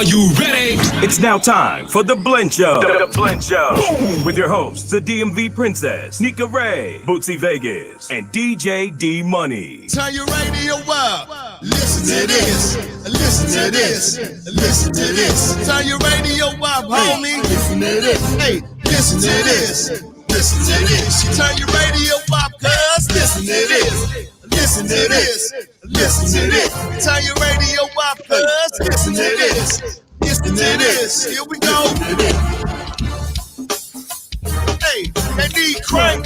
Are you ready? It's now time for The Blend Show. The Blend Show. With your hosts, the DMV Princess, Nika Ray, Bootsy Vegas, and DJ D Money. Turn your radio up. Listen to this. Listen to this. Listen to this. Turn your radio up, homie. Listen to this. Hey, listen to this. Listen to this. Turn your radio up, cuz. Listen to this. Listen to this. Listen to this. Turn your radio up, cuz. Listen to this. Listen to this. Here we go. Hey, they need crank.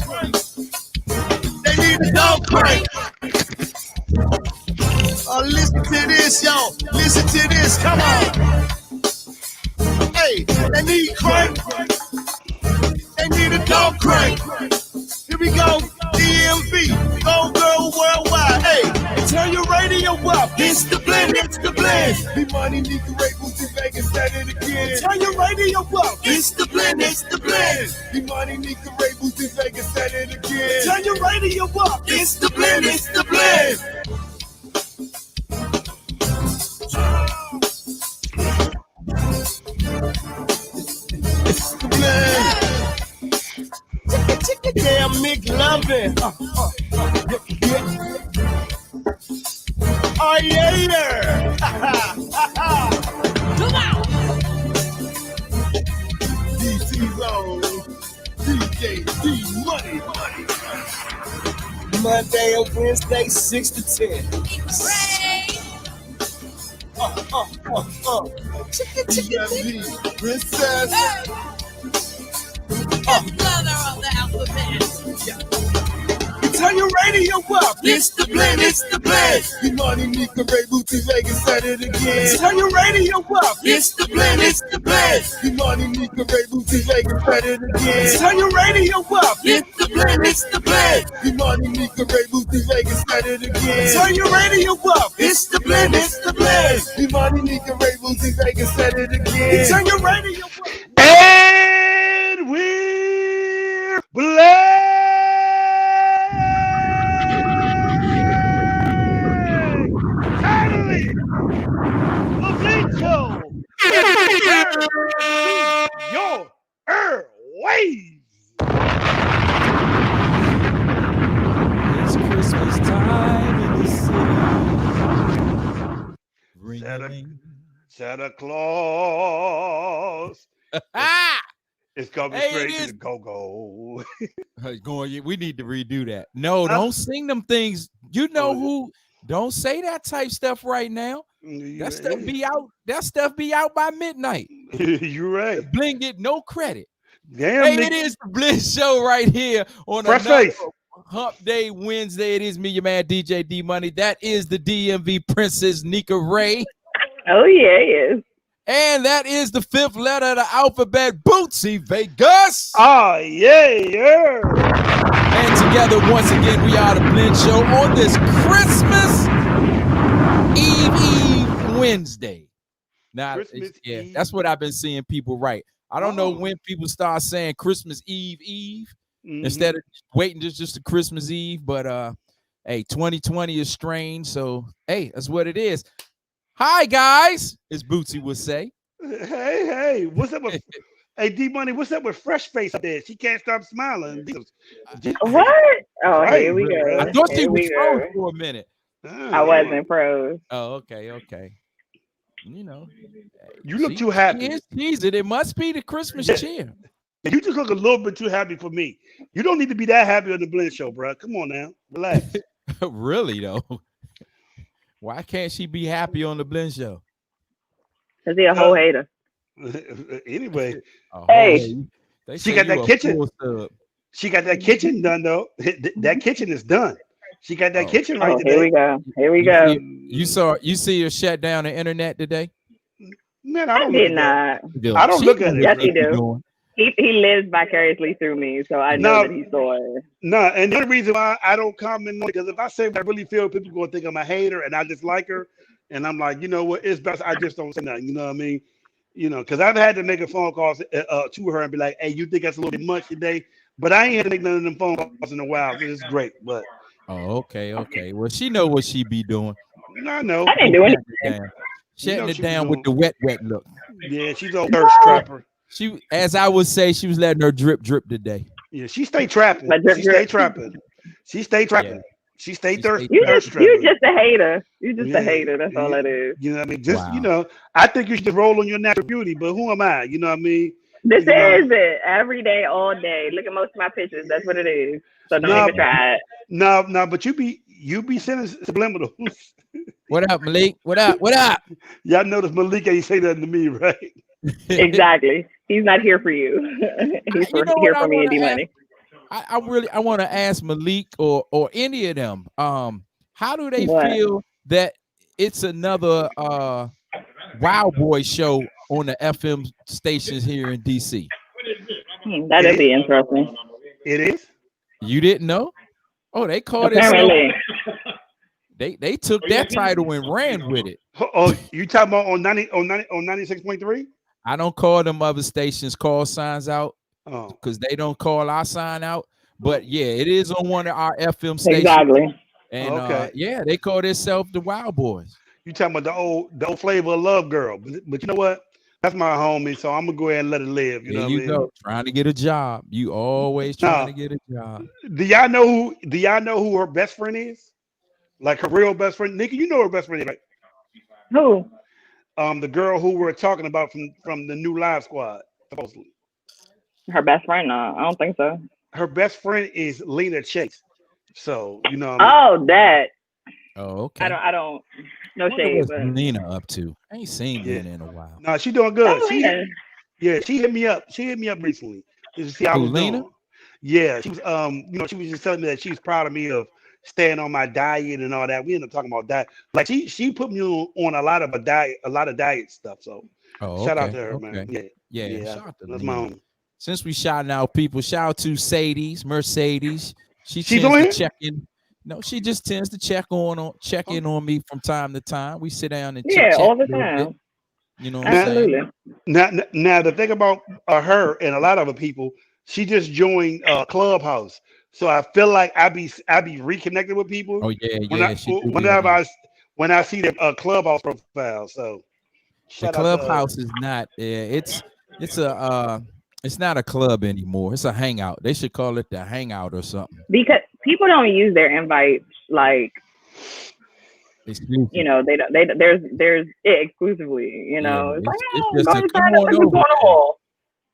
They need a dog crank. Oh, listen to this, yo. Listen to this. Come on. Hey, they need crank. They need a dog crank. Here we go. DMV. Go girl worldwide. Hey, turn your radio up. It's the blend. It's the blend. Be money, Nika Ray, Bootsy Vegas, said it again. Turn your radio up. It's the blend. It's the blend. Be money, Nika Ray, Bootsy Vegas, said it again. Turn your radio up. It's the blend. It's the blend. It's the blend. Yeah, McLovin. Oh yeah. Come on. DC Zone. DJ D Money. Monday and Wednesday, 6 to 10. Princess. Letter of the alphabet. Turn your radio up. It's the blend. It's the blend. Be money, Nika Ray, Bootsy Vegas, said it again. Turn your radio up. It's the blend. It's the blend. Be money, Nika Ray, Bootsy Vegas, said it again. Turn your radio up. It's the blend. It's the blend. Be money, Nika Ray, Bootsy Vegas, said it again. Turn your radio up. It's the blend. It's the blend. Be money, Nika Ray, Bootsy Vegas, said it again. Turn your radio up. And we're blessed. Finally, the Blend Show. Your airways. It's Christmas time in the city. Santa Claus. It's coming straight to the go-go. We need to redo that. No, don't sing them things. You know who? Don't say that type stuff right now. That stuff be out. That stuff be out by midnight. You're right. Blend get no credit. Damn, hey, it is the Blend Show right here on Fresh another Face. Hump Day Wednesday. It is me, your man DJ D Money. That is the DMV Princess Nika Ray. Oh yeah, yes. And that is the fifth letter of the alphabet, Bootsy Vegas. Oh, yeah. And together, once again, we are the Blend Show on this Christmas Eve Wednesday. Now, Eve. that's what I've been seeing people write. I don't know when people start saying Christmas Eve instead of waiting just to Christmas Eve. But, hey, 2020 is strange. So, hey, that's what it is. Hi, guys, as Bootsy would say. Hey, what's up with hey D Money? What's up with Fresh Face up there? She can't stop smiling. What? Oh, Right. here we go. I thought she Here was we froze go. for a minute. I wasn't froze. Oh, okay. You know, You look too happy. It must be the Christmas cheer. You just look a little bit too happy for me. You don't need to be that happy on the Blend Show, bro. Come on now, relax. Really though. Why can't she be happy on the Blend Show? Cause he a whole hater. Anyway, Hey. she got that kitchen. She got that kitchen done though. That kitchen is done. She got that kitchen right today. Here we go. You see her shut down the internet today? Man, I did not. I don't look at it. Yes, he do. He lives vicariously through me, so I know that he saw it. No, and the only reason why I don't comment on it, because if I say what I really feel, people are going to think I'm a hater and I dislike her. And I'm like, you know what? It's best I just don't say nothing. You know what I mean? You know, because I've had to make a phone call to her and be like, hey, you think that's a little bit much today? But I ain't had to make none of them phone calls in a while. It's great. But okay. Well, she know what she be doing. I know. I didn't do anything. shutting it down with the wet look. Yeah, she's a thirst trapper. She, as I would say, she was letting her drip today. Yeah, she stay trapping. She stay trapping. She stay trapping. She stay thirsty. You just a hater. You just a hater. That's all that is. You know what I mean? Just I think you should roll on your natural beauty, but who am I? You know what I mean? This is it. Every day, all day. Look at most of my pictures. That's what it is. So don't even try it. No, but you be sending subliminals. What up, Malik? What up? Y'all notice Malik ain't say nothing to me, right? Exactly. He's not here for you. He's here for me and D-Money. I want to ask Malik or any of them. How do they feel that it's another Wild Boy show on the FM stations here in DC? That'd be interesting. It is. You didn't know? Oh, they called it. They took that title and ran with it. Oh, you talking about on 96.3? I don't call them other stations call signs out because they don't call our sign out. But yeah, it is on one of our FM stations. Exactly. And they call themselves the Wild Boys. You talking about the old Flavor of Love girl. But you know what? That's my homie, so I'm gonna go ahead and let it live. You know what I mean? Go. Trying to get a job. You always trying to get a job. Do y'all know who her best friend is? Like her real best friend? Nikki, you know her best friend is, right? Who? The girl who we're talking about from the new Live Squad, supposedly. Her best friend? No, I don't think so. Her best friend is Lena Chase. So you know. That. Oh, okay. I don't. No shade. What's Lena up to? I ain't seen Lena in a while. No, she doing good. She hit me up. She hit me up recently to see how I was Lena? doing. Yeah, she was she was just telling me that she was proud of me of staying on my diet and all that. We ended up talking about that. Like she put me on a lot of diet stuff. So shout out to her, man. Yeah. Shout out to that's Lena. my own. Since we shouting out people, shout out to Mercedes. She's on here? check in. No, she just tends to check in on me from time to time. We sit down and all the time. You know what I'm saying? Now the thing about her and a lot of other people, she just joined Clubhouse, so I feel like I be reconnected with people. Oh yeah. When I see the Clubhouse profile, so the Clubhouse is not. It's not a club anymore. It's a hangout. They should call it the hangout or something. Because people don't use their invites like, exclusive. They don't. There's it exclusively. It's just come on over.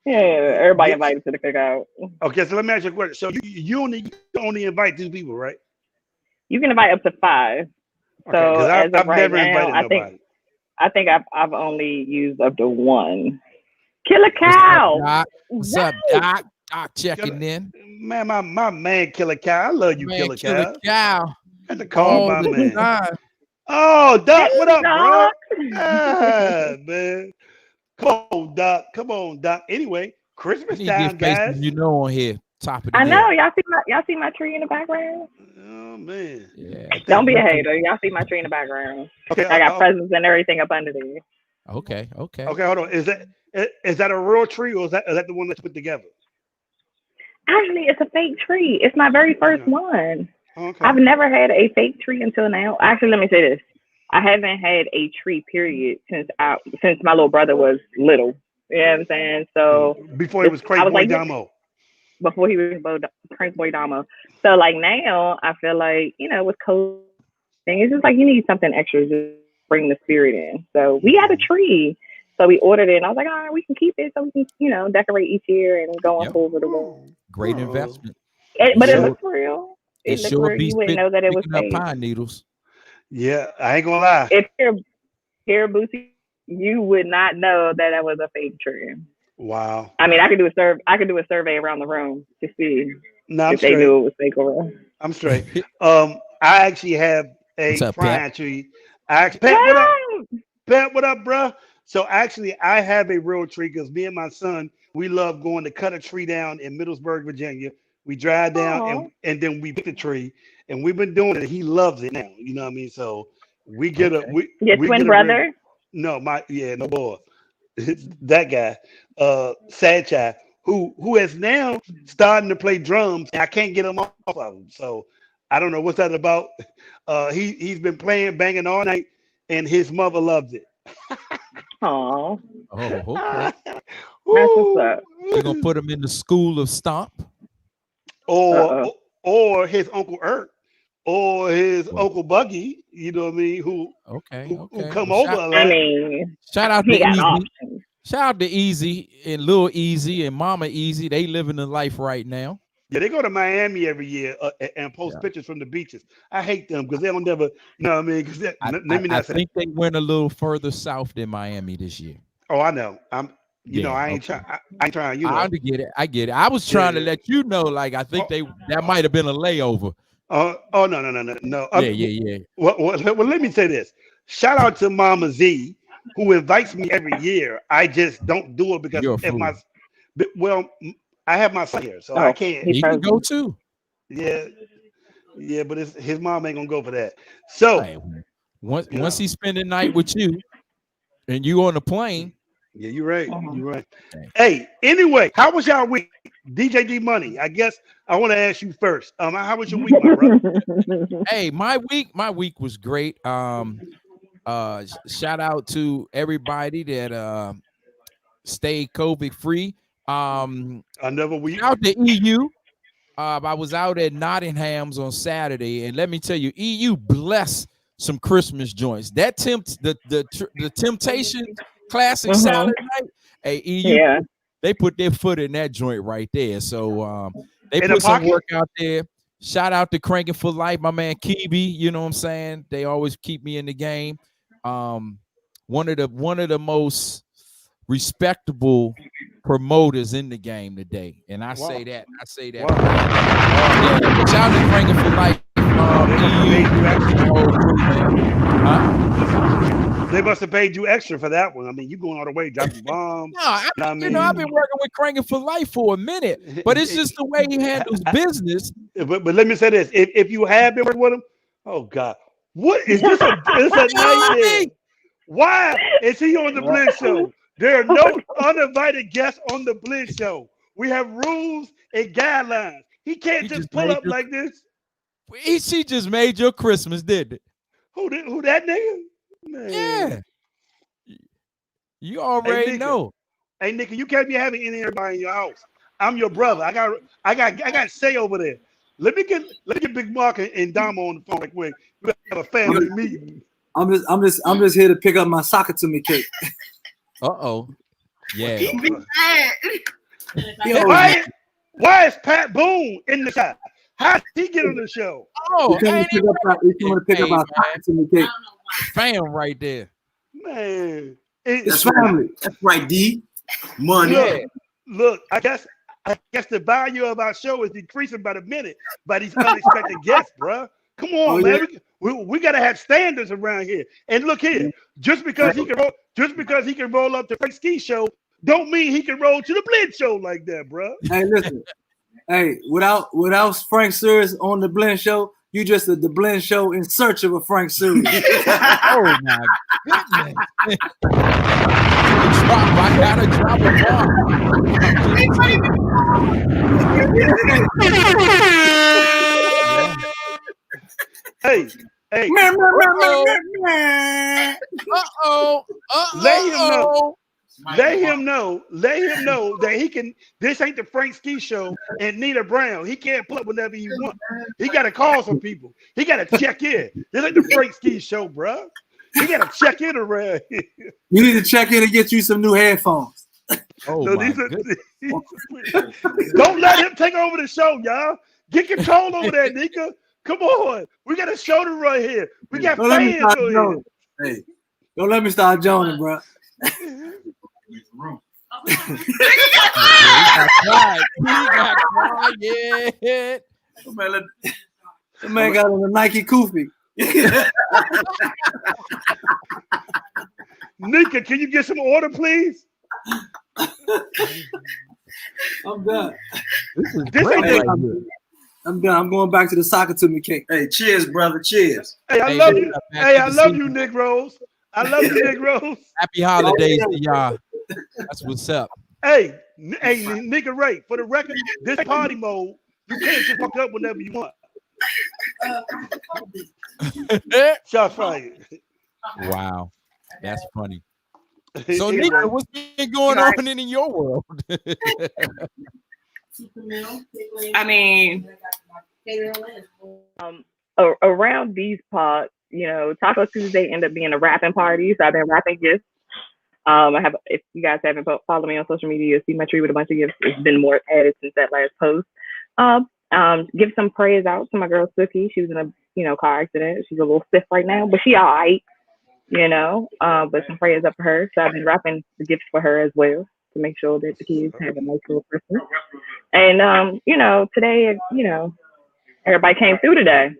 Yeah, everybody invited to the cookout. Okay, so let me ask you a question. So you only invite 2 people, right? You can invite up to 5. Okay, so I've never invited nobody. I think I've only used up to 1. Killer Cow. What's up, Doc? Doc checking in. Man, my man, Killer Cow. I love you, Killer Cow. Cow. Had to call my man. Time. Oh, Doc, what up, Doc? Bro? Man. Come on, Doc. Anyway, Christmas time, guys. On here, top of the I know. Y'all see my tree in the background? Oh man. Yeah. Don't be a hater. Y'all see my tree in the background. Okay. I got presents and everything up under there. Okay. Okay, hold on. Is that a real tree or is that the one that's put together? Actually, it's a fake tree. It's my very first one. Okay. I've never had a fake tree until now. Actually, let me say this. I haven't had a tree, period, since my little brother was little. You know what I'm saying? So before he was Crank Boy Damo. Before he was Crank Boy Damo. So like now, I feel like, with COVID, it's just like you need something extra to bring the spirit in. So we had a tree. So we ordered it, and I was like, all right, we can keep it so we can, decorate each year and go on over the wall. Great investment. But it looks real. It looks real. You wouldn't know that it was fake. Pine needles. Yeah, I ain't gonna lie. If you're here, Boosie, you would not know that was a fake tree. Wow. I mean, I could do a survey around the room to see if they knew it was fake or real. I'm straight. I actually have a pine tree. Pat, what up, bro? So actually, I have a real tree because me and my son, we love going to cut a tree down in Middlesburg, Virginia. We drive down and then we pick the tree, and we've been doing it. He loves it now. You know what I mean? So we get your twin brother? No boy, that guy, Sad Child, who is now starting to play drums, and I can't get him off of him. So I don't know what's that about. He's been banging all night, and his mother loves it. Oh, Oh, okay. that's what's up. We're gonna put him in the school of stomp. or or his Uncle Ert or his Well, Uncle Buggy, you know what I mean, who okay, who okay. come Well, over a I lot. mean, shout out he to got Easy. options. Shout out to Easy and Lil Easy and Mama Easy. They living the life right now. Yeah, they go to Miami every year and post Yeah. pictures from the beaches. I hate them because they don't never, you know what I mean? Because let me I not say that. think they went a little further south than Miami this year. Oh, I know. Yeah, I ain't okay. trying. I ain't trying. I get it. I get it. I was trying to Yeah. let you know, like I think Oh, that might have been a layover. oh no. Yeah. Well, let me say this. Shout out to Mama Z, who invites me every year. I just don't do it because You're a if my, fool. well, I have my son here, so I Oh, can't. he He can go frozen. too. Yeah, yeah, but his mom ain't gonna go for that. So, Hey, once you once know, he spend the night with you and you on the plane, yeah, you're right. Mhm. You're right. hey, Hey, anyway, how was y'all week? DJ D Money. I guess I want to ask you first. How was your week, my brother? hey, my week was great. Shout out to everybody that stayed COVID free. Another week. Shout out to EU. I was out at Nottingham's on Saturday, and let me tell you, EU bless some Christmas joints. That the Temptation Classic Mhm. Saturday night. Hey, EU, Yeah. they put their foot in that joint right there. So they In the put some pocket? work out there. Shout out to Cranking for Life, my man Kibi. You know what I'm saying? They always keep me in the game. One of the most respectable promoters in the game today, and I say that. Wow. Yeah, shout out to Cranking for Life. They must have paid you extra for that one. I mean, you going all the way, dropping bombs. No, You know what I mean? I've been working with Cranking for Life for a minute, but it's just the way he handles business. But let me say this: if you have been working with him, oh God, what is this? It's a nightmare. Why is he on the Blend Show? There are no uninvited guests on the Blend Show. We have rules and guidelines. He can't He just just pull made up your, like this. she just made your Christmas, didn't it? Who that nigga? Man. Yeah, you Hey, already nigga. know. Hey, nigga, you can't be having any everybody in your house. I'm your brother. I got say over there. Let me get Big Mark and Damo on the phone like quick. We have a family meeting. I'm just here to pick up my soccer to me cake. Uh-oh. Yeah. Why is Pat Boone in the shot? How did he get on the show? Oh, He's coming to pick up our soccer to me cake. fam right there. Man, It's family. That's right, D. Money. Yeah. look, I guess the value of our show is decreasing by the minute by these unexpected guests, bruh. Come on, man. We gotta have standards around here. And look here, just because he can roll up the Frank Ski show, don't mean he can roll to the Blend show like that, bruh. Hey, listen. Hey, without Frank Series on the Blend Show, you just the Blend Show in search of a Frank Series. Oh my goodness. I gotta drop a bomb. Hey, Uh-oh. let him know that he can. This ain't the Frank Ski show and Nina Brown. He can't pull up whenever he wants. He got to call some people. He got to check in. This ain't the Frank Ski show, bro. He got to check in around here. You need to check in and get you some new headphones. Oh So my goodness. Don't let him take over the show, y'all. Get control over there, Nika. Come on. We got a show to run here. We got Don't let me fans start over joning. Hey, don't let me start joning, bro. here. He got quiet. The man got on a Nike Koofy. Nika, can you get some order, please? I'm done. This is This great ain't right the- here. I'm done. I'm going back to the soccer to me cake. Hey, cheers, brother. Cheers. Hey, I Hey, love man, you. man, Hey, I good to love see you, Nick Rose. I love you, Nick Rose. Happy holidays to y'all. That's what's up. Hey, nigga, Ray. For the record, this party mode. You can't just fuck up whenever you want. Shots fired. Wow. That's funny. So, Anyway. Nika, what's been going on in your world? I mean, around these parts, you know, Taco Tuesday ended up being a rapping party. So I've been rapping gifts. I have, if you guys haven't followed me on social media, you'll see my tree with a bunch of gifts. It's been more added since that last post. Give some praise out to my girl Suki. She was in a car accident. She's a little stiff right now, but she all right, but some prayers up for her. So I've been wrapping the gifts for her as well to make sure that the kids have a nice little Christmas. And today, everybody came through today.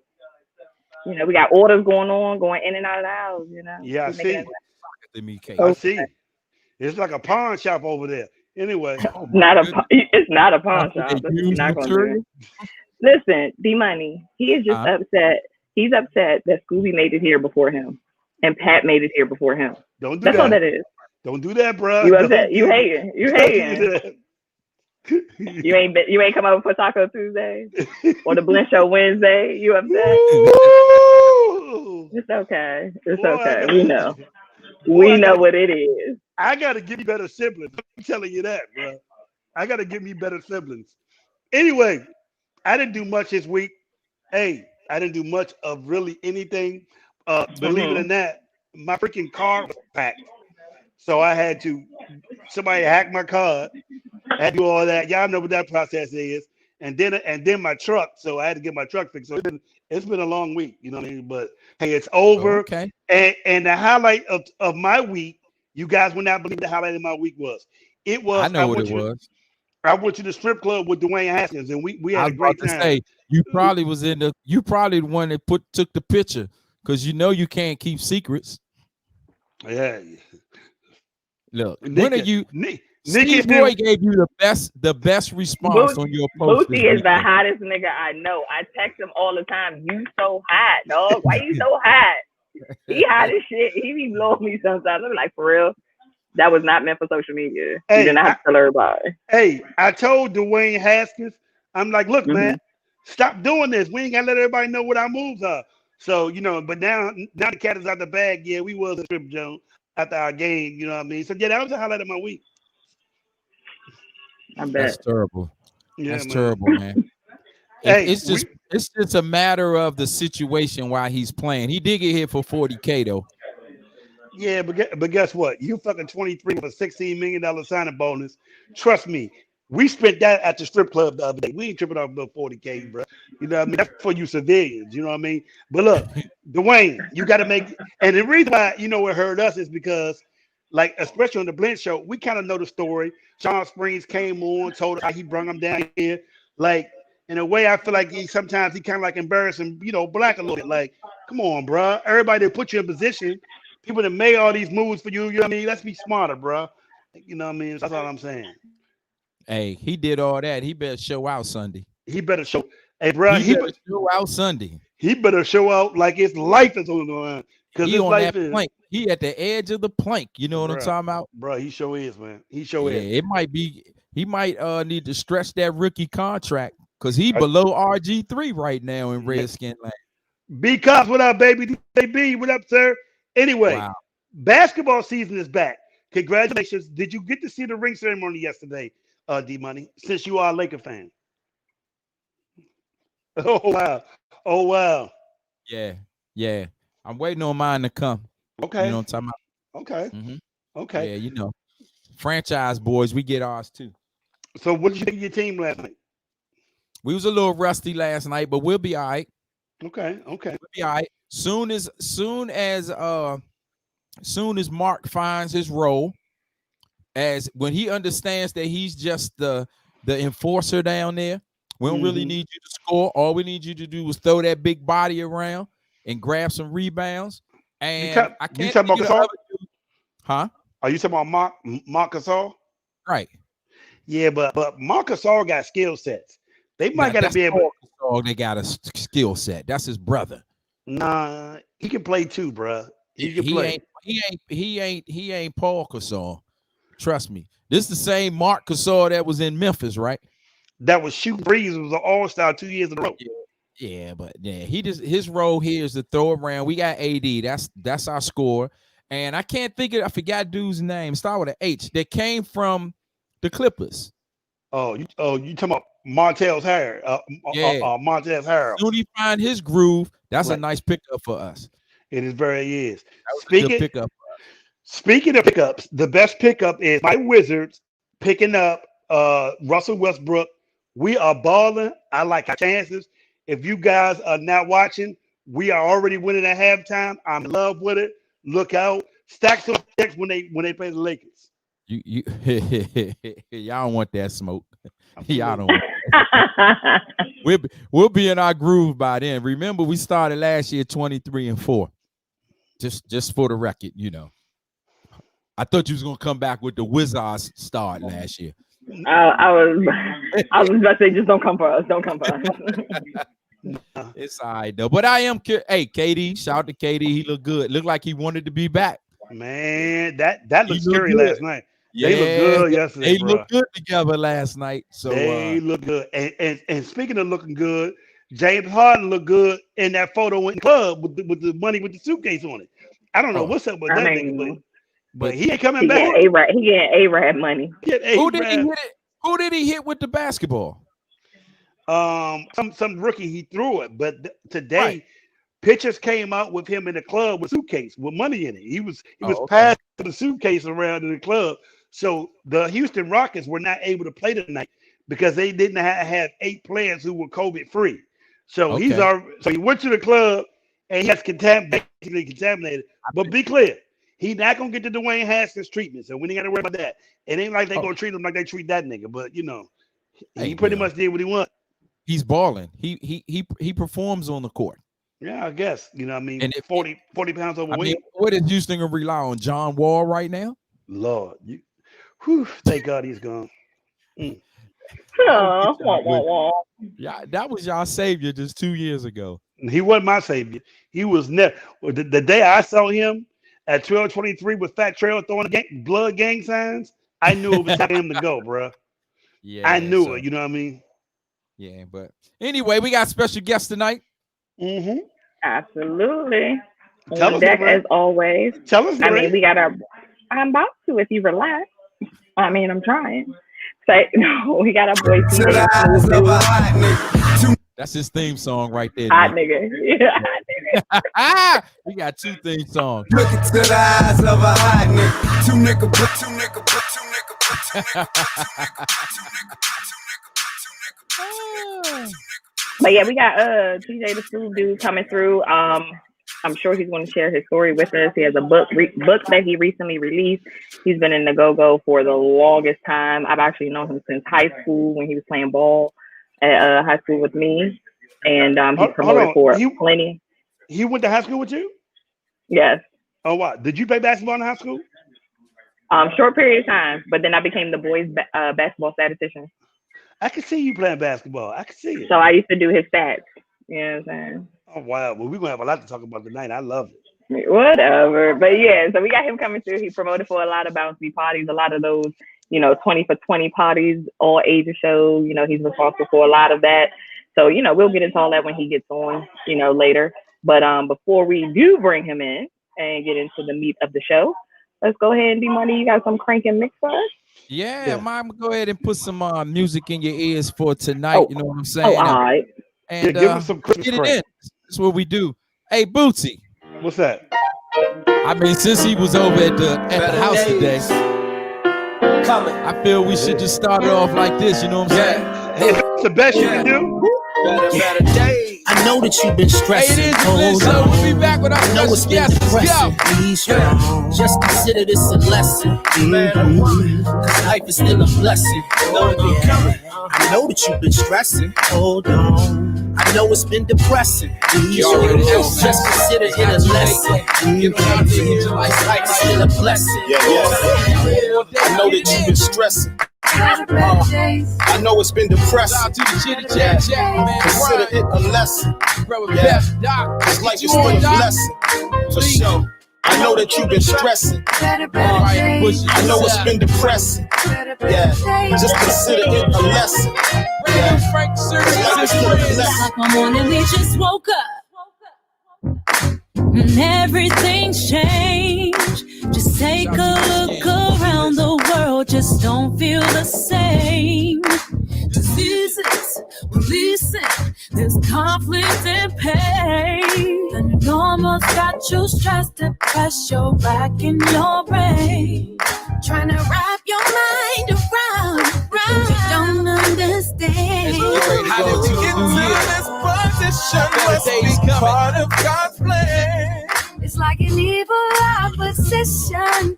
We got orders going in and out of the house, Yeah, I see. Oh, I see. It's like a pawn shop over there. Anyway. It's not a pawn shop. You're not gonna do it. Listen, D-Money, he is just upset. He's upset that Scooby made it here before him and Pat made it here before him. Don't do That's that. all that is. Don't do that, bro. You upset. You hating. You hating. You ain't come over for Taco Tuesday or the Blend Show Wednesday. You upset? It's okay. It's okay. We know. We know what it is. I gotta give you better siblings. I'm telling you that, bro. I gotta give me better siblings. Anyway, I didn't do much this week. Hey, I didn't do much of really anything. Believe it or not, my freaking car was packed. So I had to, somebody hacked my card. I had to do all that. Y'all know what that process is. And then my truck. So I had to get my truck fixed. So it's been a long week, you know what I mean? But hey, it's over. Okay. And the highlight of my week, you guys would not believe the highlight of my week was. It was. I know what it was. I went to the strip club with Dwayne Haskins, and we had a great time. Say, you probably the one that took the picture, because you can't keep secrets. Yeah. Look, when are you? Steve Roy gave you the best response on your post. Bootsy is the hottest nigga I know. I text him all the time. You so hot, dog. Why you so hot? He hot as shit. He be blowing me sometimes. I'm like, for real? That was not meant for social media. You didn't have to tell everybody. Hey, I told Dwayne Haskins, I'm like, look, man, stop doing this. We ain't gotta let everybody know what our moves are. So, but now the cat is out the bag. Yeah, we was a strip joint after our game, you know what I mean? So yeah, that was the highlight of my week. I bet. That's terrible. Yeah, that's terrible, man. It's just a matter of the situation while he's playing. He did get hit for 40K though. Yeah, but guess what? You fucking 23 with a $16 million signing bonus. Trust me, we spent that at the strip club the other day. We ain't tripping off about 40K, bro. You know what I mean? That's for you civilians. You know what I mean? But look, Dwayne, you got to make. And the reason why it hurt us is because, like, especially on the Blend Show, we kind of know the story. Sean Springs came on, told us how he brung him down here. Like, in a way, I feel like sometimes he kind of like embarrassing, Black a little bit. Like, come on, bro. Everybody that put you in position. People that made all these moves for you, you know what I mean? Let's be smarter, bro. You know what I mean? That's all I'm saying. Hey, he did all that. He better show out Sunday. He better show. Hey, bro, he better show out Sunday. He better show out like his life is on the line. Because his on life that plank. He at the edge of the plank. You know what I'm talking about? Bro, he sure is, man. He sure is. It might be. He might need to stretch that rookie contract because he below RG3 right now in Redskin land. B-Cops, what up, baby? DB, what up, sir? Anyway, basketball season is back. Congratulations. Did you get to see the ring ceremony yesterday, D-Money, since you are a Laker fan? Oh, wow. Yeah. I'm waiting on mine to come. Okay. You know what I'm talking about? Okay. Mm-hmm. Okay. Yeah, franchise boys, we get ours too. So what did you think of your team last night? We was a little rusty last night, but we'll be all right. Okay. We'll be all right. Soon as Mark finds his role, as when he understands that he's just the enforcer down there, we don't really need you to score. All we need you to do is throw that big body around and grab some rebounds. And you talking about Gasol? Huh? Are you talking about Marc Gasol? Right. Yeah, but Marc Gasol got skill sets. They might got to be able. They got a skill set. That's his brother. Nah, he can play too, bro. He can play. He ain't Paul Gasol. Trust me. This is the same Marc Gasol that was in Memphis, right? That was shooting threes. Was an all-star 2 years in a row. Yeah, but his role here is to throw around. We got AD. That's our score. and I can't think of. I forgot dude's name. Start with an H. That came from the Clippers. You talking about Montel's hair? Montel's hair. Soon he find his groove. That's a nice pickup for us. It is very is. That was a good pickup. Speaking of pickups, the best pickup is my Wizards picking up Russell Westbrook. We are balling. I like our chances. If you guys are not watching, we are already winning at halftime. I'm in love with it. Look out. Stack some checks when they play the Lakers. You y'all don't want that smoke. Y'all don't want that. We'll be in our groove by then. Remember, we started last year 23-4. Just for the record, you know. I thought you was gonna come back with the Wizards start last year. I was about to say, just don't come for us. Don't come for us. It's all right though. But I am. Hey, KD, shout out to KD. He looked good. Looked like he wanted to be back. Man, that looked scary last night. Yeah, they looked good yesterday. They looked good together last night. So they look good. And speaking of looking good, James Harden looked good in that photo in the club with the money with the suitcase on it. I don't know what's up with that nigga, but he ain't coming back. He getting A-Rad money. Who did he hit with the basketball? Some rookie he threw it, but today pictures came out with him in the club with a suitcase with money in it. He was passing the suitcase around in the club. So the Houston Rockets were not able to play tonight because they didn't have 8 players who were COVID free. So he went to the club and he has basically contaminated. But be clear, he's not gonna get the Dwayne Haskins treatment. So we ain't got to worry about that. It ain't like they gonna treat him like they treat that nigga. But you know, he pretty much did what he wanted. He's balling. He performs on the court. Yeah, I guess. You know what I mean? And 40 pounds overweight. I mean, what is Houston gonna rely on? John Wall right now? Lord, thank God he's gone. Yeah, that was y'all savior just 2 years ago. He wasn't my savior. He was never. The day I saw him at 12:23 with Fat Trail throwing blood gang signs, I knew it was time for him to go, bro. Yeah, I knew it. You know what I mean? Yeah, but anyway, we got special guests tonight. Mm-hmm. Absolutely. On deck as always. Tell us. I mean, we got our. I'm about to if you relax. I mean, I'm trying. We got our boy Teej. That's his theme song right there. Hot nigga. Yeah, hot nigga. We got 2 theme songs. Look into the eyes of a hot nigga. Two nigga. But yeah, we got TJ the SmoothDude coming through. I'm sure he's going to share his story with us. He has a book that he recently released. He's been in the go-go for the longest time. I've actually known him since high school when he was playing ball at high school with me. And he's promoted for plenty. He went to high school with you? Yes. Oh, wow. Did you play basketball in high school? Short period of time, but then I became the boys' basketball statistician. I can see you playing basketball. I can see it. So I used to do his stats. You know what I'm saying? Oh, wow. Well, we're going to have a lot to talk about tonight. I love it. Whatever. But yeah, so we got him coming through. He promoted for a lot of bouncy parties, a lot of those, 20 for 20 parties, all ages shows. He's responsible for a lot of that. So, we'll get into all that when he gets on, later. But before we do bring him in and get into the meat of the show, let's go ahead and D-Money. You got some cranking mix for us? Yeah, Mom, go ahead and put some music in your ears for tonight. You know what I'm saying? All right. And give us some Christmas get it in. That's what we do. Hey, Bootsy. What's that? I mean, since he was over at the house today, I feel we should just start it off like this. You know what I'm saying? It's the best you can do. Better days. I know that you've been stressing. Hey, it is the show. We'll be back with our special guest. Let's go. Just consider this a lesson. Cause life is still a blessing. I know that you've been stressing. Hold on. I know it's been depressing. Just consider it a lesson. Life is still a blessing. I know that you've been stressing. I know it's been depressing. Consider it a lesson. Cause life is still a blessing. For sure. I know that you've been stressing. I know it's been depressing. Just consider it a lesson. Life is still a blessing. One morning we just woke up and everything's changed. Take a look around the world, just don't feel the same. Diseases releasing, there's conflict and pain. The normal's got you stressed, depressed, you're racking your brain. Trying to wrap your mind around, you don't understand. How did we get to this position? Must be part of God's plan. It's like an evil opposition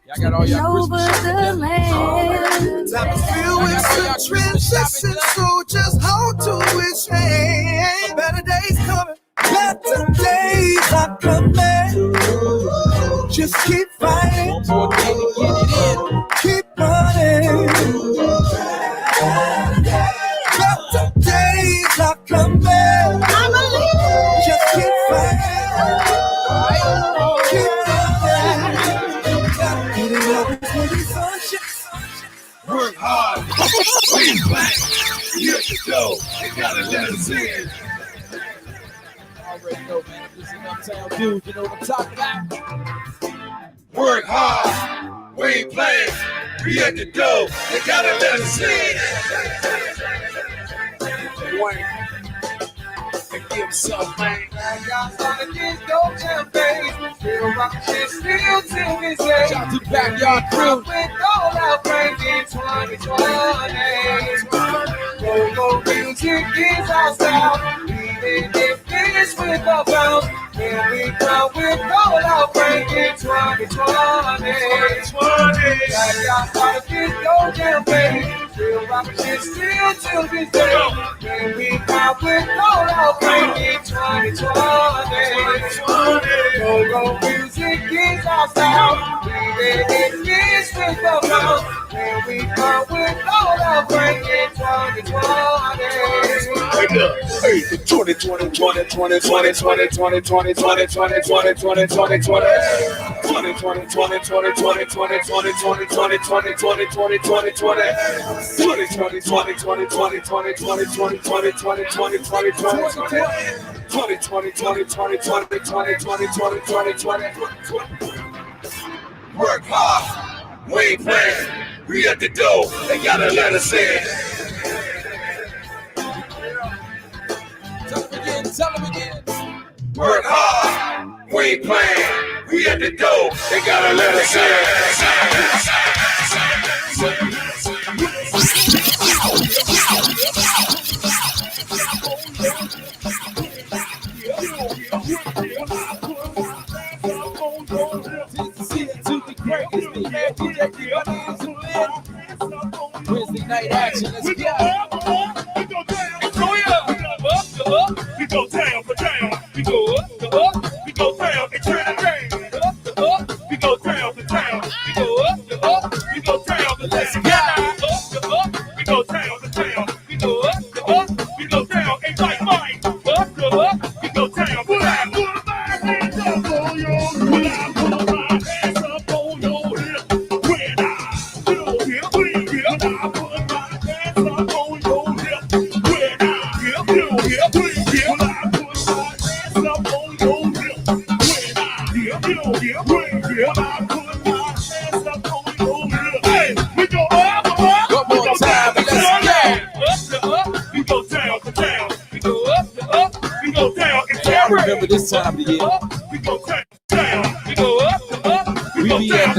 over the land. Time to feel with some transition, so just hold to its hand. Better days coming, better days are coming. Just keep fighting, keep running. Better days are coming. I believe. Just keep fighting. Work hard, win back. Years ago, they gotta let us in. Already know, man. This is Uptown Dude. You know what I'm talking about? Work hard, we ain't playing. We at the door, they gotta let us in. Wayne, and give some, man. Y'all started this dope champagne. Still rock shit, still till this day. Shout to the backyard crew. With all our friends in 2020. Go music is our style. Even if it's with a bounce. Here we come with all our friends in 2020. Y'all started this dope champagne. Still rock shit, still till this day. Here we come with all our friends in 2020. Go music is our style. Even if it's with a bounce. Here we come with all our friends in 2020. Hey, 2020, 2020, 2020, 2020, 2020, 2020, 2020, 2020, 2020, work hard, we ain't playing. We at the door, they gotta let us in. Tell them again. Work hard, we ain't playing. We at the door, they gotta let us in. Wednesday night action, let's go. We go down for down. We go up, we go down and turn the rain. We go down for down. We go up, we go down for let's go. We go down for down. We go up, we go down and fight mine. We go down. Put my hands up on your hip. Put my hands up on your hip. When I do hip, I put my hands up on your hip. When I hip, you hip, when I put my hands up on your hip. When I hip, you hip, when I put my hands up on your hip. Hey, we go up, One more time, let's go. up, we go down to down. We go up, we go down and Hey, I down. remember this time of the year. We go down, we go up, We go be down. at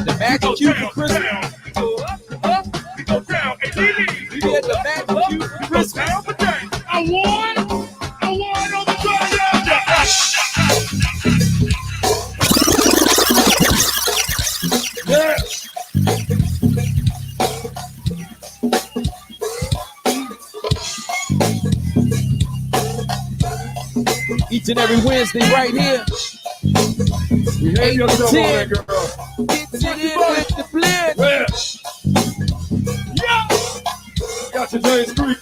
the Magic Cube for Christmas. We go up, we go down and We be at the Magic Cube for Christmas. down for down. I won on the ground. Yeah. Each and every Wednesday right here. 8 to 10. It's in with the blend. Yeah. Got your James Creek.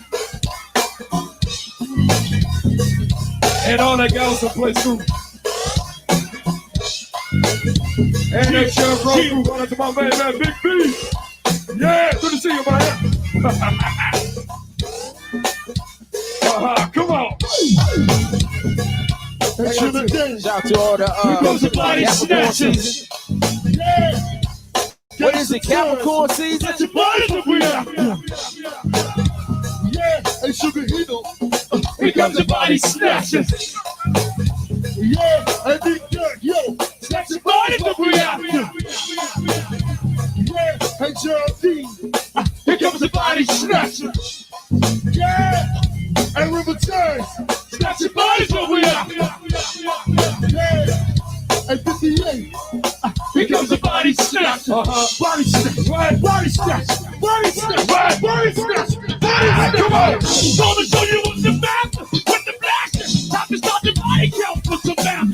And all that gals to play through. And that Sheriff Roku, going out to my man, Big B. Yeah, good to see you, man. Come on. Shout out to all the Capricorn season. Yeah. What is it, Capricorn season? That's your body that we are. Yeah, hey, Sugar Hito. Here comes the body snatchers. Yeah, hey, Big Dirt, yo. That's your body that we are. Yeah, hey, Geraldine. Here comes the body snatcher. Yeah, hey, River Turns. Snatch your body that we are. Yeah. Hey, 58. Here comes the body snatch. Body snatch. Right, body snatch. Body snatch. Right, body snatch. Body snatch. Come on. Gonna show you what the map with the blaster. Time to start the body count for some map.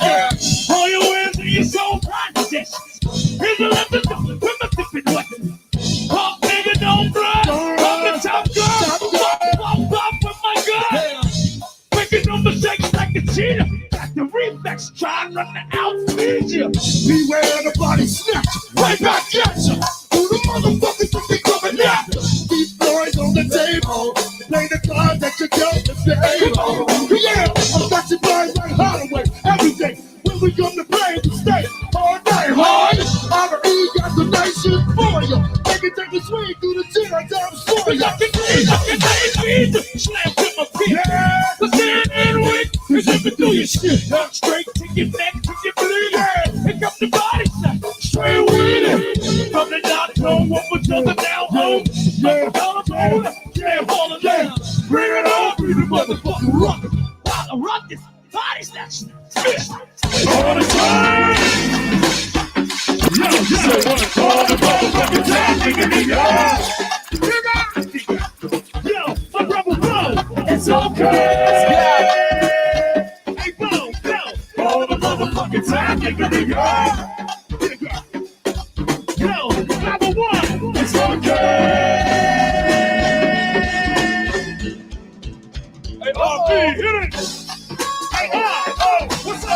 All your hands in your soul practice. Here's the left of the primitive weapon. Pump nigga, don't run. Pump the top gun. Pump, pump with my gun. Making no mistakes like a cheetah. The reflex try and run the outfeed you. Beware of the body snatch. Right back at you. Who the motherfuckers think they coming after? Keep noise on the table. Play the cards that you don't disable. Yeah, I'm got your boys like Holloway. Every day when we come to play, we stay all night hard. R.E. got the nice shit for you. Take a swing through the 10 times for you. I can slam to my feet. Yeah, the stand and wait. Cause if you do your shit, straight to your neck, to your bleeding. Pick up the body shot, straight with it. From the dot home, what was the down home? Yeah, collarbone, yeah, hold it down. Bring it on, bring the motherfucking rock. I'll rock this body snatch. All the time. Yo, all the motherfucking time. Yo, my brother, bro, it's okay. All the motherfucking time, nigga. Yo, number one, it's okay. Hey, RP, hit it. Hey, what's up,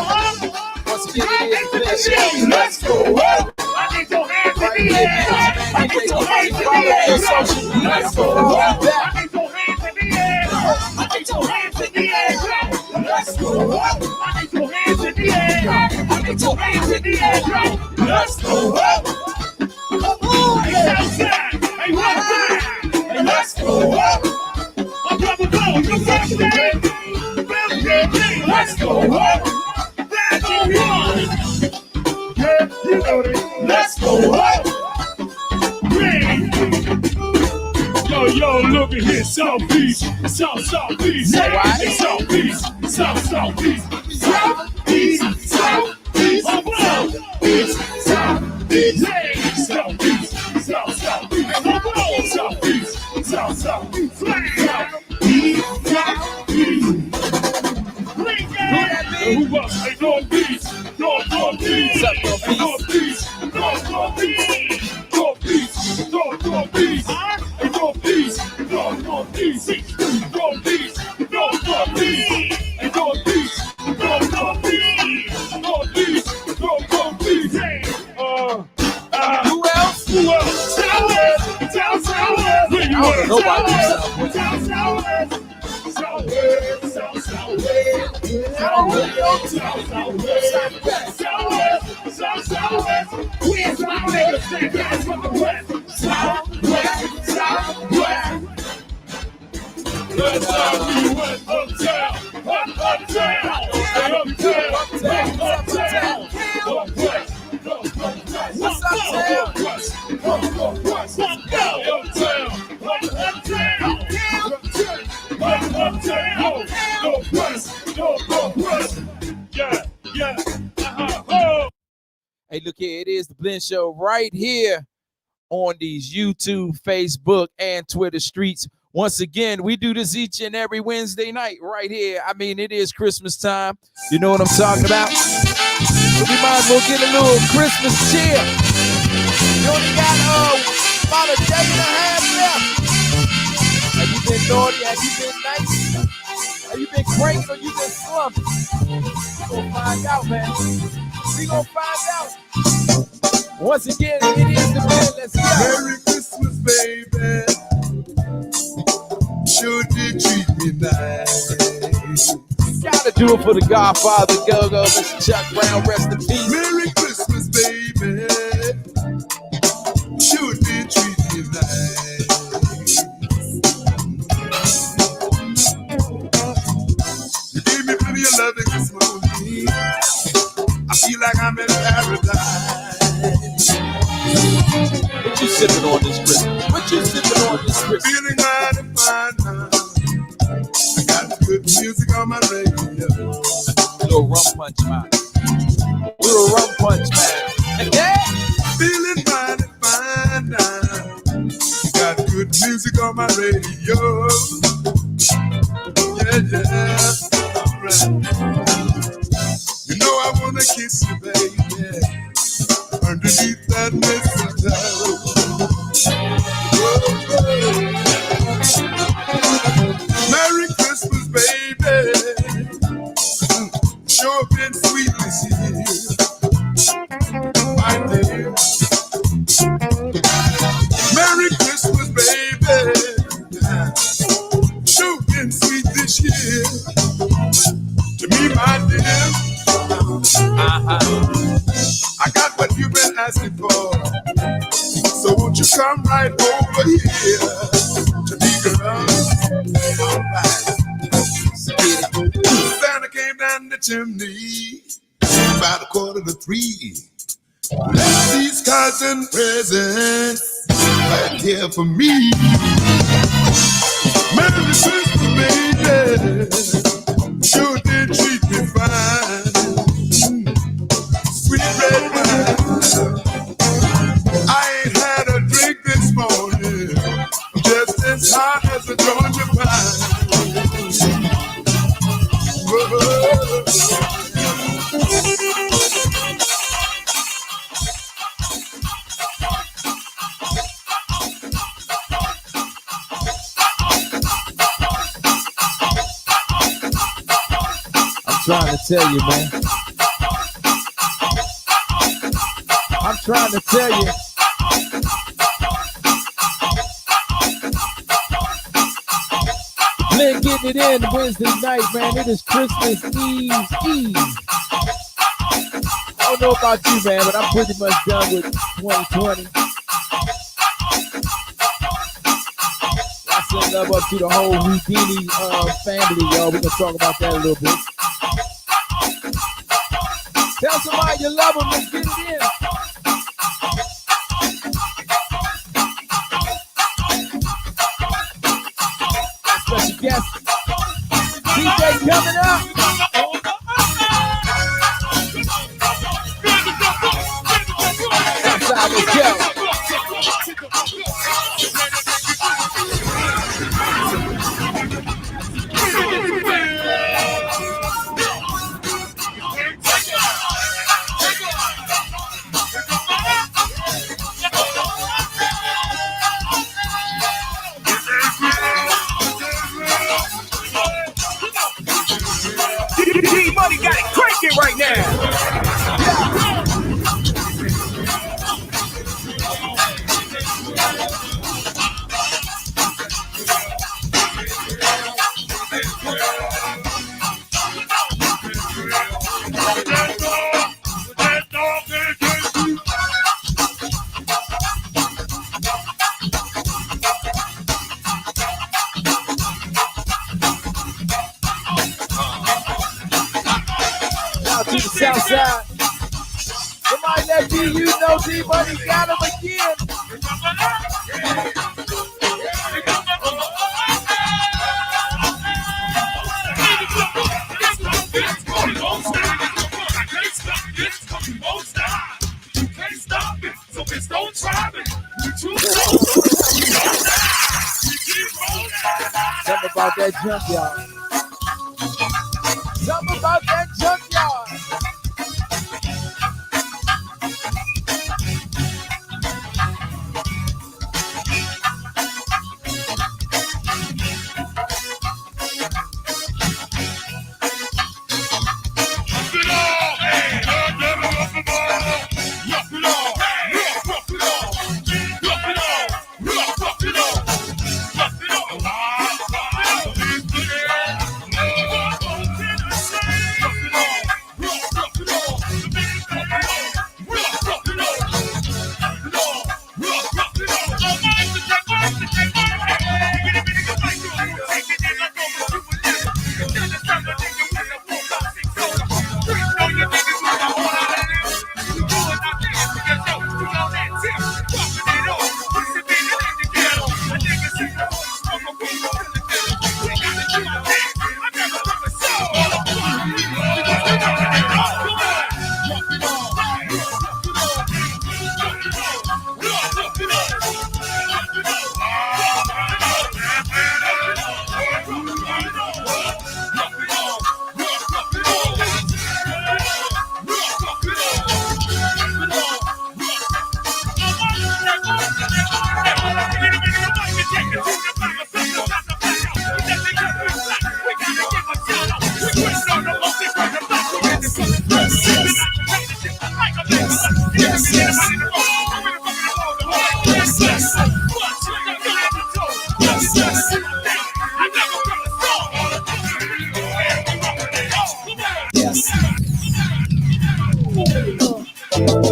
Once again, it is the let's go up. I need your hands in the air. I need your hands in the air. Let's go up. I need your hands in the air. I need your hands in the air. Let's go up. I need your hands in the air. I need your hands in the air. Let's go up. Hey, Southside. Hey, Westside. Hey, let's go up. My brother, go. You first day. Let's go up. Yeah, you know it. Let's go up. Yo, look at here, Southeast, Southeast, Southeast, Southeast, Southeast, Southeast, Southeast, Southeast, Southeast, Southeast, Southeast, who else? Hey, Northeast, Northeast, Northeast, Northeast, Northeast, Northeast, hey, Northeast, Northeast, Northeast, Northeast, hey, Northeast, Northeast, Northeast, Northeast, hey, who else? Who else? Southwest, Southwest, where you at? Southwest, Southwest. Southwest, where's my niggas? Guys from the west, Southwest, Southwest. That's how we went uptown, uptown, uptown, northwest, northwest. What's uptown? Northwest, uptown, northwest, northwest. Yeah, oh. Hey, look here, it is the Blend Show right here on these YouTube, Facebook, and Twitter streets. Once again, we do this each and every Wednesday night right here. I mean, it is Christmas time. You know what I'm talking about? So we might as well get a little Christmas cheer. You only got about a day and a half left. Have you been naughty? Have you been nice? Have you been great or you been slumping? We're gonna find out, man. We gonna find out. Once again, it is the man. Let's go. Merry Christmas, baby. Should you treat me nice? Gotta do it for the Godfather, Go-Go, Mr. Chuck Brown, rest in peace. Merry Christmas, baby. like I'm in paradise. What you sipping on this Christmas? What you sipping on this Christmas? Feeling mighty fine now. I got good music on my radio. Little rum punch man. Little rum punch man. Yeah. Feeling mighty fine now. Got good music on my radio. Yeah, yeah. All right. You know I wanna kiss you, baby, underneath that mistletoe. Whoa, Merry Christmas, baby. Sure been sweet this year, my dear. Merry Christmas, baby. Sure been sweet this year to me, my dear. I got what you've been asking for, so won't you come right over here to me, girl? All right. Santa came down the chimney about 2:45. Left these cards and presents right here for me. Merry Christmas, baby. Sure did treat me fine. Sweet red wine. I ain't had a drink this morning. I'm just as hot as a Georgia pine. I'm trying to tell you, man. I'm trying to tell you. Blend getting it in Wednesday night, man. It is Christmas Eve. I don't know about you, man, but I'm pretty much done with 2020. I send love up to the whole Houdini family, y'all. We're going to talk about that a little bit. Tell somebody you love them and get it in. Special guest, DJ coming up. Outside, let's go. D-Money got it cranking right now. To the south side. Somebody let me, you know, D-Money got him again. Something about that junkyard. Something about that junkyard.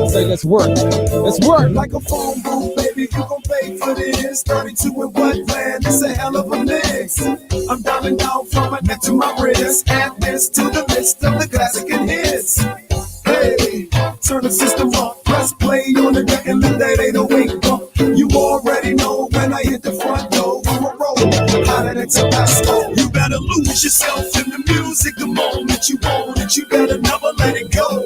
Say, let's work. Let's work. Like a phone booth, baby, you gon' pay for this. 32 and what plan? It's a hell of a mix. I'm dialing down from my neck to my wrist. Add this to the list of the classic and hits. Hey, turn the system up. Press play on the deck and let that 808 bump. You already know when I hit the front door. We're rolling hotter than Tabasco. You better lose yourself in the music the moment you want it. You better never let it go.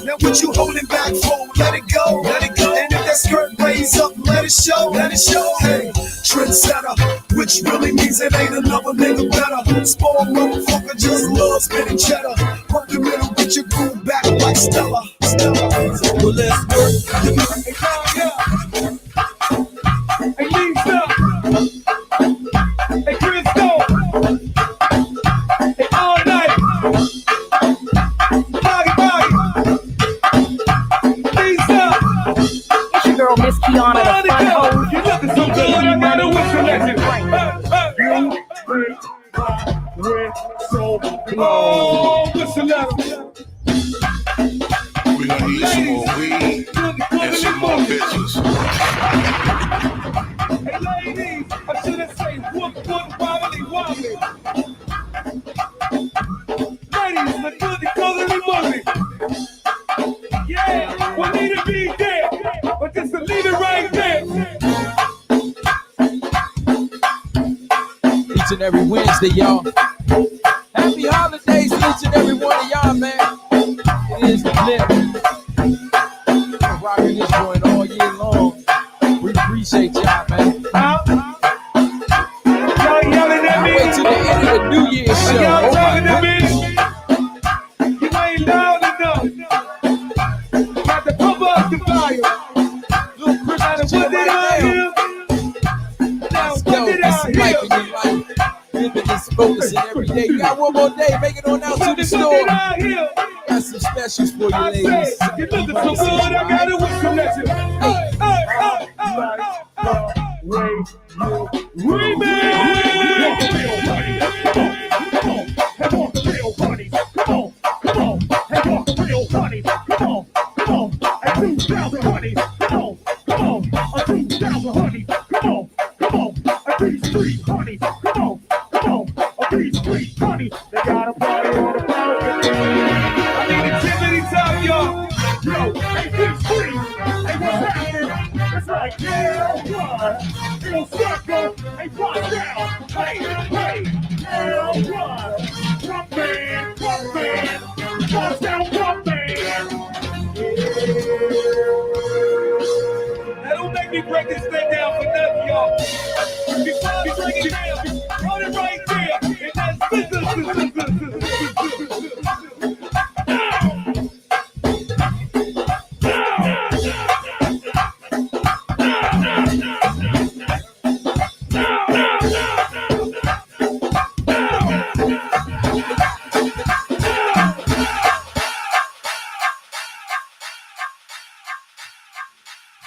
Now what you holding back for? Let it go, let it go. And if that skirt raise up, let it show, let it show. Hey, trendsetter, which really means it ain't another nigga better. Spoiled motherfucker just loves spinning cheddar. Work the middle, get your groove back like Stella. Well, let's work. Hey, Kanye. Hey, Lisa. Hey, Crystal. Hey, all night. It's your girl, Miss Kiana, the fun host. You looking so good, I gotta whistle at you. Oh, whistle at him. We gonna eat some more weed and some more bitches. Hey ladies, I shouldn't say whoop whoop wobbly wobbly. Ladies, the good colorly wobbly. Yeah, we need to be there, but just to leave it right there. Each and every Wednesday, y'all. Happy holidays to each and every one of y'all, man. It is the Blend. We're rocking this joint all year long. We appreciate y'all, man. Y'all yelling at me. Wait till the end of the New Year's show. Y'all Oh talking my to me. You ain't loud enough. Got to pump up the fire. Little Christmas Put it out here. Now Let's put go. it That's out some life in here. your life. Living this focusing every day. You got one more day. Make it on out to the Put it store. out here. Got some specials for you, I ladies. said, you looking so good, I gotta whistle at you. Hey, hey, hey, they got a party on the balcony. I need a Tiffany top, y'all. Yo, hey, big screen. Hey, what's happening? It's like, yeah, what? Little circle. Hey, watch down. Hey, hey, yeah, what? Pump band, watch down, pump band. Now, don't make me break this thing down for nothing, y'all. Be breaking it down. Hold it right there. And that's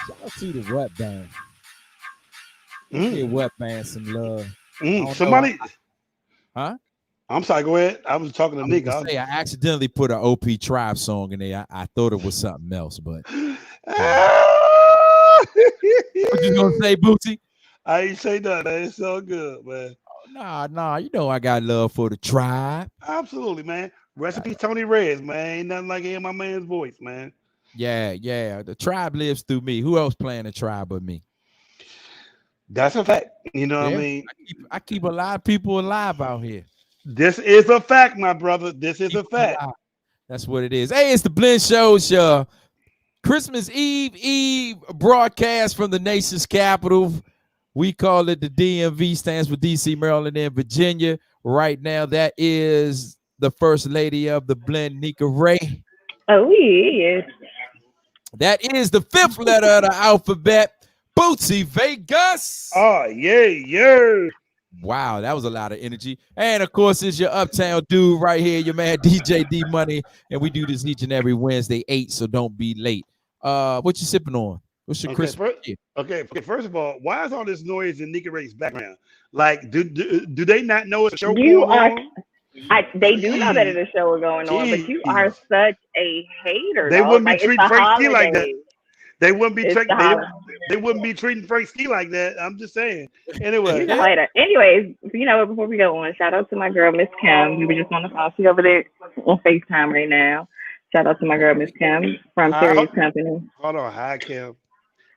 Shout out to the Wet Band. Give Wet Band some love. Somebody, huh? I'm sorry. Go ahead. I was talking to Nick. I accidentally put an OP Tribe song in there. I thought it was something else, but what you gonna say, Bootsy? I ain't say nothing. It's so good, man. Nah. You know I got love for the Tribe. Absolutely, man. Recipe Tony Reds, man. Ain't nothing like hearing my man's voice, man. Yeah. The Tribe lives through me. Who else playing the Tribe but me? That's a fact. You know what I mean? I keep a lot of people alive out here. This is a fact, my brother. This is a fact. That's what it is. Hey, it's the Blend Show. Christmas Eve broadcast from the nation's capital. We call it the DMV, stands for DC, Maryland, and Virginia. Right now, that is the first lady of the blend, Nika Ray. Oh, yes. That is the fifth letter of the alphabet, Bootsy Vegas. Oh, yeah. Wow, that was a lot of energy. And of course, it's your uptown dude right here, your man DJ D Money. And we do this each and every Wednesday, 8, so don't be late. What you sipping on? What's your Christmas? Okay, first of all, why is all this noise in Nika Ray's background? Like, do they not know it's a show going on? They do know that it's a show going on, but you are such a hater. They wouldn't be treating Frank Ski like that. They wouldn't be treating Frank Ski like that. I'm just saying. Anyway. Anyways, before we go on, shout out to my girl, Miss Kim. We were just on the phone. She's over there on FaceTime right now. Shout out to my girl, Miss Kim from Serious Company. Hold on. Hi, Kim.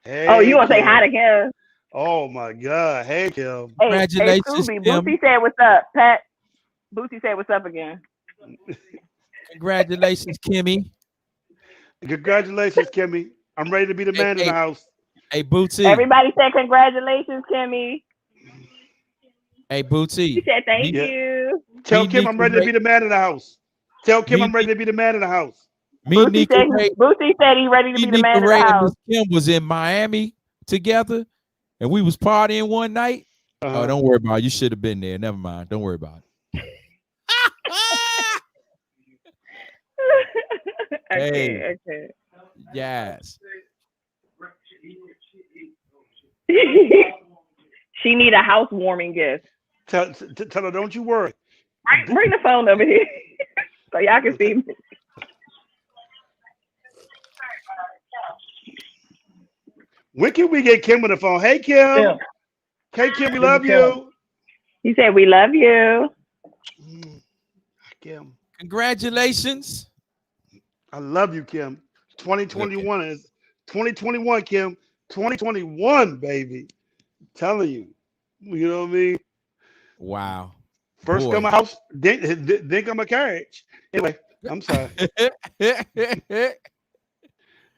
Hey, oh, you want to say hi to Kim? Oh, my God. Hey, Kim. Congratulations, Kim. Bootsy said, what's up, Pat? Bootsy said, what's up again? Congratulations, Kimmy. Congratulations, Kimmy. I'm ready to be the man in the house. Hey, Bootsy. Everybody said congratulations, Kimmy. Hey, Bootsy. She said thank you. Tell Kim I'm ready to be the man in the house. Tell Kim I'm ready to be the man in the house. Bootsy said he's ready to be the man in the house. Kim was in Miami together, and we was partying one night. Oh, don't worry about it. You should have been there. Never mind. Don't worry about it. Okay. Yes. She need a housewarming gift. Tell her, don't you worry. Bring the phone over here so y'all can see me. When can we get Kim on the phone? Hey, Kim. Yeah. Hey, Kim, we love you. He said we love you. Kim. Congratulations. I love you, Kim. 2021 is 2021, Kim. 2021, baby. I'm telling you. You know what I mean? Wow. First come a house, then come a carriage. Anyway, I'm sorry.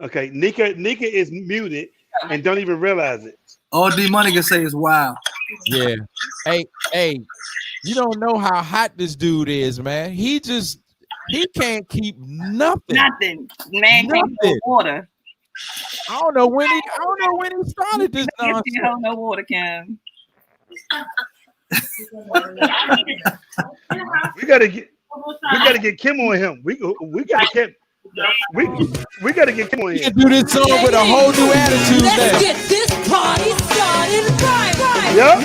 Okay, Nika is muted and don't even realize it. All D Money can say is wow. Yeah. Hey, you don't know how hot this dude is, man. He can't keep nothing. Man can't hold water. I don't know when he started this nonsense. You hold no water, Kim. We gotta get Kim on him. We gotta get Kim on him. We can do this song with a whole new attitude. Let's get this party started right. Yep.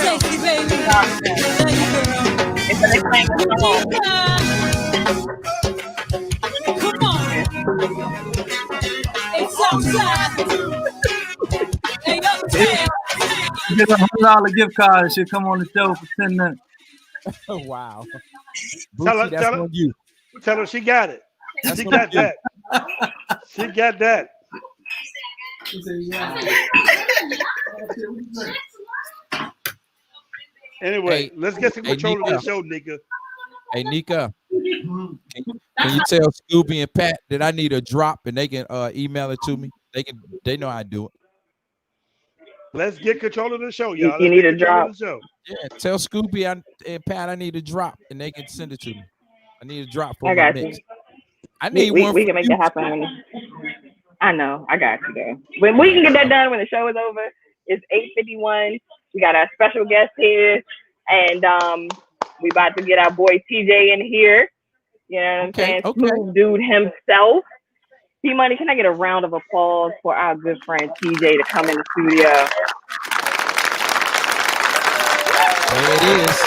Sexy baby. Come on. It's outside. Hey, uptown. Get a $100 gift card and she'll come on the show for 10 minutes. Wow. Tell her she got it. She got that. She got that. Anyway, let's get some control of the show, Nika. Hey, Nika, can you tell Scooby and Pat that I need a drop and they can email it to me? They know how to do it. Let's get control of the show, y'all. You need a drop. Yeah, tell Scooby and Pat I need a drop and they can send it to me. I need a drop for my mix. I need one. We can make that happen. I know. I got you there. When we can get that done when the show is over, it's 8:51. We got our special guest here, and we about to get our boy TJ in here. You know what I'm saying? SmoothDude himself. T-Money, can I get a round of applause for our good friend TJ to come in the studio? There it is.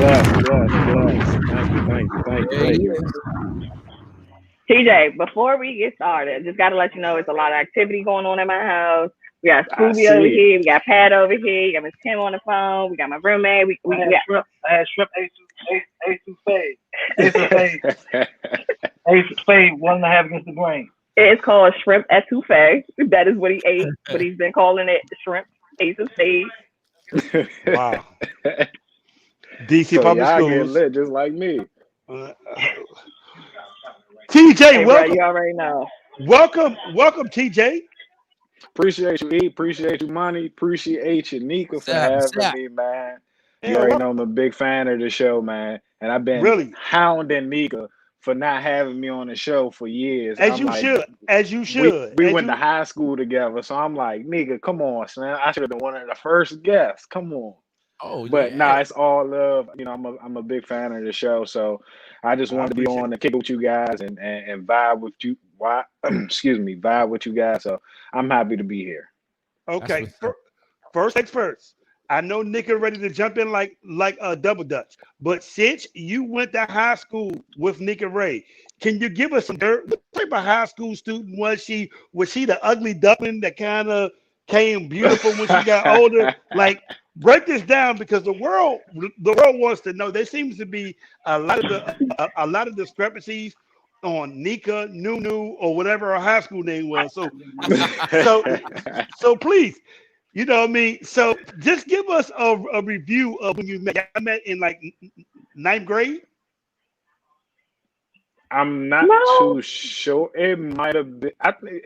Yes. Thank you. TJ, before we get started, just got to let you know it's a lot of activity going on in my house. We got Scooby over here. We got Pat over here. We got Miss Kim on the phone. We got my roommate. I had shrimp Ace of spade, 1.5 against the grain. It's called shrimp etouffee. That is what he ate, but he's been calling it shrimp ace of spade. Wow. DC so Public y'all get Schools. lit just like me. TJ, Hey, bro, welcome. you already know. Welcome, TJ. Appreciate you, E. Appreciate you, Money. Appreciate you, Nika, for having me, man. You already know I'm a big fan of the show, man. And I've been Really hounding Nika for not having me on the show for years. As you should. We went to high school together, so I'm like, Nika, come on, man. I should have been one of the first guests. Come on. But nah, it's all love. You know, I'm a big fan of the show, so I just wanted to be on and kick it with you guys and vibe with you. Vibe with you guys. So I'm happy to be here. Okay, first things first. I know Nika ready to jump in like a double dutch, but since you went to high school with Nika Ray, can you give us some dirt? What type of high school student was she? Was she the ugly duckling that kind of came beautiful when she got older? Like, break this down because the world wants to know. There seems to be a lot of discrepancies on Nika, Nunu, or whatever her high school name was. So please, you know what I mean? So just give us a review of when you met. I met in like 9th grade. I'm not too sure. It might have been. I think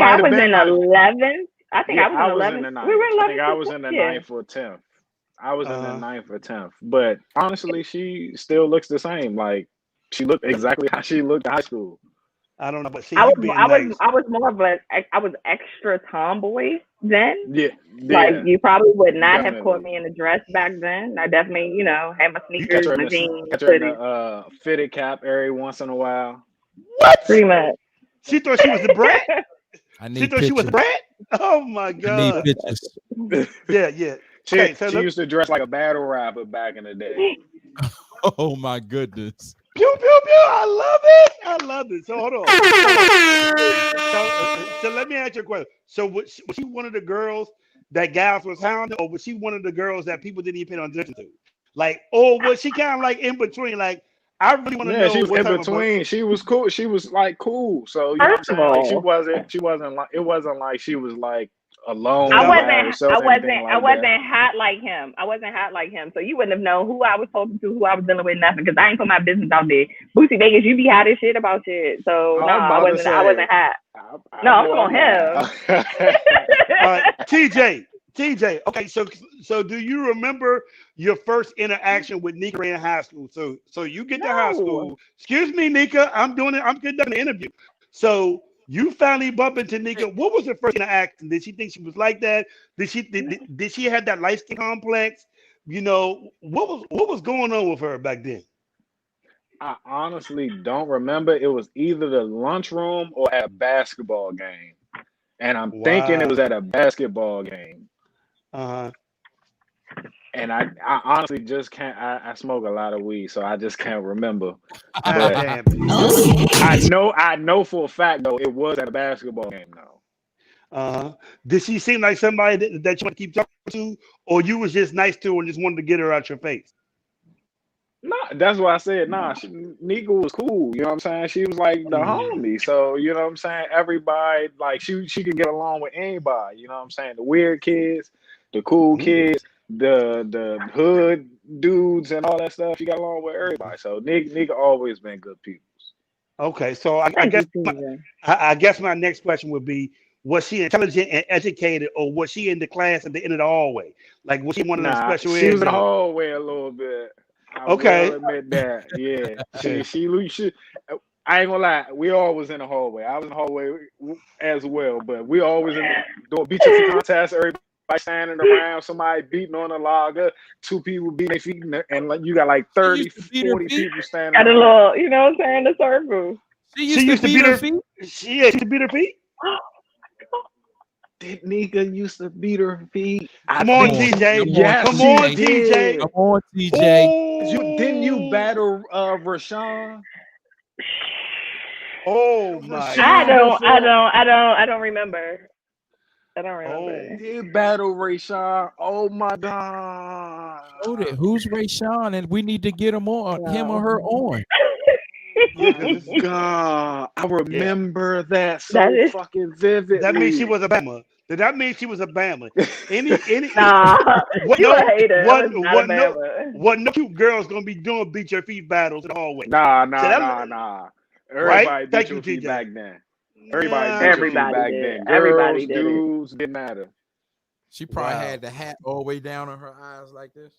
I was in 11th. I think I was in 11th. We were in 11th. I think I was in the 9th or 10th. I was in the 9th or 10th. But honestly, she still looks the same. Like, she looked exactly how she looked in high school. I don't know, but see, I was more of I was extra tomboy then. Yeah. Like, you probably would not have caught me in a dress back then. I definitely, had my sneakers, my jeans, catch her in a fitted cap every once in a while. What? Pretty much. She thought she was the brat. She thought she was the brat. Oh my god. Yeah. She used to dress like a battle rapper back in the day. Oh my goodness. Pew, pew, pew. I love it. So hold on. So let me ask you a question. So was she one of the girls that guys was hounding, or was she one of the girls that people didn't even pay attention to? Like, or was she kind of like in between? Like, I really want to know. She was in between. She was cool. She was like cool. So you know what I'm saying? Like, she wasn't like, it wasn't like she was like alone. I wasn't hot like him. So you wouldn't have known who I was talking to, who I was dealing with, nothing, because I ain't put my business out there. Boosie Vegas, you be hot as shit about shit. So no, I wasn't hot. No, I'm on him. TJ. Okay, so do you remember your first interaction with Nika in high school? So you get to high school. Excuse me, Nika. I'm getting done the interview. So you finally bump into Nika. What was the first interaction? Did she think she was like that? Did she have that light skin complex? You know, what was going on with her back then? I honestly don't remember. It was either the lunchroom or at a basketball game. And I'm thinking it was at a basketball game. And I honestly just can't. I smoke a lot of weed, so I just can't remember. But I know for a fact though it was at a basketball game though. Did she seem like somebody that you want to keep talking to, or you was just nice to her and just wanted to get her out your face? No, that's what I said. Nah, Nika was cool. You know what I'm saying? She was like the homie. So you know what I'm saying? Everybody, like, she could get along with anybody. You know what I'm saying? The weird kids, the cool kids, the hood dudes, and all that stuff. She got along with everybody. So Nika always been good people. Okay, so I guess my next question would be: was she intelligent and educated, or was she in the class at the end of the hallway? Like, was she one of them special? She was in the hallway a little bit. I will admit that. Yeah, she. I ain't gonna lie. We always in the hallway. I was in the hallway as well, but we always doing beat your contest. Everybody standing around, somebody beating on a logger, 2 people beating their feet, and like you got like 30, 40 people standing. At a little, you know what I'm saying, the circle. She used to beat her feet. She used to beat her feet. Did Nika used to beat her feet? Come on, TJ. Yes, come on, TJ. Come on, TJ. Didn't you battle Rashawn? Oh my! I don't remember. I don't remember. Did battle Rashawn? Oh my God! Who's Rashawn? And we need to get him or her on. God, I remember that so That is- fucking vividly. That means she was a Bama. Did that mean she was a Bama? Any Nah, what you no a hater. what That was not what a no Bama. what no cute girl's gonna be doing beat your feet battles in the hallway. Nah. Right? Everybody beat Thank your you, feet TJ. back then. Everybody Nah, beat your feet Everybody back did. then. Everybody Girls, did it. dudes, didn't matter. She probably Wow. had the hat all the way down on her eyes like this.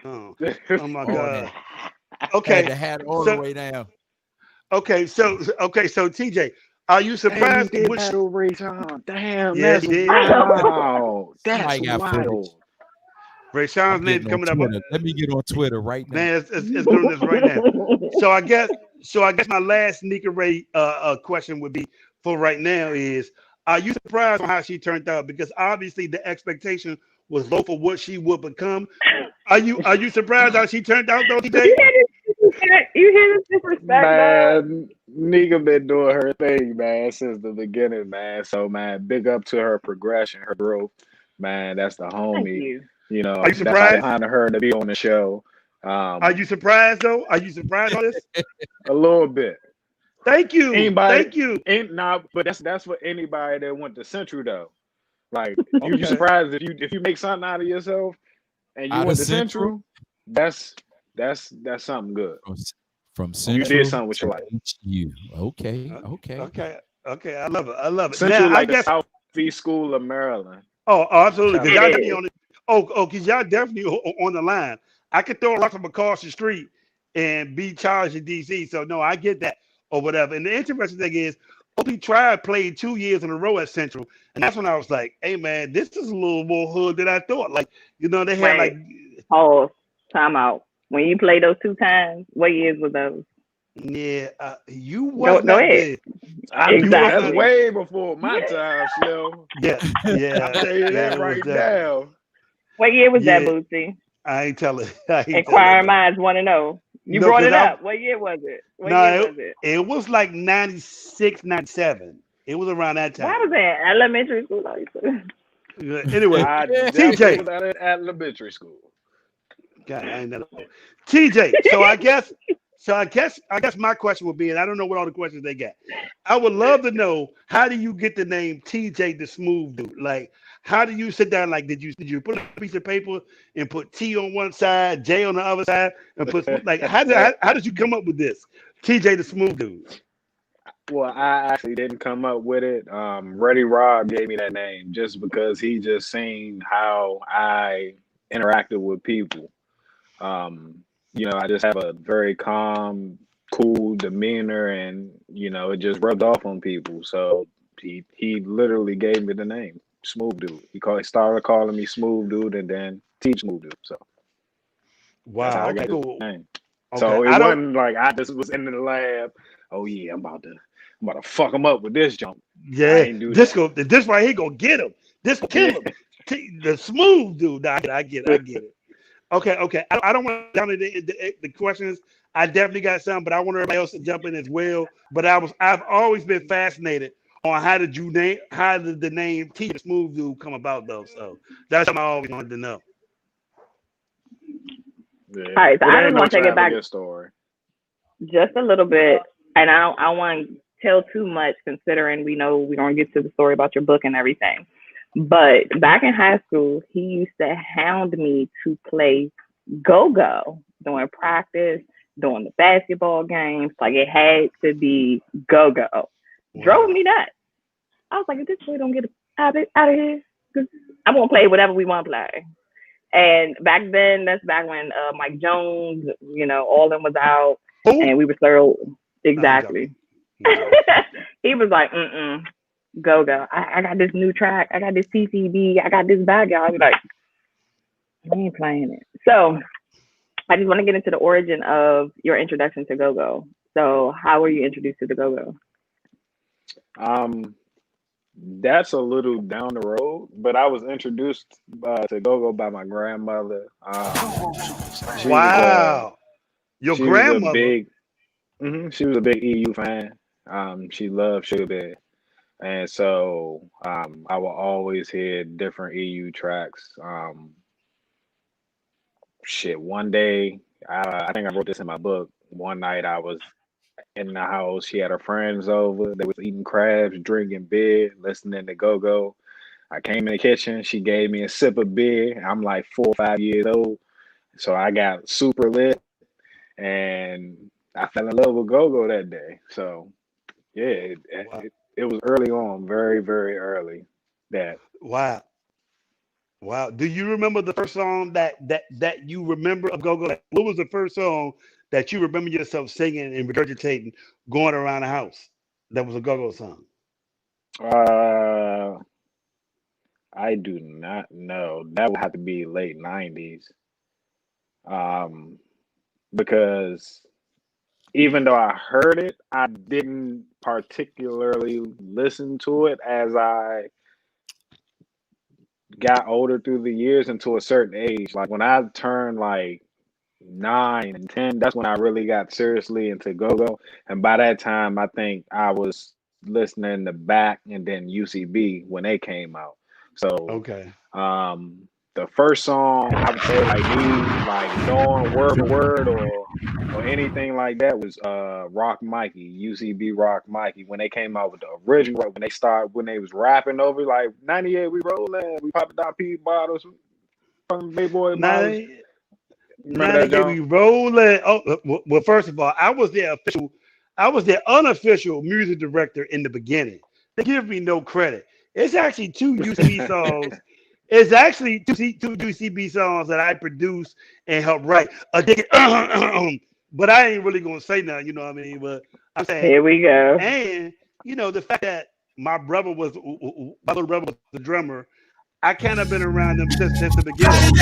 Oh, oh my All God. that. Had Okay. the hat all the So way down. so TJ, are you Damn, he surprised? did Which, battle Ray Sean. Damn, yes, that's he did. wild. That's Somebody got footage. wild. Ray I'm Sean's name's getting on coming up. Twitter. Let me get on Twitter right now. Man, it's doing this right now. So I guess my last Nika Ray question would be for right now is, are you surprised on how she turned out? Because obviously the expectation was low for what she would become. Are you surprised how she turned out though, TJ? You hear this disrespect, dog? Man, Nika been doing her thing, man, since the beginning, man. So, man, big up to her progression, her growth, man. That's the Thank homie. you. You know, Are you that's why they surprised? wanted her to be on the show. Are you surprised though? Are you surprised on this? A little bit. Thank you. Anybody, Thank you. ain't nah, but that's for anybody that went to Central though. Like, you Okay. surprised if you make something out of yourself and you Out went of to Central, that's something good. From You Central did something with your life. HU. Okay. Okay. I love it. Central, Now, like the Southeast School of Maryland. Oh, absolutely. Because y'all It definitely is. on the because y'all definitely on the line. I could throw a rock from across the street and be charged in DC. So no, I get that or whatever. And the interesting thing is, OP Tribe played 2 years in a row at Central, and that's when I was like, "Hey man, this is a little more hood than I thought." Like, you know, they had Wait, like, pause. Time out. When you played those 2 times, what years were those? yeah, you was Go not ahead. That's Exactly. way before my time, Slim. Yeah, I'll tell you that it was right definitely. now. What year was that, Yeah, Bootsy? I ain't telling. I ain't telling Inquiring no. minds want to know. You No, brought it because up. What year was it? What no, year was it? it was like 96, 97. It was around that Why time. was that? Elementary school. Anyway, I TJ. definitely was at elementary school. God, I ain't know. TJ. So I guess my question would be, and I don't know what all the questions they got. I would love to know, how do you get the name TJ the Smooth Dude? Like, how do you sit down? Like, did you put a piece of paper and put T on one side, J on the other side, and put like how did you come up with this? TJ the Smooth Dude. Well, I actually didn't come up with it. Reddy Rob gave me that name just because he just seen how I interacted with people. I just have a very calm, cool demeanor, and it just rubbed off on people. So he literally gave me the name Smooth Dude. He started calling me Smooth Dude, and then Teej Smooth Dude. So that's how Wow. I Okay. got Cool. the name. Okay. So it I don't. wasn't like I just was in the lab. Oh yeah, I'm about to fuck him up with this jump. I Yeah. ain't do that. This right here gonna get him. This kill him. The Smooth Dude. I get it. Okay. I don't want to down the questions. I definitely got some, but I want everybody else to jump in as well. But I've always been fascinated on how did the name T Smooth Dude come about though. So that's something I always wanted to know. Yeah. All right, so It I ain't just no want to take it back extravagant story. just a little bit, and I don't want to tell too much considering we know we're gonna get to the story about your book and everything. But back in high school, he used to hound me to play go-go during practice, during the basketball games. Like, it had to be go-go. Drove me nuts. I was like, if this boy don't get out of here, I'm gonna play whatever we want to play. And back then, that's back when Mike Jones, all them was out, and we were still exactly. He was like, go. I got this new track. I got this CCB. I got this bad guy. I was like, we ain't playing it. So I just want to get into the origin of your introduction to go-go. So how were you introduced to the go-go? That's a little down the road, but I was introduced to go-go by my grandmother. Wow. Your grandmother? She was a big EU fan. She loved Sugar Bear. And so I will always hear different EU tracks. One day, I think I wrote this in my book. One night I was in the house. She had her friends over. They was eating crabs, drinking beer, listening to go-go. I came in the kitchen. She gave me a sip of beer. I'm like 4 or 5 years old. So I got super lit and I fell in love with go-go that day. So yeah, it was early on, very, very early. That Wow. Wow. Do you remember the first song that you remember of go-go? Like, what was the first song that you remember yourself singing and regurgitating going around the house? That was a go-go song. uh I do not know. That would have to be late 90s. Um because even though I heard it, I didn't particularly listen to it as I got older through the years into a certain age. Like when I turned like 9 and 10, that's when I really got seriously into go-go. And by that time, I think I was listening to Back and then UCB when they came out. So Okay. the first song I would say like me, like knowing word for word or anything like that was Rock Mikey, UCB Rock Mikey, when they came out with the original, when they was rapping over like 98 we rolling, we popping down P bottles from Big Boy bottles. Remember that, We John? rolling. Oh, well, first of all, I was their unofficial music director in the beginning. They give me no credit. It's actually two UCB songs. It's actually two UCB songs that I produced and helped write. But I ain't really gonna say nothing, you know what I mean? But I'm saying, Here we go. and the fact that my little brother was the drummer. I kind of been around them since the beginning.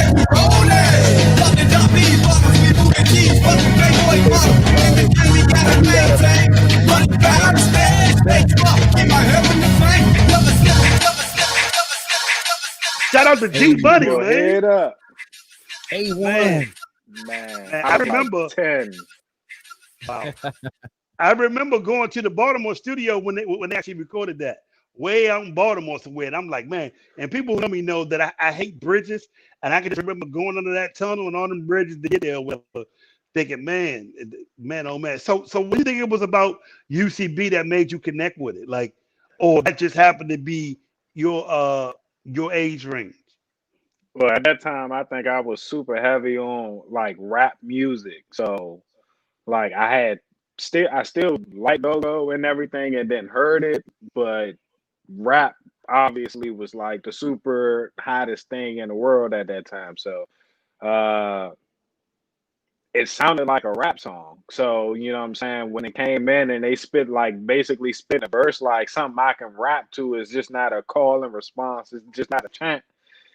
Shout out to G Money, Your man. head up. A1. Man, I remember. Like 10. Wow. I remember going to the Baltimore studio when they actually recorded that. Way out in Baltimore somewhere. And I'm like, man, and people who know me know that I hate bridges. And I can just remember going under that tunnel and on them bridges to get there with thinking, man, oh man. So what do you think it was about UCB that made you connect with it? Like, or that just happened to be your age range? Well, at that time, I think I was super heavy on like rap music. So, like, I still like go-go and everything, and then heard it, but rap obviously was like the super hottest thing in the world at that time. So, uh, it sounded like a rap song. So, you know what I'm saying? When it came in and they basically spit a verse like something I can rap to is just not a call and response. It's just not a chant.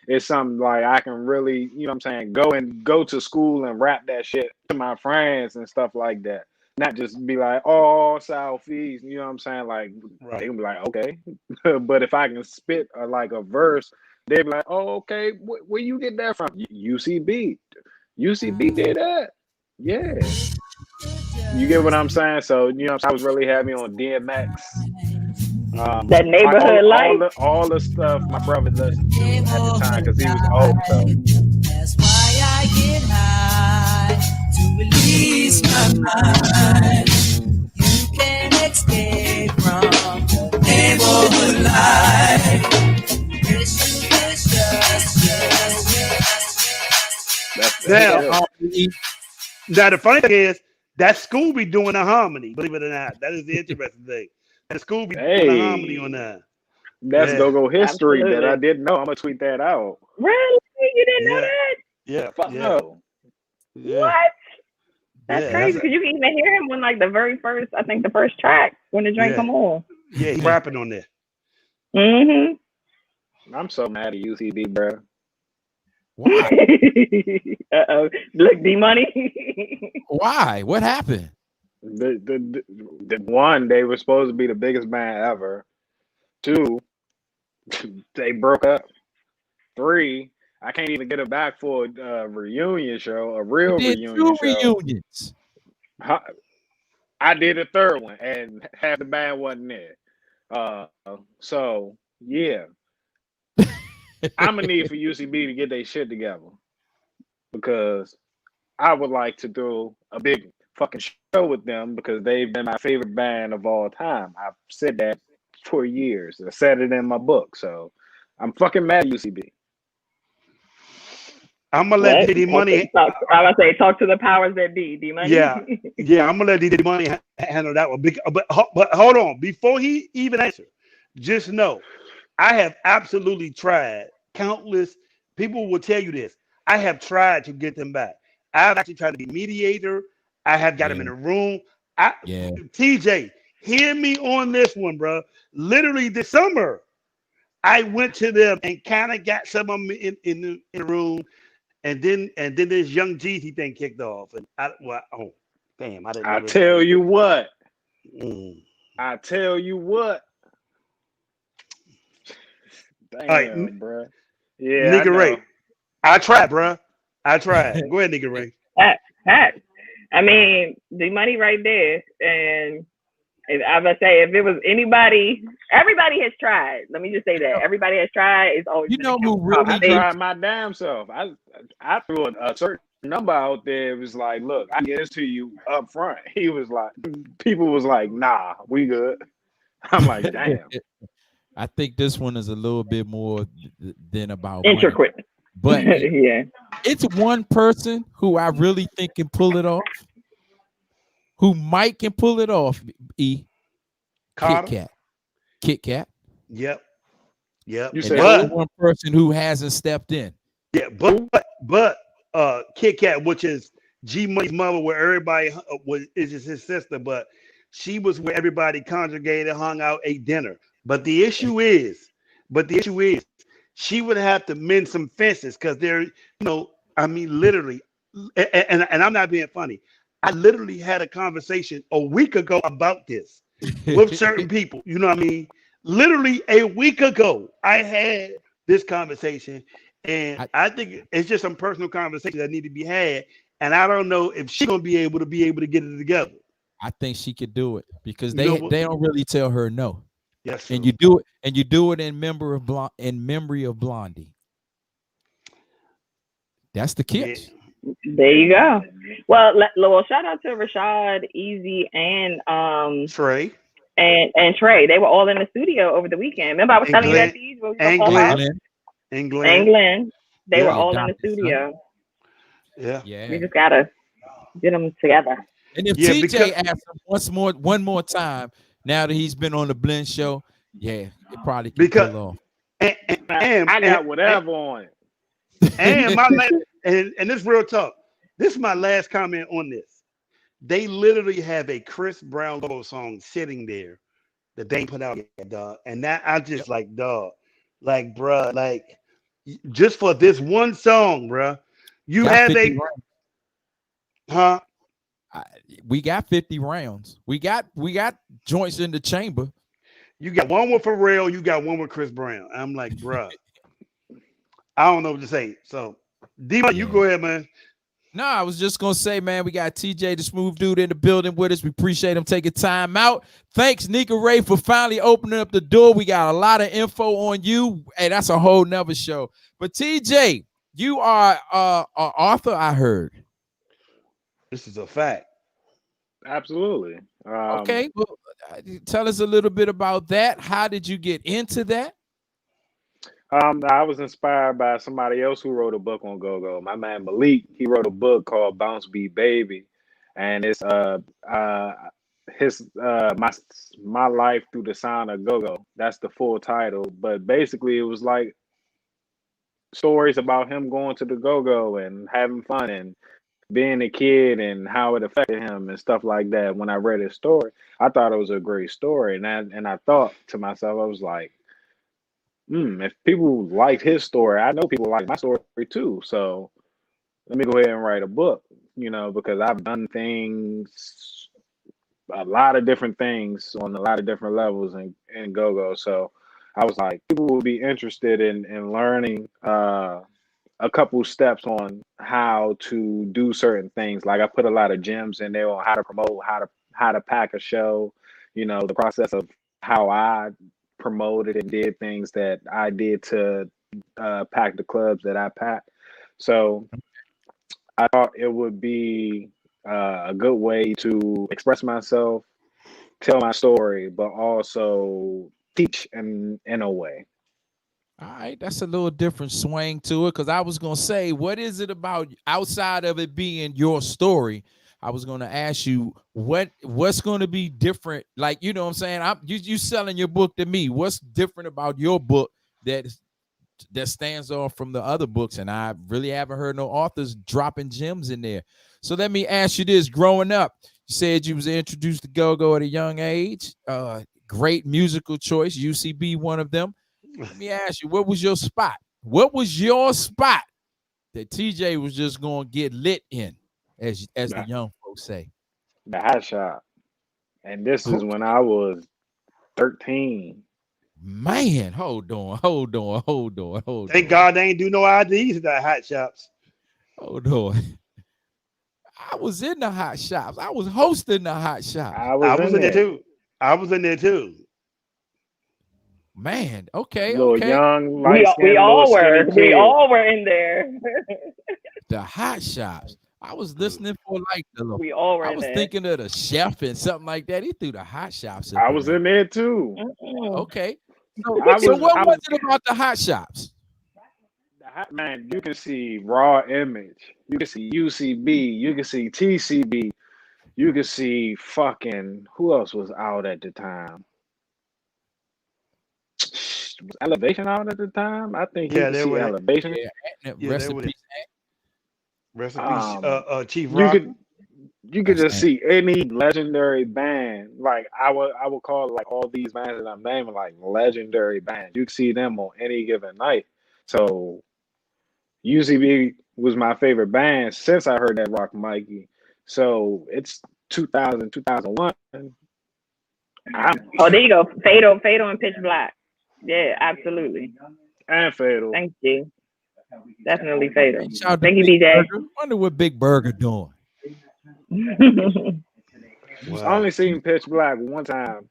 It's something like I can really, you know what I'm saying, go to school and rap that shit to my friends and stuff like that. Not just be like, oh, Southeast, you know what I'm saying? Like, they can be like, okay. But if I can spit like a verse, they'd be like, oh, okay, where you get that from? UCB. UCB did that. Yeah. You get what I'm saying? So, you know, I was really heavy on DMX. That neighborhood life. All the stuff my brother listened to at the time because he was old. So. That's why I get high to release my mind. You can escape from the neighborhood life. Now the funny thing is that school be doing a harmony. Believe it or not, that is the interesting thing. That school be doing a harmony on that. That's go-go history Absolutely. that I didn't know. I'm gonna tweet that out. Really? You didn't know that? Yeah. Fuck no. What? That's crazy because you can even hear him when like the very first, I think the first track when the joint come on. Yeah, he's rapping on there. Mm-hmm. I'm so mad at UCB, bro. Uh-oh. Look, D-Money. Why? What happened? The one, they were supposed to be the biggest band ever. 2, they broke up. 3, I can't even get it back for a reunion show, a real reunion show. 2 reunions. I did a 3rd one, and half the band wasn't there. So yeah, I'm gonna need for UCB to get their shit together because I would like to do a big fucking show with them because they've been my favorite band of all time. I've said that for years. I said it in my book. So I'm fucking mad at UCB. I'm gonna let D Money. I was say talk to the powers that be. D Money. Yeah, I'm gonna let D Money handle that one. But hold on, before he even answers, just know I have absolutely tried. Countless people will tell you this. I have tried to get them back. I've actually tried to be mediator. I have got them in a room. TJ, hear me on this one, bro. Literally this summer, I went to them and kind of got some of them in the room. And then this Young Jeezy thing kicked off, and I didn't. I tell you what. I tell you what. Damn, right, bro. Yeah, Nigga Ray. I tried, bro. I tried. Go ahead, Nigga Ray. I mean, the money right there, and I would say if it was anybody, everybody has tried. Let me just say that everybody has tried. It's always who really I tried my damn self. I threw a certain number out there. It was like, look, I get this to you up front. He was like, people was like, nah, we good. I'm like, damn. I think this one is a little bit more than about intricate. Money. But yeah, it's one person who I really think can pull it off. Who Mike can pull it off? Kit Kat. Yep. You said one person who hasn't stepped in. Yeah, but Kit Kat, which is G Money's mother, where everybody is his sister, but she was where everybody congregated, hung out, ate dinner. But the issue is, she would have to mend some fences because literally, and I'm not being funny. I literally had a conversation a week ago about this with certain people. You know what I mean? Literally a week ago, I had this conversation, and I think it's just some personal conversations that need to be had. And I don't know if she's gonna be able to get it together. I think she could do it because they don't really tell her no. Yes, and you do it in memory of Blondie. That's the catch. Yeah. There you go. Well, shout out to Rashad, Easy, and Trey. And Trey. They were all in the studio over the weekend. Remember I was telling you that Teej was and Glenn. They were all in the studio. Yeah. We just gotta get them together. And if TJ asks him one more time, now that he's been on the Blend Show, it probably can pull off. And I got whatever on it. And my last, and this real talk. This is my last comment on this. They literally have a Chris Brown logo song sitting there that they put out yet, dog. And that I just like, dog, like, bruh, like just for this one song, bruh, you have we got 50 rounds. We got joints in the chamber. You got one with Pharrell, you got one with Chris Brown. I'm like, bruh. I don't know what to say. So, D-Man, you go ahead, man. No, I was just going to say, man, we got TJ, the SmoothDude, in the building with us. We appreciate him taking time out. Thanks, Nika Ray, for finally opening up the door. We got a lot of info on you. Hey, that's a whole nother show. But, TJ, you are an author, I heard. This is a fact. Absolutely. Okay, well, tell us a little bit about that. How did you get into that? I was inspired by somebody else who wrote a book on go-go. My man Malik, he wrote a book called Bounce Beat Baby, and it's my life through the sound of go-go. That's the full title. But basically, it was like stories about him going to the go-go and having fun and being a kid and how it affected him and stuff like that. When I read his story, I thought it was a great story, and I thought to myself, I was like, if people like his story, I know people like my story too. So let me go ahead and write a book, because I've done things, a lot of different things on a lot of different levels in go-go. So I was like, people will be interested in learning a couple steps on how to do certain things. Like I put a lot of gems in there on how to promote, how to pack a show, the process of how I promoted and did things that I did to pack the clubs that I packed. So I thought it would be a a good way to express myself, tell my story, but also teach in a way. All right, that's a little different swing to it, because I was gonna say, what is it about outside of it being your story? I was gonna ask you what's gonna be different. Like, you know what I'm saying? You selling your book to me. What's different about your book that stands off from the other books? And I really haven't heard no authors dropping gems in there. So let me ask you this: growing up, you said you was introduced to go-go at a young age. Great musical choice, UCB, one of them. Let me ask you, what was your spot? What was your spot that TJ was just gonna get lit in, as the young folks say? The Hot Shop. And this is when I was 13. Man, hold on. Thank God they ain't do no IDs at that Hot Shops. Hold on. I was in the Hot Shops. I was hosting the Hot Shops. I was in there too. I was in there too. Man, okay. Young, we all were. We all were in there. The Hot Shops. I was listening for like we all were. I was thinking of the Chef and something like that. He threw the Hot Shops. I was in there too. Okay. So what was it about the Hot Shops? Man, you can see Raw Image. You can see UCB. You can see TCB. You can see fucking who else was out at the time? Was Elevation out at the time? I think they were. Elevation. Rest in peace. Rest in peace, Chief Rock. You could just see any legendary band. Like I would call like all these bands that I'm naming like legendary bands. You could see them on any given night. So UCB was my favorite band since I heard that Rock Mikey. So it's 2000, 2001. There you go. Fatal and Pitch Black. Yeah, absolutely. And Fatal. Thank you. Definitely Fatal. Thank you, DJ. Wonder what Big Burger doing. I've only seen Pitch Black one time,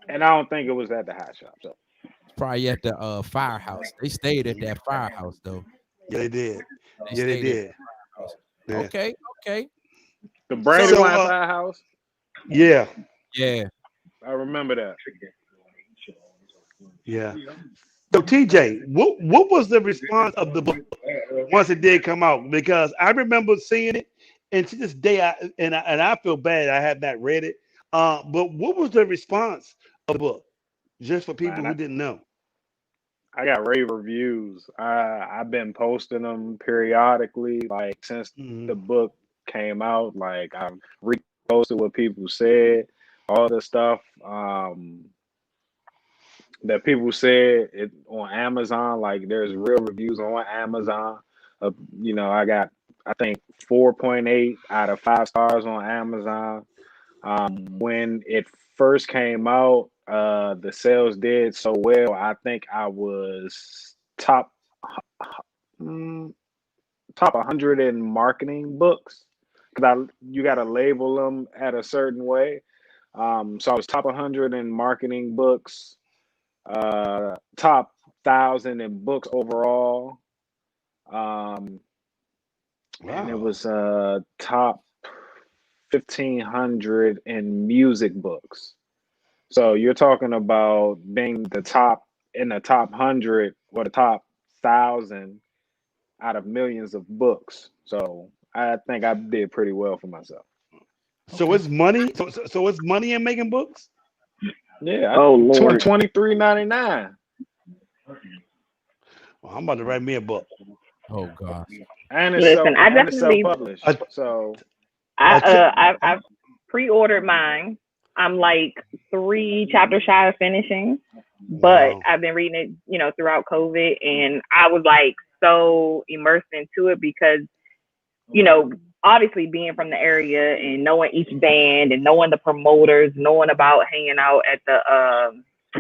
and I don't think it was at the Hot Shop. So probably at the Firehouse. They stayed at that Firehouse though. Yeah, they did. They did. Yeah. Okay. The Brandywine Firehouse. Yeah. I remember that. Yeah. So TJ, what was the response of the book once it did come out? Because I remember seeing it, and to this day, I feel bad I have not read it. But what was the response of the book, just for people who didn't know? I got rave reviews. I've been posting them periodically, like since the book came out. Like I've reposted what people said, all the stuff. That people said it on Amazon, like there's real reviews on Amazon. I got I think 4.8 out of 5 stars on Amazon. When it first came out, the sales did so well. I think I was top 100 in marketing books, because you got to label them at a certain way. So I was top 100 in marketing books. Top 1,000 in books overall. And it was top 1,500 in music books. So you're talking about being the top 100 or the top 1,000 out of millions of books. So I think I did pretty well for myself. So it's money. So it's money in making books. Yeah. Lord. $23.99. Well, I'm about to write me a book. Oh God. And it's self-published. So I've pre-ordered mine. I'm like 3 chapters shy of finishing, but I've been reading it, throughout COVID, and I was like so immersed into it because, obviously being from the area and knowing each band and knowing the promoters, knowing about hanging out at the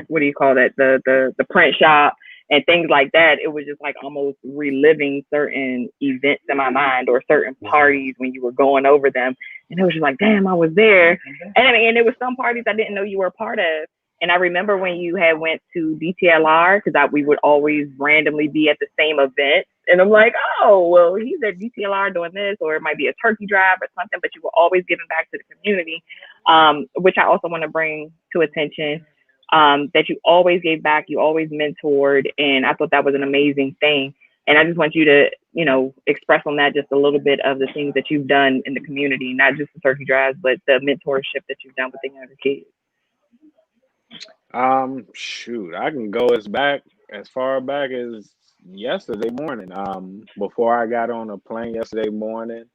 the print shop and things like that, it was just like almost reliving certain events in my mind or certain parties when you were going over them. And it was just like, damn, I was there. And there was some parties I didn't know you were a part of. And I remember when you had went to DTLR, because we would always randomly be at the same event. And I'm like, oh, well, he's at DTLR doing this, or it might be a turkey drive or something, but you were always giving back to the community, which I also want to bring to attention, that you always gave back, you always mentored, and I thought that was an amazing thing. And I just want you to, express on that just a little bit of the things that you've done in the community, not just the turkey drives, but the mentorship that you've done with the younger kids. Shoot, I can go as far back as yesterday morning. Before I got on a plane yesterday morning,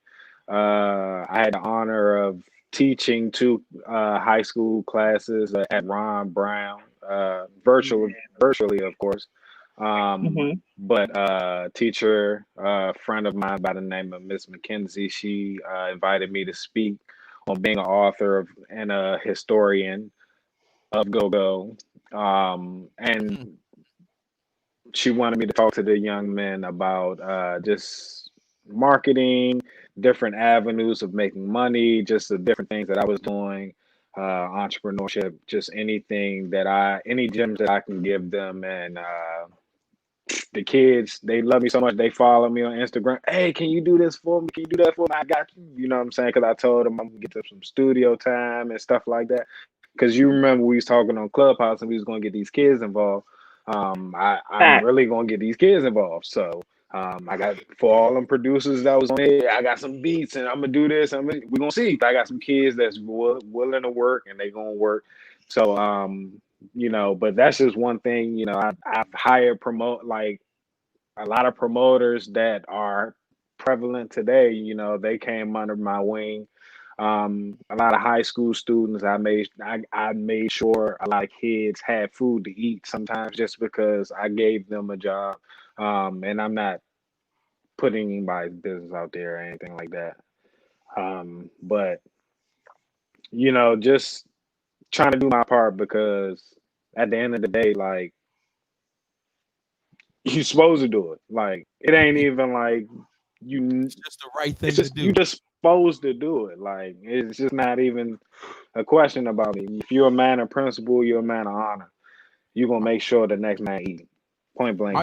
I had the honor of teaching two high school classes at Ron Brown, virtually, of course. But teacher, a friend of mine by the name of Miss McKenzie, she invited me to speak on being an author and a historian of go-go, and she wanted me to talk to the young men about just marketing, different avenues of making money, just the different things that I was doing, entrepreneurship, just any gems that I can give them. And the kids, they love me so much. They follow me on Instagram. Hey, can you do this for me? Can you do that for me? I got you. You know what I'm saying? Because I told them I'm going to get them some studio time and stuff like that. Because you remember we was talking on Clubhouse and we was going to get these kids involved. I'm really going to get these kids involved. So I got, for all them producers that was on here, I got some beats and I'm going to do this. We're going to see. I got some kids that's willing to work and they going to work. So, but that's just one thing, I've hired a lot of promoters that are prevalent today, they came under my wing. A lot of high school students, I made sure a lot of kids had food to eat sometimes just because I gave them a job. And I'm not putting anybody's business out there or anything like that. But, just trying to do my part, because at the end of the day, like, you're supposed to do it. Like, it ain't even like it's just the right thing to do. You just supposed to do it. Like, it's just not even a question about it. If you're a man of principle, you're a man of honor. You're gonna make sure the next man eat. Point blank.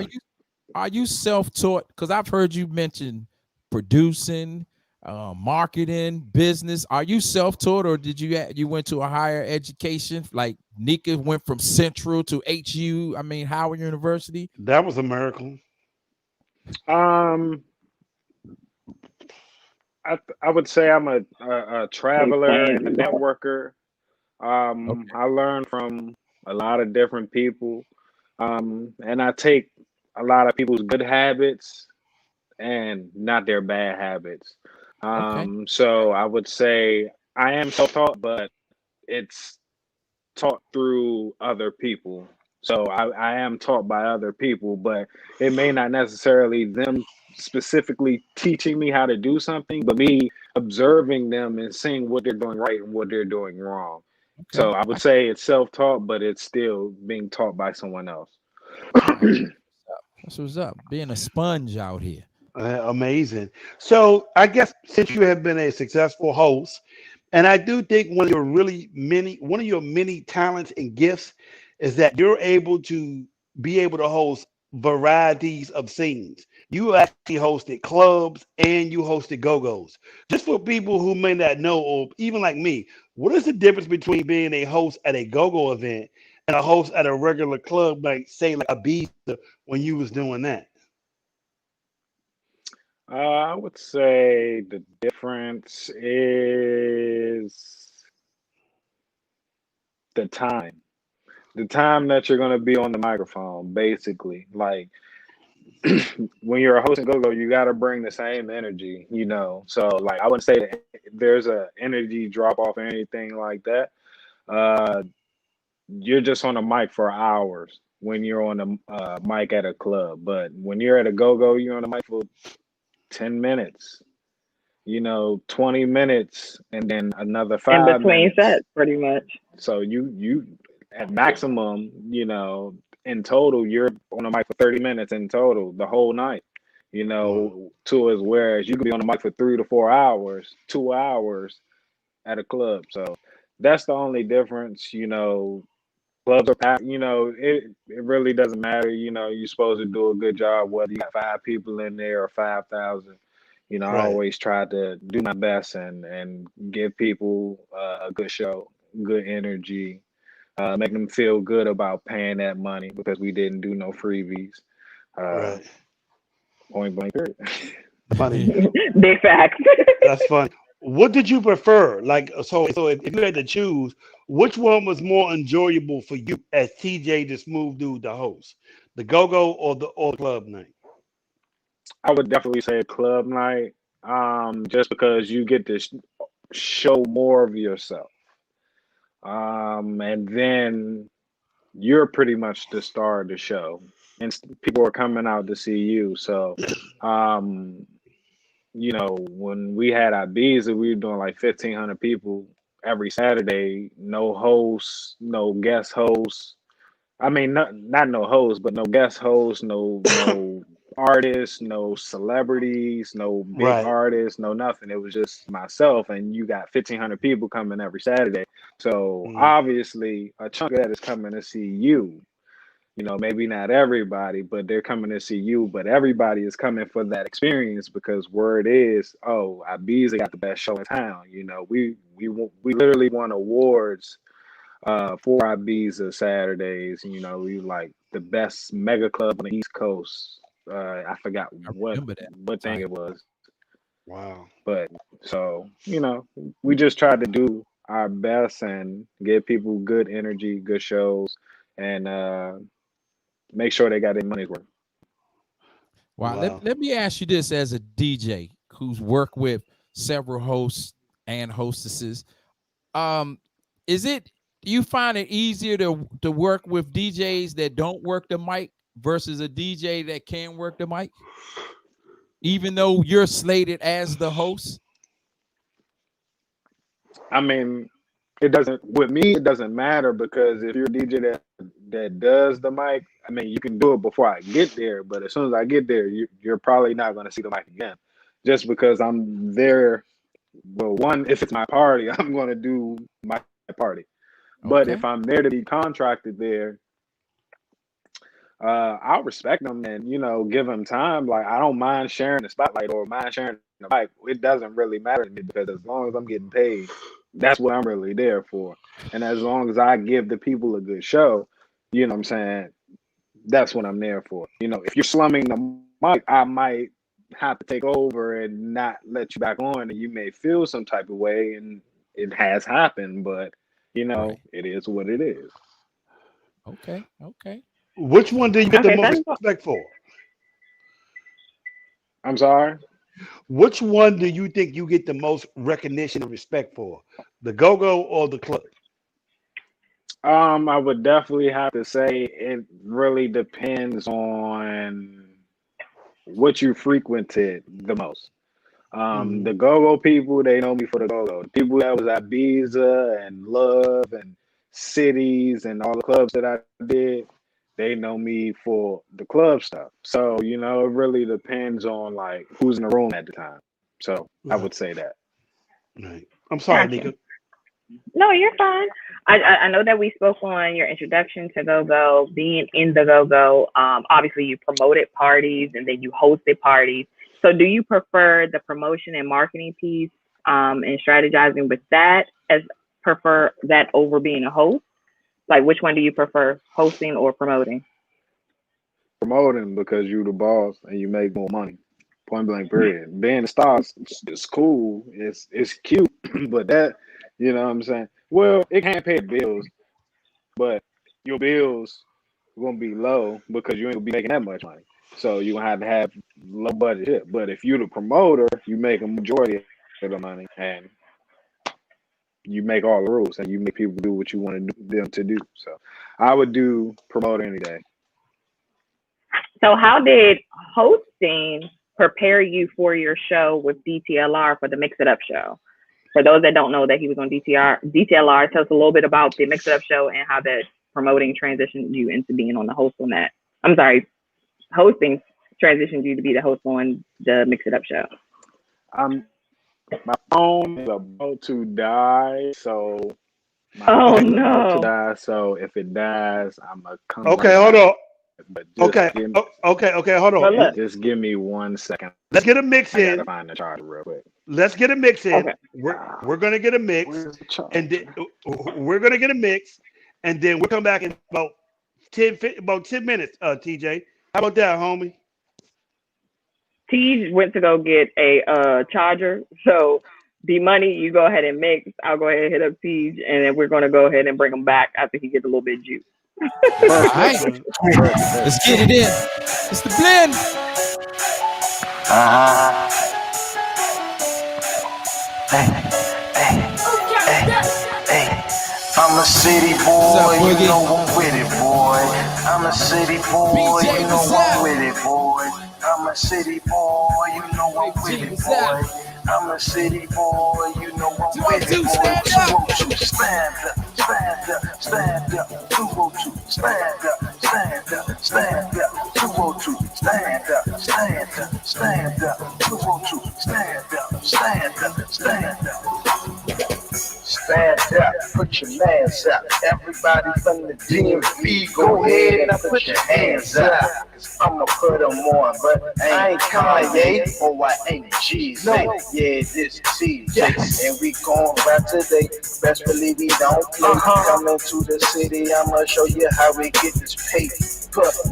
Are you self-taught? Because I've heard you mention producing, marketing, business. Are you self-taught, or did you went to a higher education? Like Nika went from Central to HU. I mean, Howard University. That was a miracle. I would say I'm a traveler and a networker. I learn from a lot of different people, and I take a lot of people's good habits and not their bad habits. So I would say I am self-taught, but it's taught through other people. So I am taught by other people, but it may not necessarily them specifically teaching me how to do something, but me observing them and seeing what they're doing right and what they're doing wrong. So I would say it's self-taught, but it's still being taught by someone else. That's what's up. Being a sponge out here. Amazing. So I guess since you have been a successful host, and I do think one of your many talents and gifts is that you're able to host varieties of scenes. You actually hosted clubs and you hosted go-go's. Just for people who may not know, or even like me, what is the difference between being a host at a go-go event and a host at a regular club, like say like Ibiza, when you was doing that? I would say the difference is the time that you're going to be on the microphone, basically. Like, when you're a host and go-go, you got to bring the same energy, So, like, I wouldn't say that there's a energy drop-off or anything like that. You're just on a mic for hours when you're on a mic at a club. But when you're at a go-go, you're on a mic for 10 minutes, 20 minutes, and then another 5 in between minutes. sets, pretty much. So you at maximum, in total, you're on the mic for 30 minutes in total the whole night, to as whereas you could be on the mic for 3 to 4 hours, 2 hours at a club. So that's the only difference, clubs are packed. It really doesn't matter. You're supposed to do a good job, whether you got 5 people in there or 5,000. I Right. always try to do my best and give people a good show, good energy, make them feel good about paying that money because we didn't do no freebies. Right. Point blank period. Funny. Big facts. That's funny. What did you prefer? Like, so if you had to choose, which one was more enjoyable for you as TJ the Smooth Dude, the host, the go-go or the club night? I would definitely say club night, just because you get to show more of yourself, and then you're pretty much the star of the show, and people are coming out to see you. So, when we had Ibiza, we were doing like 1,500 people every Saturday. No hosts, no guest hosts. I mean, not no hosts, but no guest hosts, no artists, no celebrities, no big Right. artists, no nothing. It was just myself, and you got 1,500 people coming every Saturday. So obviously, a chunk of that is coming to see you. Maybe not everybody, but they're coming to see you. But everybody is coming for that experience because word is, oh, Ibiza got the best show in town. We literally won awards for Ibiza Saturdays. We like the best mega club on the East Coast. I forgot what thing it was. Wow. But so, we just tried to do our best and give people good energy, good shows, and make sure they got their money's worth. Wow. Let me ask you this as a DJ who's worked with several hosts and hostesses. Do you find it easier to work with DJs that don't work the mic versus a DJ that can work the mic, even though you're slated as the host? I mean, it doesn't matter because if you're a DJ that does the mic, I mean, you can do it before I get there, but as soon as I get there, you're probably not going to see the mic again, just because I'm there. Well, one, if it's my party, I'm going to do my party. But if I'm there to be contracted there, I'll respect them and, give them time. Like, I don't mind sharing the spotlight or mind sharing the mic. It doesn't really matter to me because as long as I'm getting paid, that's what I'm really there for. And as long as I give the people a good show, you know what I'm saying, that's what I'm there for. If you're slumming the mic, I might have to take over and not let you back on, and you may feel some type of way, and it has happened, but it is what it is. Okay. Which one do you get the most respect for? I'm sorry? Which one do you think you get the most recognition and respect for? The go-go or the club? I would definitely have to say it really depends on what you frequented the most. The go-go people, they know me for the go-go. The people that was at Ibiza and Love and Cities and all the clubs that I did, they know me for the club stuff. So, it really depends on like who's in the room at the time. So I would say that. Right. I'm sorry, Gotcha. Nika. No, you're fine. I know that we spoke on your introduction to go-go, being in the go-go. Obviously, you promoted parties and then you hosted parties. So do you prefer the promotion and marketing piece and strategizing with that prefer that over being a host? Like, which one do you prefer, hosting or promoting? Promoting because you the boss and you make more money. Point blank period. Being a star is cool. It's cute, but that, you know what I'm saying? Well, it can't pay the bills, but your bills are gonna be low because you ain't gonna be making that much money. So you're gonna have low budget shit. But if you're the promoter, you make a majority of the money and you make all the rules and you make people do what you want them to do. So I would do promoter any day. So how did hosting prepare you for your show with DTLR for the Mix It Up show? For those that don't know that he was on DTLR, tell us a little bit about the Mix It Up show and how that promoting transitioned you into being on the host on that. I'm sorry, hosting transitioned you to be the host on the Mix It Up show. My phone is about to die, so Oh no! Die, so if it dies, I'm gonna come. Okay, hold on. Okay, hold on. Just give me 1 second. Let's get a mix in. I gotta find the charger real quick. Let's get a mix in. Okay. We're gonna get a mix, and then we'll come back in about 10 minutes. TJ, how about that, homie? Teej went to go get a charger, so D-Money, you go ahead and mix. I'll go ahead and hit up Teej, and then we're gonna go ahead and bring him back after he gets a little bit of juice. All right. Let's get it in. It's the blend. I'm a city boy, you know I'm with it, boy. I'm a city boy, you know I'm with it, boy. I'm a city boy, you know I'm with it, boy. I'm a city boy, you know I'm with it, boy. 202, stand up, stand up, stand up. 202, stand up, stand up, stand up. 202, stand up, stand up, stand up. 202, stand up, stand up, stand up. Stand up, put your hands up. Everybody from the DMV, go ahead and put your hands up. Cause I'ma put them on, but I ain't Kanye or I ain't Jesus. No. Yeah, this Teej, and we gon' rap today. Best believe we don't play. Coming to the city, I'ma show you how we get this paper.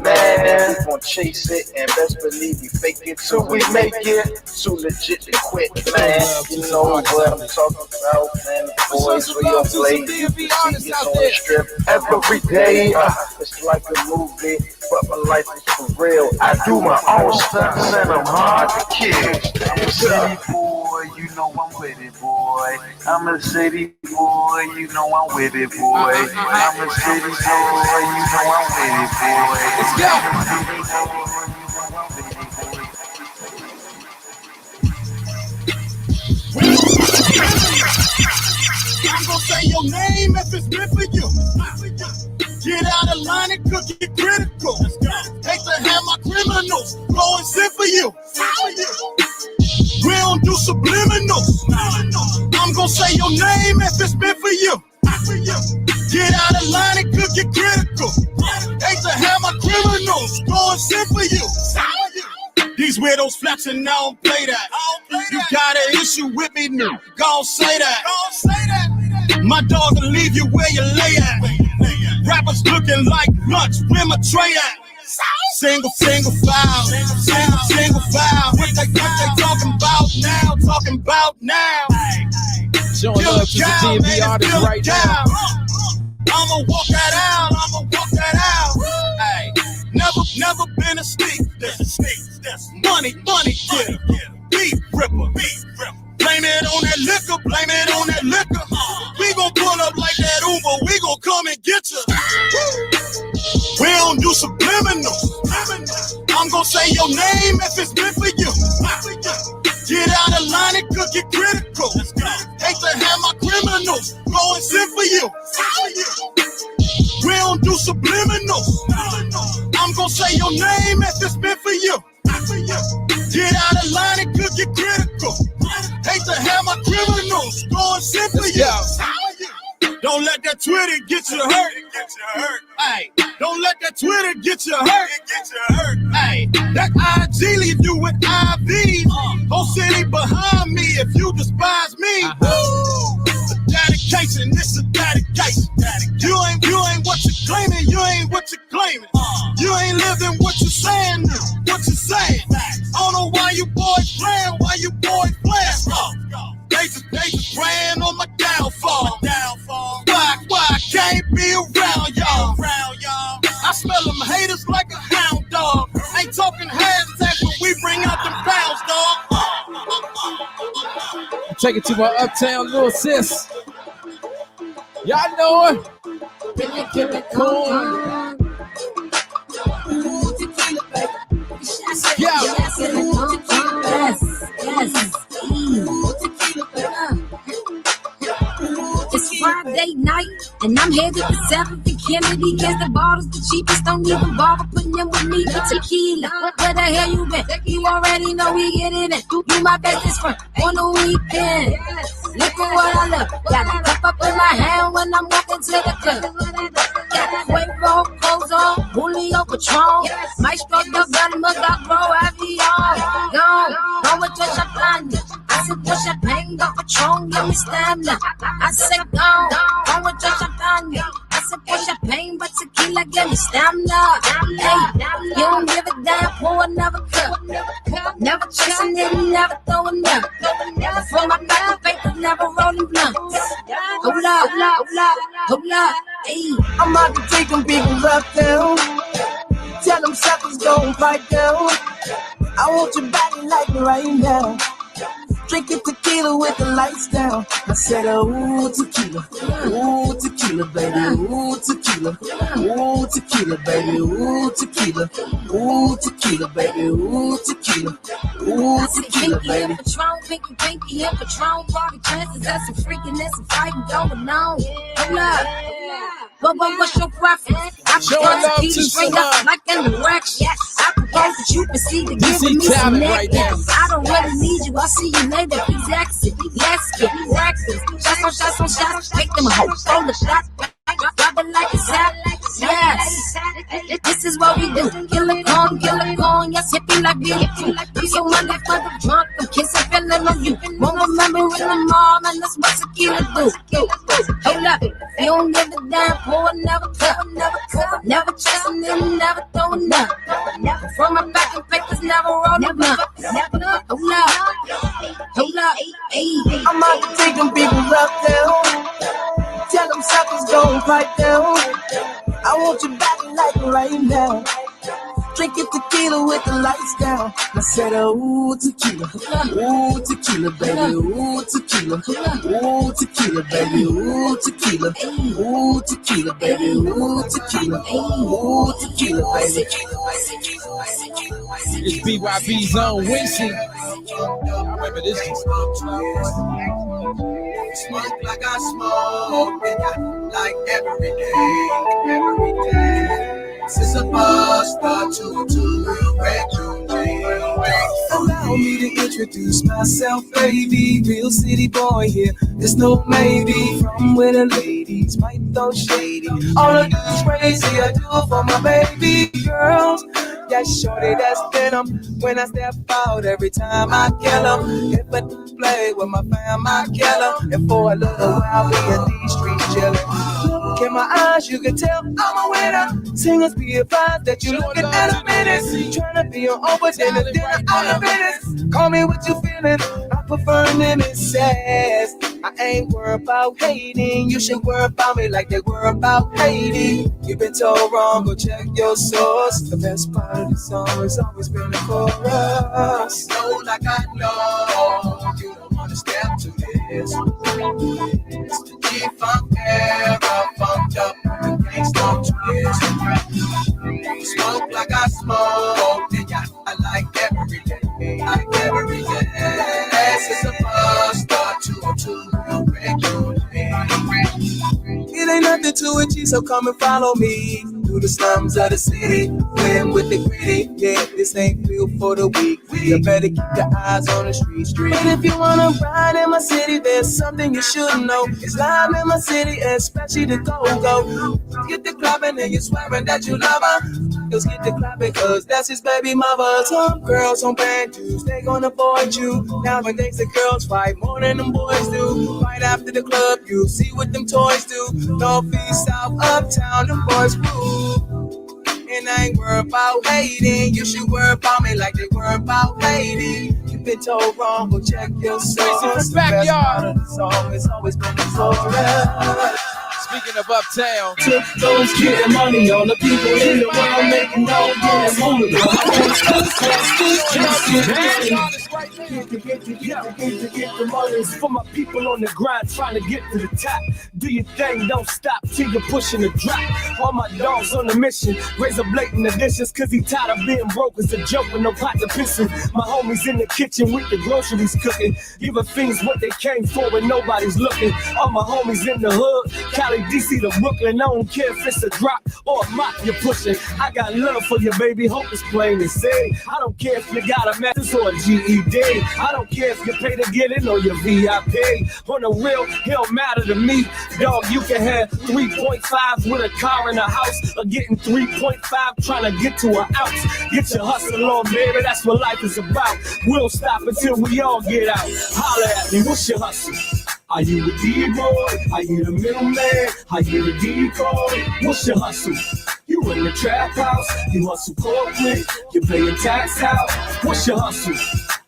Man, and we gon' chase it, and best believe we fake it till we make it. Too legit to quit, man. You know what I'm talking about, man. Boys, we don't play. You see this on the strip every day. It's like a movie, but my life is for real. I do my own stunts and I'm hard to kill. I'm a city boy, you know I'm with it, boy. I'm a city boy, you know I'm with it, boy. I'm a city boy, you know I'm with it, boy. Let's go. I'm gonna say your name if it's meant for you. Get out of line and cook it critical. Hate to have my criminals go and sit for you. We don't do subliminals. I'm gonna say your name if it's meant for you. Get out of line and cook it critical. Hate to have my criminals go and sit for you. These widows flexing, I don't play that. You got an issue with me, no. Gon' say that. My dog will leave you where you lay at. Rappers looking like lunch, where my tray at? Single file. What they talking about now? Showing love to the DMV artist right now. I'ma walk that out. Hey, never been a sneak. Money getter. Beef ripper. Blame it on that liquor. We gon' pull up like that Uber. We gon' come and get you. We don't do subliminals. I'm gon' say your name if it's meant for you. Get out of line and cook it critical. Hate to have my criminals go and sit for you. We don't do subliminals. I'm gon' say your name if it's meant for you. Get out of line and cook it critical. Hate to have my criminals go and sit for you. Don't let that Twitter get you hurt. Hey, don't let that Twitter get you hurt. Hey, that IG leave you with IVs. Whole city behind me if you despise me. Dedication, this is dedication. You ain't what you claiming. You ain't living what you saying. I don't know why you boys playing. They just praying on my downfall. Why I can't be around y'all? I smell them haters like a hound dog. Ain't talking hashtags when we bring out them pounds, dog. Take it to my uptown little sis. Y'all know it. Give it cool. It's Friday night, and I'm headed to 7th and Kennedy. Guess the bottles the cheapest, don't even bother putting them with me. Tequila, where the hell you been? You already know we get it in. You my bestest friend on the weekend. Look at what I love. Got a cup up in my hand when I I'm walking to the club. Quavo, clothes on, Julio Patron. Maestro, the Belma, got grow heavy on. Go with your champagne. I said, push your pain, got Patron, give me stamina. I said, go with your champagne. I said, push your pain, but tequila, give me stamina. Hey, you don't give a damn, pour another cup. Never chasing it, never throwing up. For my back of paper, never rolling blunts. Hold up, hey. I'm about to take them people up down. Tell them suckers don't fight down. I want your body like right now. Drinking tequila with the lights down. I said, ooh, tequila, baby, ooh, tequila, baby, ooh, tequila, baby, ooh, tequila, baby. Patron, pinky, and Patron, party chances, that's some freakiness and fighting going on. Hold up. But what's your preference? I prefer tequila straight up like an erection. Yes, I propose that you proceed to give me some neck. I don't really need you, I'll see you later, please exit. Let's get reckless. Shots on shots, make them hoes roll the shots. Drop it like it's hot. Yes, this is what we do. Kill a corn, yes, hippie like BFQ. I'm so motherfucking drunk, I'm kissing, feeling on you. Won't remember in the mall, and that's what tequila do. Hold up, you don't give a damn, pour another cup. Never chasing them, never throwing up. From my back and papers, never rolling up. Hold up, hey. I'm about to take them people up down. Tell them suckers don't fight down. I want your body like right now. Drinking tequila with the lights down. I said, ooh, tequila, baby, ooh, tequila, baby, ooh, tequila, baby, ooh, tequila, baby. It's BYB's own Winston. I remember this. Smoke like I smoke, and I like every day. Since a buster to allow me to introduce myself, baby. Real city boy here. There's no maybe from where the ladies might throw shady. All I do is crazy, I do it for my baby girls. Yeah, shorty, that's venom. When I step out, every time I kill 'em. If I play with my fam, I kill 'em. And for a little while, we in these streets chillin'. Look in my eyes, you can tell I'm a winner. Singers be advised that you looking at a minute. Tryna be on over dinner on the business. Call me what you feeling. I prefer nemesis. I ain't worried about hating. You should worry about me like they worry about hating. You've been told wrong, go check your source. The best part of the song has always been the chorus. You know like I know you don't wanna step to this. It's the G-Funk era, funked up, the gangsta twist. Smoke like I smoke, and yeah, I like every day. This is a buzz, start to regulate. It ain't nothing to it, G, so come and follow me through the slums of the city. Playing with the gritty, yeah, this ain't built for the weak. You better keep your eyes on the street. But if you wanna ride in my city, there's something you should know. It's live in my city, especially the go-go. Get the clubbing and you're swearing that you love her. Just get the clapping, cause that's his baby mother. Some girls on bad dudes, they gonna avoid you. Now when thinks the girls fight more than them boys do. Right after the club, you see what them toys do. North, east, south, uptown, them boys rule. And I ain't worried about hating. You should worry about me like they worry about hating. You've been told wrong, go check your source. The best part of the song has always been the chorus. Speaking of uptown, took those getting money on the people in the world making no getting money. Get the money for my people on the grind trying to get to the top. Do your thing, don't stop till you're pushing the drop. All my dogs on the mission, raise a blatant additions, cause he tired of being broke. It's a joke with no pot to pissing. My homies in the kitchen with the groceries cooking, giving things what they came for when nobody's looking. All my homies in the hood, Cali, DC to Brooklyn, I don't care if it's a drop or a mop you're pushing. I got love for you, baby, hope it's plain to say. I don't care if you got a master's or a GED. I don't care if you pay to get in or your VIP. On the real, it don't matter to me. Dog, you can have 3.5 with a car in a house, or getting 3.5 trying to get to an ounce. Get your hustle on, baby, that's what life is about. We'll stop until we all get out. Holler at me, what's your hustle? Are you a D-boy? Are you the middleman? Are you the decoy? What's your hustle? You in the trap house, you hustle corporate, you paying tax out. What's your hustle?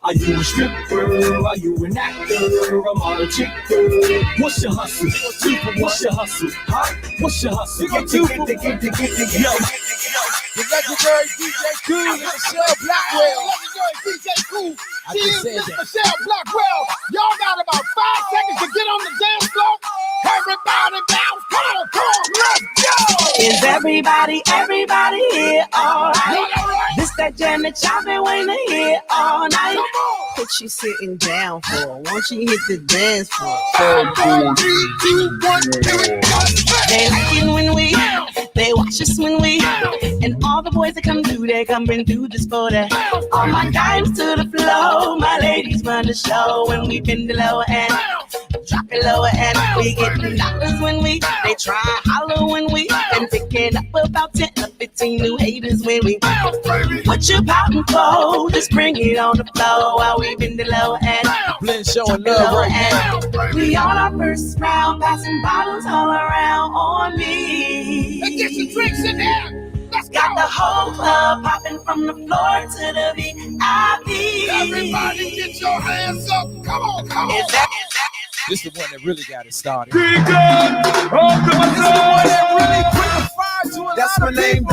Are you a stripper? Are you an actor? I'm on a chick girl. What's your hustle? What's your hustle? Huh? What's your hustle? Yo, the legendary DJ Cool and Michelle Blackwell. Legendary DJ Cool. I just said that. Michelle Blackwell. Y'all got about 5 seconds to get on the dance floor. Everybody bounce. Come on, let's go. Is everybody here all right? This that jam that y'all been waiting to hear all night. What you sitting down for? Won't you hit the dance floor? 5, 4, 3, 2, 1, here it goes. They like it when we, they watch us when we, and all the boys that come through, they coming through just for that. All my dimes to the flow, my ladies run the show when we bend the lower end, drop it lower end. We getting dollars when we, they try holler when we, and picking up about 10 or 15 new haters when we. What you pouting for? Just bring it on the floor while we bend the lower end. Blend showing love right now. We on our first round, passing bottles all around on me. Let's get some drinks in there. Let's go. Got the whole club popping from the floor to the VIP. Everybody get your hands up. Come on, come on. This is the one that really got it started. This is the one that really put the fire to a That's lot my of name.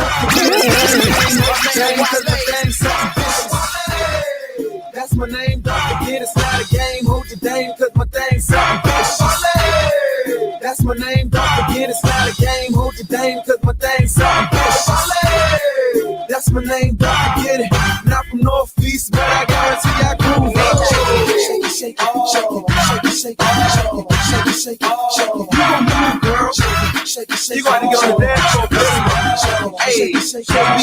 That's my name, don't forget it's not a game. Hold your dame, cause my thing's something vicious. That's my name, don't forget it's not a game. Hold your dame, cause my thing's something vicious. That's my name, don't forget it. Not from Northeast, but I guarantee I groove. Shake it, shake it, shake it, shake it, shake it, shake it, shake it, shake it. You gon' move, girl. Shake it, shake it. You gotta go to dance floor, baby. Hey, shake it, yeah,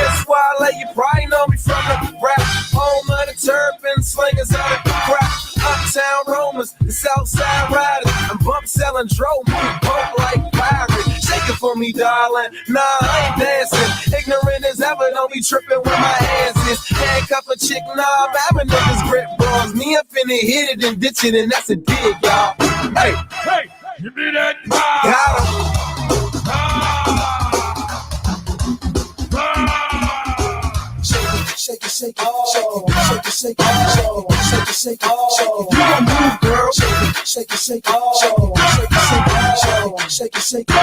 it's Wale. You probably know me from the rap. Home of the turban slingers out of the crap. Uptown Romans, the Southside Riders. I'm bump selling dro, move bump like pirates. Shake it for me, darling. Nah, I ain't dancing. Ignorant as ever, don't be tripping with my hands is. Handcuff a chick, nah, I'm having niggas grip bras. Me up in it, hit it and ditch it, and that's a dig, y'all. Hey, hey, give me that. Got him. Shake it, shake it, shake it, shake it, shake it, shake it, shake it, shake it. You gon' move, girl. Shake it, shake it, shake it, shake it, shake it.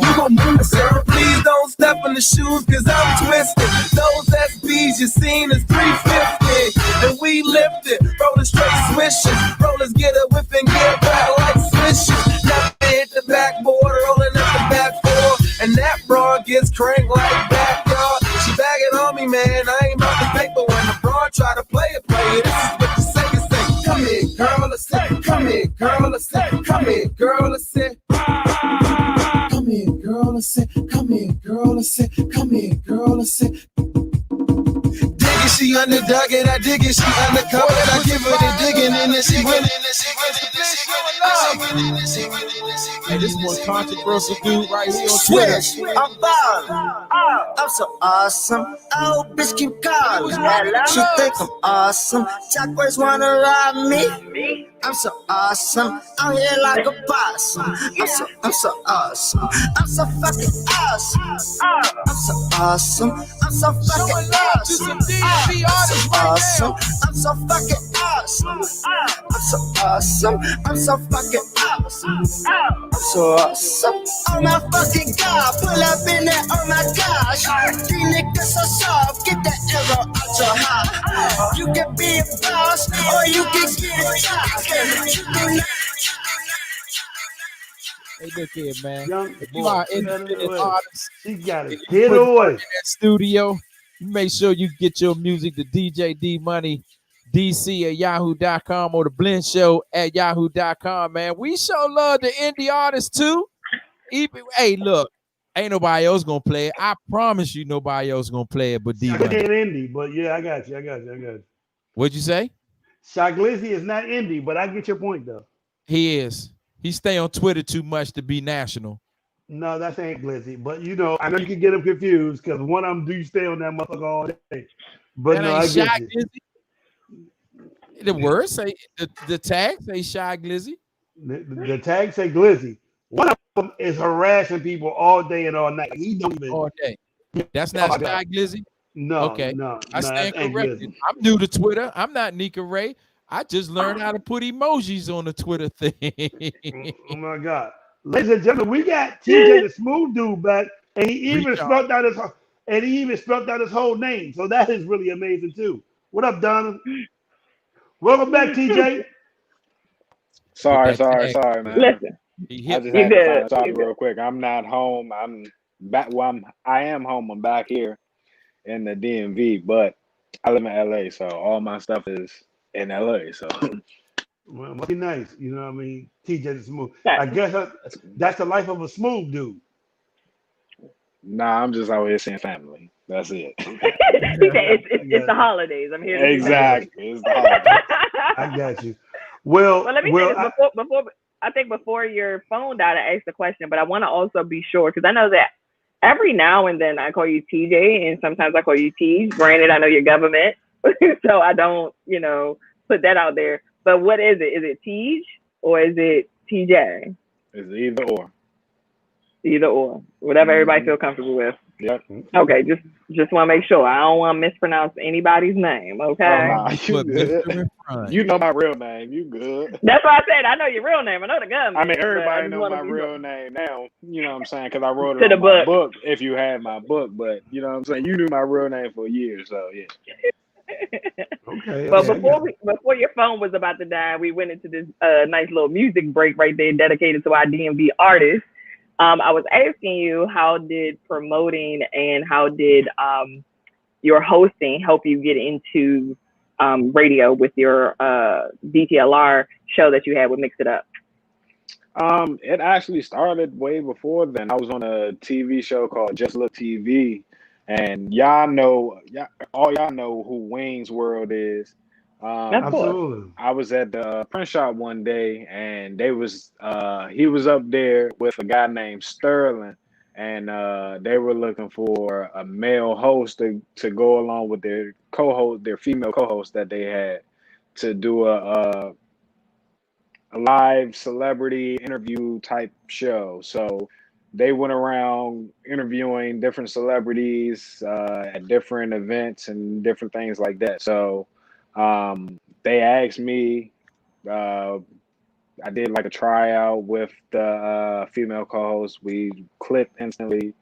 You gon' move, girl. Please don't step in the shoes, cause I'm twisted. Those SBs you seen is 350, and we lifted. Rollin' straight swishes. Rollers get a whip and get back like swishes. Never hit the backboard, rollin' up the back four, and that broad gets cranked like backyard. She bagging on me, man. I ain't about the paper when the broad try to play it. This is what you say. You say, come here, girl, let's say. Come here, girl, let's say. Come here, girl, let's say. Come here, girl, let's say. Come here, girl, let's say. Come here, girl, let's say. Dig it, she underdug it. I dig it, she undercover. I give her the digging, and then she winning. Hey, this one controversial dude right here on Twitter. I'm ballin'. I'm so awesome. Oh, bitch, keep calling. She think I'm awesome. Choppers wanna rob me. I'm so awesome. I'm here like a boss. I'm so awesome. I'm so fucking awesome. I'm so awesome. I'm so fucking awesome. I'm so awesome. I'm so fucking awesome. I'm so awesome. I'm so fucking awesome. I'm so awesome. Oh my fucking god, pull up in there. Oh my gosh, these niggas so soft. Get that arrow out your heart. You can be a boss or you can get shot. Hey, look here, man. If you are independent artist, you gotta get away. That studio. You make sure you get your music to DJ D Money DC at yahoo.com or the Blend Show at yahoo.com, man. We show love to indie artists too. Even, hey, look, ain't nobody else gonna play it. I promise you, nobody else gonna play it but D Money. Indie, but yeah, I got you. What'd you say? Shaglizzy is not indie, but I get your point though. He is. He stay on Twitter too much to be national. No, that's ain't Glizzy. But you know, I know you can get them confused because one of them do stay on that motherfucker all day. But That no, ain't I Shy get you. Glizzy. The word say the tag say Shy Glizzy. The tag say Glizzy. One of them is harassing people all day and all night. He don't even. All day. That's Oh not my Shy God. Glizzy. No, Okay, no, I no, stand that ain't corrected. Glizzy. I'm new to Twitter. I'm not Nika Ray. I just learned how to put emojis on the Twitter thing. Oh my God. Ladies and gentlemen, we got TJ the Smooth Dude back, and he even spelled out his whole name. So that is really amazing too. What up, Donna? Welcome back, TJ. Sorry, man. Listen, I just you had to good. find a sorry You real quick. I'm not home. I'm back. Well, I am home. I'm back here in the DMV, but I live in LA, so all my stuff is in LA. So Well, must be nice. You know what I mean? TJ the Smooth. good. I guess that's the life of a smooth dude. nah, I'm just out here seeing family. That's it. It's the holidays. I'm here to see family. Exactly. It's the holiday. I got you. Well, Well, let me say this before your phone died. I asked the question, but I want to also be sure because I know that every now and then I call you TJ, and sometimes I call you Teej. Granted, I know you're government, so I don't, put that out there. But what is it? Is it Teej or is it TJ? It's either or. Either or, whatever everybody feel comfortable with. Yep. Okay, just want to make sure. I don't want to mispronounce anybody's name. Okay. Oh, nah, you good. You know my real name. You good. That's why I said I know your real name. I know the government. I mean, everybody know my real name now. You know what I'm saying? Because I wrote it on my book. If you had my book, but you know what I'm saying? You knew my real name for years, so yeah. Okay. But before your phone was about to die, we went into this nice little music break right there, dedicated to our DMV artists. I was asking you, how did promoting and how did your hosting help you get into radio with your DTLR show that you had with Mix It Up? It actually started way before then. I was on a TV show called Just Look TV, and all y'all know who Wayne's World is. Absolutely. I was at the print shop one day, and he was up there with a guy named Sterling, and they were looking for a male host to go along with their co-host, their female co-host that they had, to do a live celebrity interview type show. So they went around interviewing different celebrities at different events and different things like that. So they asked me, I did like a tryout with the female co-host. We clicked instantly,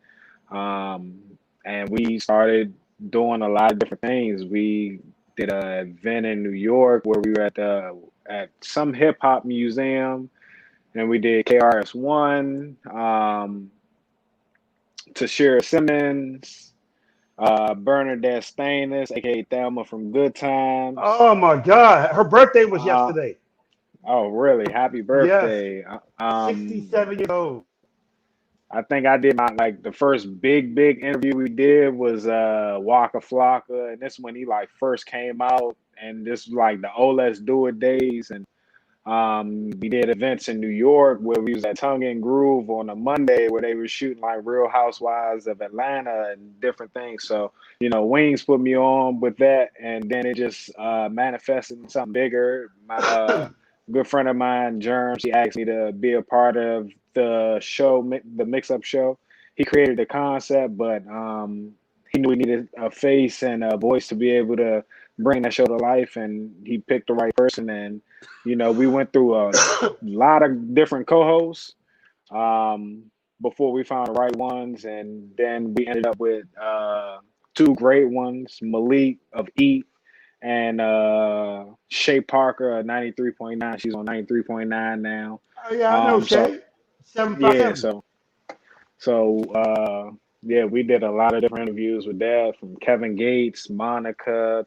and we started doing a lot of different things. We did an event in New York where we were at some hip hop museum, and we did KRS-One, Tashira Simmons, Bernadette Stainless, aka Thelma from Good Times. Oh my God, her birthday was yesterday. Oh, really? Happy birthday! Yes. 67 years old. I think I did the first big interview we did was Waka Flocka, and this when he first came out, and this was the Oh Let's Do It days, and we did events in New York where we was at Tongue and Groove on a Monday where they were shooting Real Housewives of Atlanta and different things. So Wings put me on with that, and then it just manifested in something bigger. My good friend of mine, Germ, she asked me to be a part of the show, the mix-up show. He created the concept, but he knew we needed a face and a voice to be able to bring that show to life, and he picked the right person. And we went through a lot of different co-hosts before we found the right ones, and then we ended up with two great ones, Malik of Eat and Shay Parker at 93.9. She's on 93.9 now. Oh, yeah, I know Shay. 757. Yeah, we did a lot of different interviews with that, from Kevin Gates, Monica.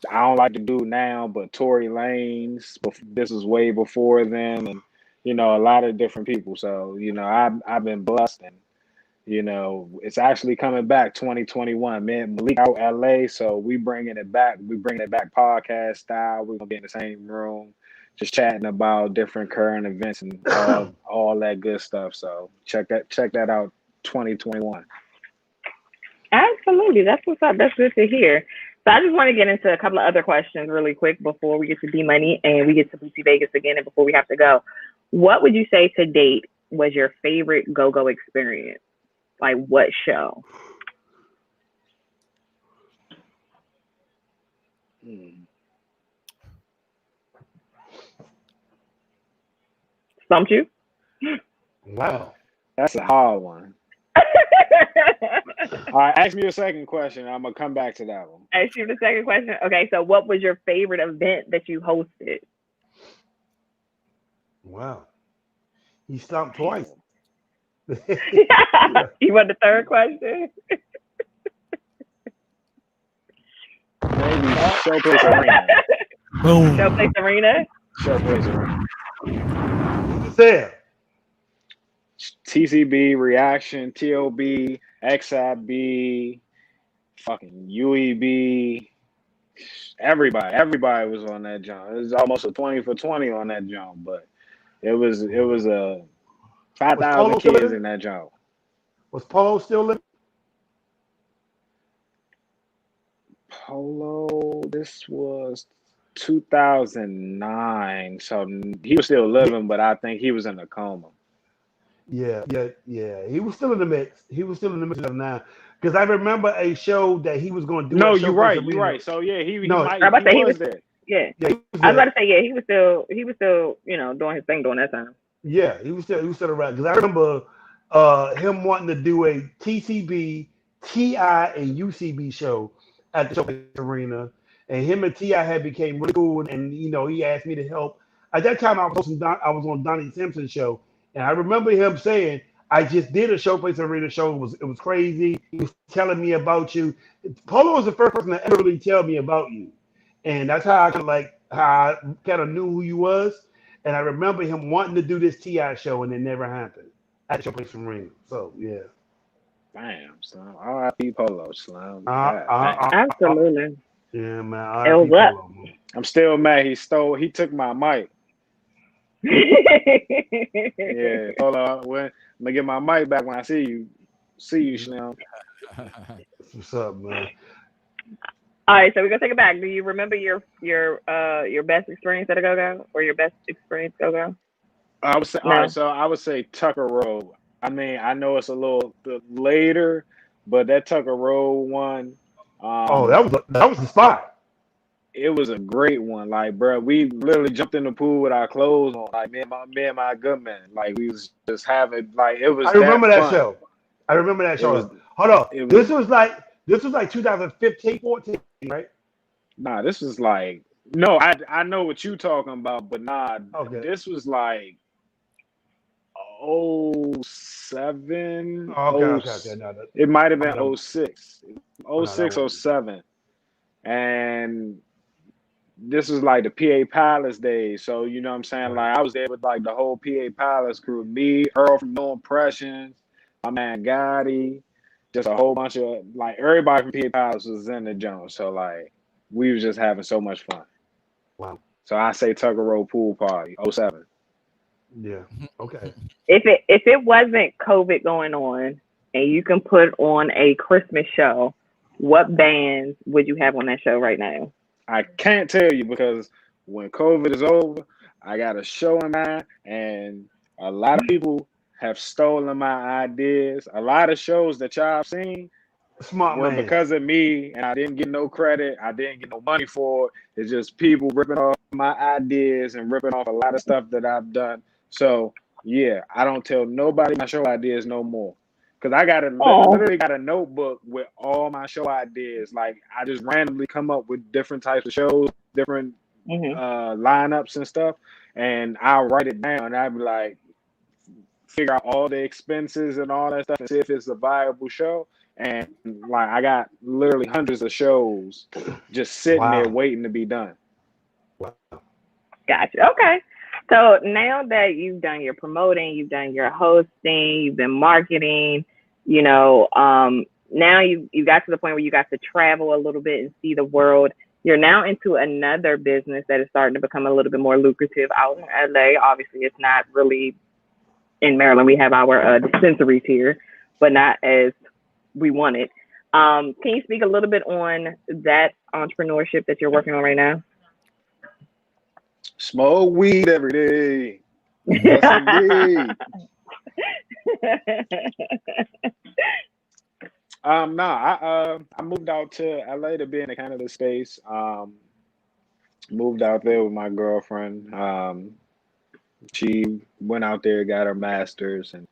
I don't like to do now, but Tory Lanez. This is way before them, and a lot of different people. So I've been blessed, and it's actually coming back 2021. Man, Malik out LA, so we bringing it back. We bringing it back podcast style. We're gonna be in the same room, just chatting about different current events and all that good stuff. So check that out. 2021. Absolutely. That's what's up. That's good to hear. So I just want to get into a couple of other questions really quick before we get to D Money and we get to Bootsy Vegas again and before we have to go. What would you say to date was your favorite go-go experience? Like what show? Stumped you? Wow. That's a hard one. All right, ask me a second question. I'm gonna come back to that one. Ask you the second question. Okay, so what was your favorite event that you hosted? Wow. He stopped twice. You want the third question? Maybe Showplace Arena. Boom. Showplace Arena? Showplace Arena. Say TCB, Reaction, TOB, XIB, fucking UEB. Everybody was on that jump. It was almost a 20 for 20 on that jump, but it was a 5,000 kids in that jump. Was Polo still living? Polo, this was 2009, so he was still living, but I think he was in a coma. Yeah. He was still in the mix. He was still in the mix of now. Because I remember a show that he was going to do. No, you're right. So yeah, he was there. Yeah. He was I was about to say, yeah, he was still, doing his thing during that time. Yeah, he was still around. Because I remember him wanting to do a TCB, TI, and UCB show at the Showplace Arena. And him and TI had became really cool. And, he asked me to help. At that time, I was on Donnie Simpson's show. And I remember him saying, I just did a Showplace Arena show. It was crazy. He was telling me about you. Polo was the first person to ever really tell me about you. And that's how I kind of knew who you was. And I remember him wanting to do this TI show, and it never happened at Showplace Arena. So, yeah. Damn, son. R.I.P. Polo, Slim. Absolutely. Yeah, man. It was up. Polo, man. I'm still mad. He took my mic. Yeah, hold on. I'm gonna get my mic back when I see you. Slim. What's up, man? All right, so we're gonna take it back. Do you remember your best experience at a go-go or your best experience go-go? I would say all right, so I would say Tucker Road. I mean, I know it's a little bit later, but that Tucker Road one. That was the spot. It was a great one. Like, bro, we literally jumped in the pool with our clothes on. Like, me and my good man. Like, we was just having, like, it was. I remember that fun. show. Hold on. This was like 2015, 14, right? Nah, this was like no. I know what you talking about, but nah. Okay. This was like 07. Okay. No, it might have been 06. 06, 07. And this was like the PA Palace days. So, you know what I'm saying? Like, I was there with like the whole PA Palace crew. Me, Earl from No Impressions, my man Gotti, just a whole bunch of, like, everybody from PA Palace was in the joint. So, like, we was just having so much fun. Wow. So I say Tucker Road Pool Party, 07. Yeah. Okay. If it wasn't COVID going on and you can put on a Christmas show, what bands would you have on that show right now? I can't tell you because when COVID is over, I got a show in mind, and a lot of people have stolen my ideas. A lot of shows that y'all have seen were because of me, and I didn't get no credit. I didn't get no money for it. It's just people ripping off my ideas and ripping off a lot of stuff that I've done. So, yeah, I don't tell nobody my show ideas no more. Because I literally got a notebook with all my show ideas. Like, I just randomly come up with different types of shows, different lineups and stuff. And I'll write it down. And I'll be like, figure out all the expenses and all that stuff and see if it's a viable show. And, like, I got literally hundreds of shows just sitting there waiting to be done. Wow. Gotcha. Okay. So now that you've done your promoting, you've done your hosting, you've been marketing, now you got to the point where you got to travel a little bit and see the world. You're now into another business that is starting to become a little bit more lucrative out in LA. Obviously, it's not really in Maryland. We have our dispensaries here, but not as we want it. Can you speak a little bit on that entrepreneurship that you're working on right now? Smoke weed every day. Yes, indeed. I moved out to LA to be in the cannabis space. Moved out there with my girlfriend. She went out there, got her master's, and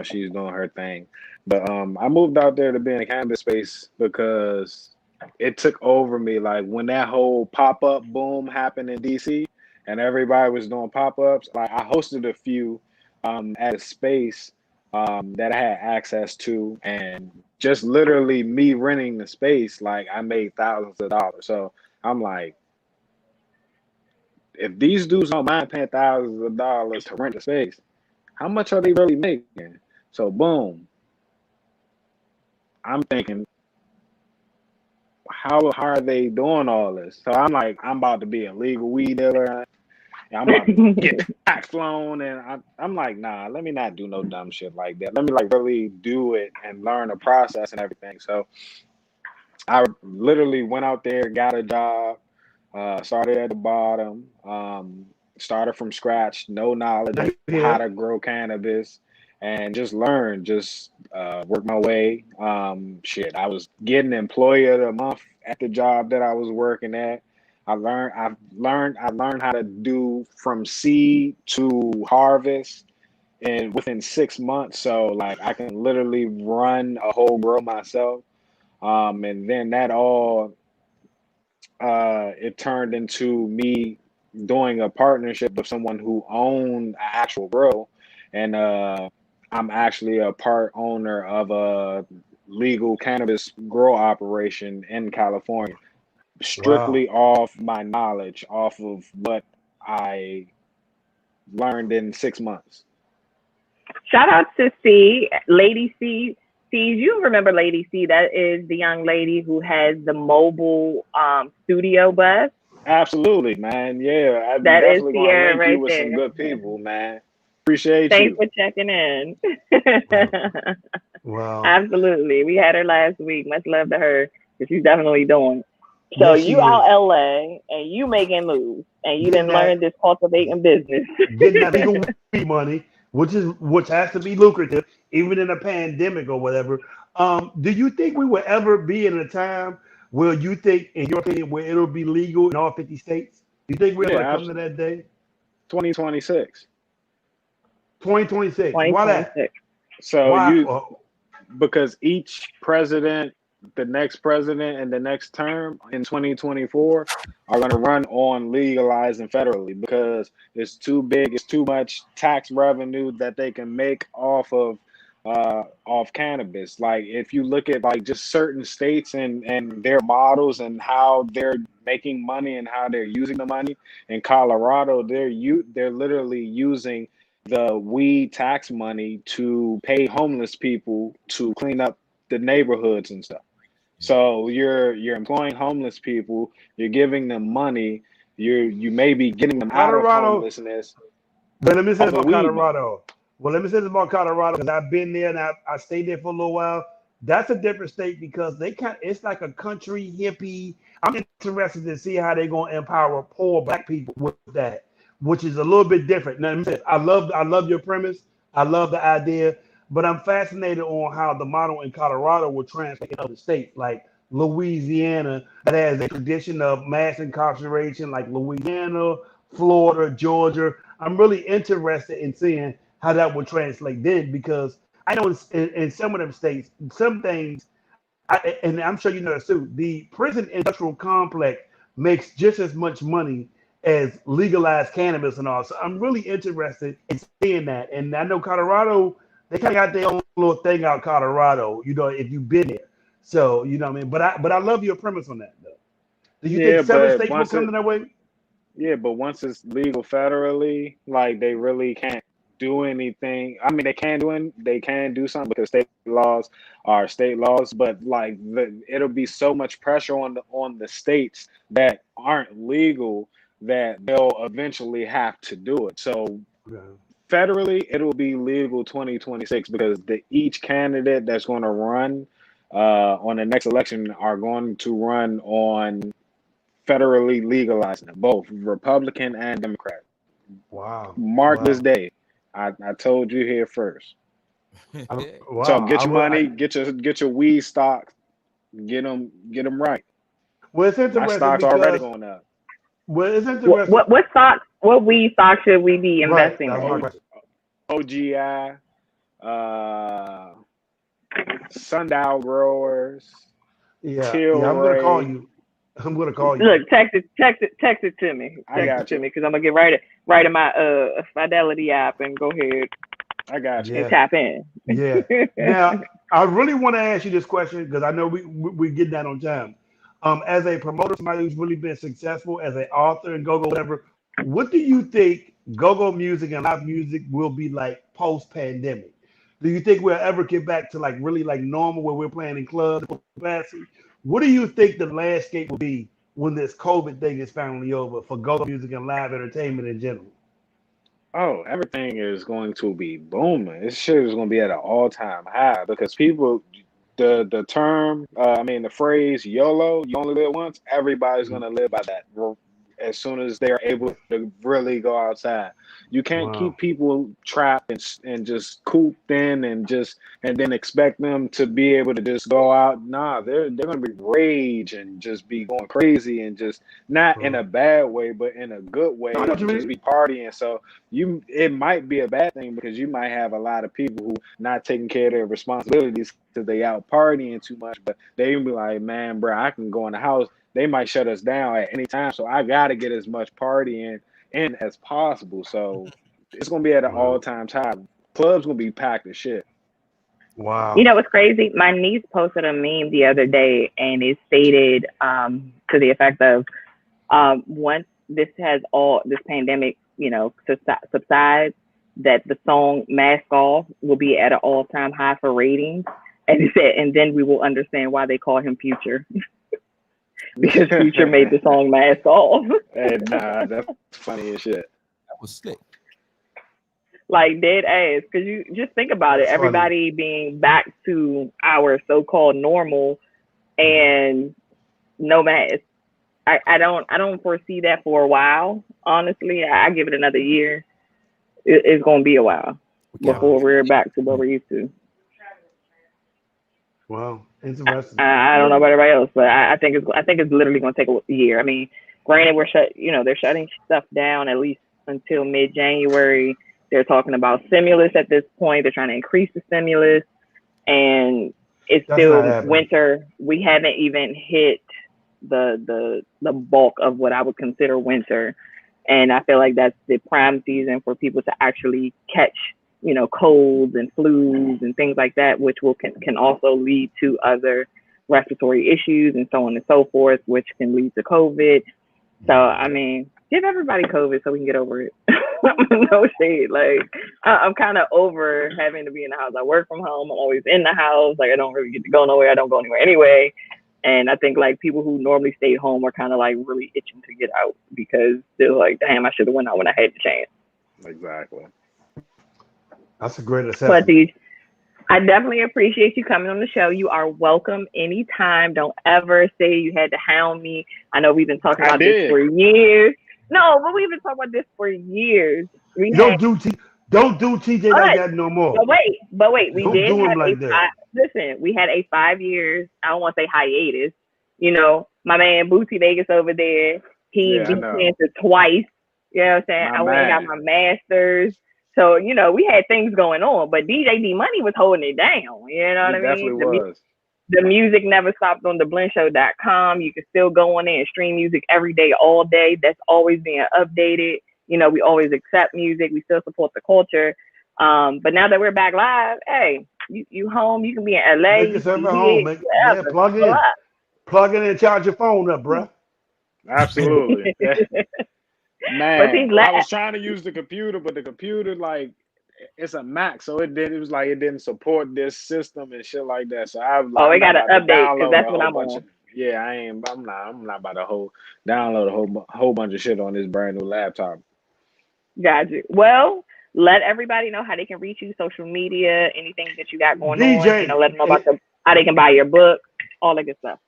she's doing her thing. But I moved out there to be in the cannabis space because it took over me. Like when that whole pop-up boom happened in DC and everybody was doing pop-ups, like I hosted a few at a space that I had access to, and just literally me renting the space, like I made thousands of dollars. So I'm like, if these dudes don't mind paying thousands of dollars to rent a space, how much are they really making? So boom, I'm thinking, how are they doing all this? So I'm like, I'm about to be a legal weed dealer. I'm about to get tax loan, and I'm like, nah, let me not do no dumb shit like that. Let me like really do it and learn the process and everything. So I literally went out there, got a job, started at the bottom, started from scratch, no knowledge of how to grow cannabis, and just learn, work my way. I was getting employee of the month at the job that I was working at. I learned how to do from seed to harvest and within 6 months. So like I can literally run a whole grow myself. And then that all it turned into me doing a partnership with someone who owned an actual grow, and I'm actually a part owner of a legal cannabis grow operation in California, strictly off my knowledge, off of what I learned in 6 months. Shout out to C, Lady C. See, you remember Lady C? That is the young lady who has the mobile studio bus. Absolutely, man. Yeah, I'm that is definitely Sierra gonna link right you with there. some good people, man. Appreciate Thanks you. for checking in. Wow. Absolutely. We had her last week. Much love to her, because she's definitely doing. So Yes, she you out is. LA and you making moves, and you didn't learn this cultivating business. Getting that legal weed money, which has to be lucrative, even in a pandemic or whatever. Do you think we will ever be in a time where you think, in your opinion, where it'll be legal in all 50 states? Do you think we're going to come to that day? 2026. 2026. Why that? So Why? because each president, the next president, and the next term in 2024 are going to run on legalizing federally, because it's too big, it's too much tax revenue that they can make off cannabis. Like if you look at like just certain states and their models and how they're making money and how they're using the money. In Colorado, they're literally using the weed tax money to pay homeless people to clean up the neighborhoods and stuff. So you're employing homeless people, you're giving them money, you may be getting them out of homelessness. But let me say this about Colorado. Well, let me say this about Colorado, because I've been there and I stayed there for a little while. That's a different state because it's like a country hippie. I'm interested to see how they're going to empower poor black people with that, which is a little bit different. Now, I love your premise. I love the idea, but I'm fascinated on how the model in Colorado will translate in other states, like Louisiana, that has a tradition of mass incarceration, like Louisiana, Florida, Georgia. I'm really interested in seeing how that would translate then, because I know in some of them states, some things, and I'm sure you know this too, the prison industrial complex makes just as much money as legalized cannabis and all. So I'm really interested in seeing that. And I know Colorado, they kind of got their own little thing out Colorado, if you've been there. So, you know what I mean? But I love your premise on that, though. Do you think several states will come to that way? Yeah, but once it's legal federally, like they really can't do anything. I mean, they can do something because state laws are state laws, but like it'll be so much pressure on the states that aren't legal that they'll eventually have to do it. So federally, it'll be legal 2026 because each candidate that's going to run on the next election are going to run on federally legalizing it, both Republican and Democrat. Wow. Mark this day. I told you here first. So get your money, get your weed stocks, get them right. Well, it's interesting. My stock's already going up. Well, it's interesting. What weed stock should we be investing in? OGI, Sundial Growers. Yeah, I'm gonna call you. Look, text it to me. I got to me because I'm gonna get right in my Fidelity app and go ahead. I got you. And tap in. Yeah. Now, I really want to ask you this question because I know we get that on time. As a promoter, somebody who's really been successful as an author and go-go whatever, what do you think go-go music and live music will be like post-pandemic? Do you think we'll ever get back to like really like normal where we're playing in clubs? What do you think the landscape will be when this COVID thing is finally over for go-go music and live entertainment in general? Oh, everything is going to be booming. This shit is going to be at an all-time high because people, the term, the phrase YOLO, you only live once, everybody's going to live by that as soon as they're able to really go outside. You can't keep people trapped and just cooped in and then expect them to be able to just go out. Nah, they're going to be rage and just be going crazy and just not in a bad way, but in a good way, just be partying. So it might be a bad thing because you might have a lot of people who not taking care of their responsibilities because they out partying too much, but they be like, man, bro, I can go in the house. They might shut us down at any time. So I got to get as much partying in as possible. So it's going to be at an all-time high. Clubs going to be packed as shit. Wow. You know what's crazy? My niece posted a meme the other day and it stated to the effect of once this pandemic, subsides, that the song Mask Off will be at an all-time high for ratings. And it said, and then we will understand why they call him Future. Because Future made the song Mask Off. Hey, nah, that's funny as shit. That was slick. Like dead ass. Because you just think about it. Everybody being back to our so-called normal and no mask. I don't foresee that for a while. Honestly, I give it another year. It's going to be a while before we're back to what we're used to. Wow, interesting. I don't know about everybody else, but I think it's literally going to take a year. I mean, granted, they're shutting stuff down at least until mid-January. They're talking about stimulus at this point. They're trying to increase the stimulus, and it's still winter. We haven't even hit the bulk of what I would consider winter, and I feel like that's the prime season for people to actually catch colds and flus and things like that, which can also lead to other respiratory issues and so on and so forth, which can lead to COVID. So, I mean, give everybody COVID so we can get over it. No shade. Like, I'm kind of over having to be in the house. I work from home. I'm always in the house. Like, I don't really get to go nowhere. I don't go anywhere anyway. And I think like people who normally stayed home are kind of like really itching to get out because they're like, damn, I should have went out when I had the chance. Exactly. That's a great assessment. But I definitely appreciate you coming on the show. You are welcome anytime. Don't ever say you had to hound me. I know we've been talking about this for years. No, but we've been talking about this for years. Don't do TJ like that no more. But wait, we did have like we had a 5 years, I don't want to say hiatus. My man Bootsy Vegas over there, he beat cancer twice. You know what I'm saying? I went and got my master's. So, we had things going on, but DJ D Money was holding it down. You know what I mean? Definitely was. The music never stopped on DaBlendShow.com. You can still go on there and stream music every day, all day. That's always being updated. We always accept music. We still support the culture. But now that we're back live, hey, you home. You can be in LA. Make yourself at home. Plug in and charge your phone up, bro. Absolutely. Man, I was trying to use the computer, but the computer, like, it's a Mac, so it was like it didn't support this system and shit like that. So I was Oh, like, it I'm got not to about to update because download that's a what whole I'm bunch on. of. Yeah, I'm not about to download a whole bunch of shit on this brand new laptop. Got you. Well, let everybody know how they can reach you, social media, anything that you got going on. You know, let them know about how they can buy your book, all that good stuff.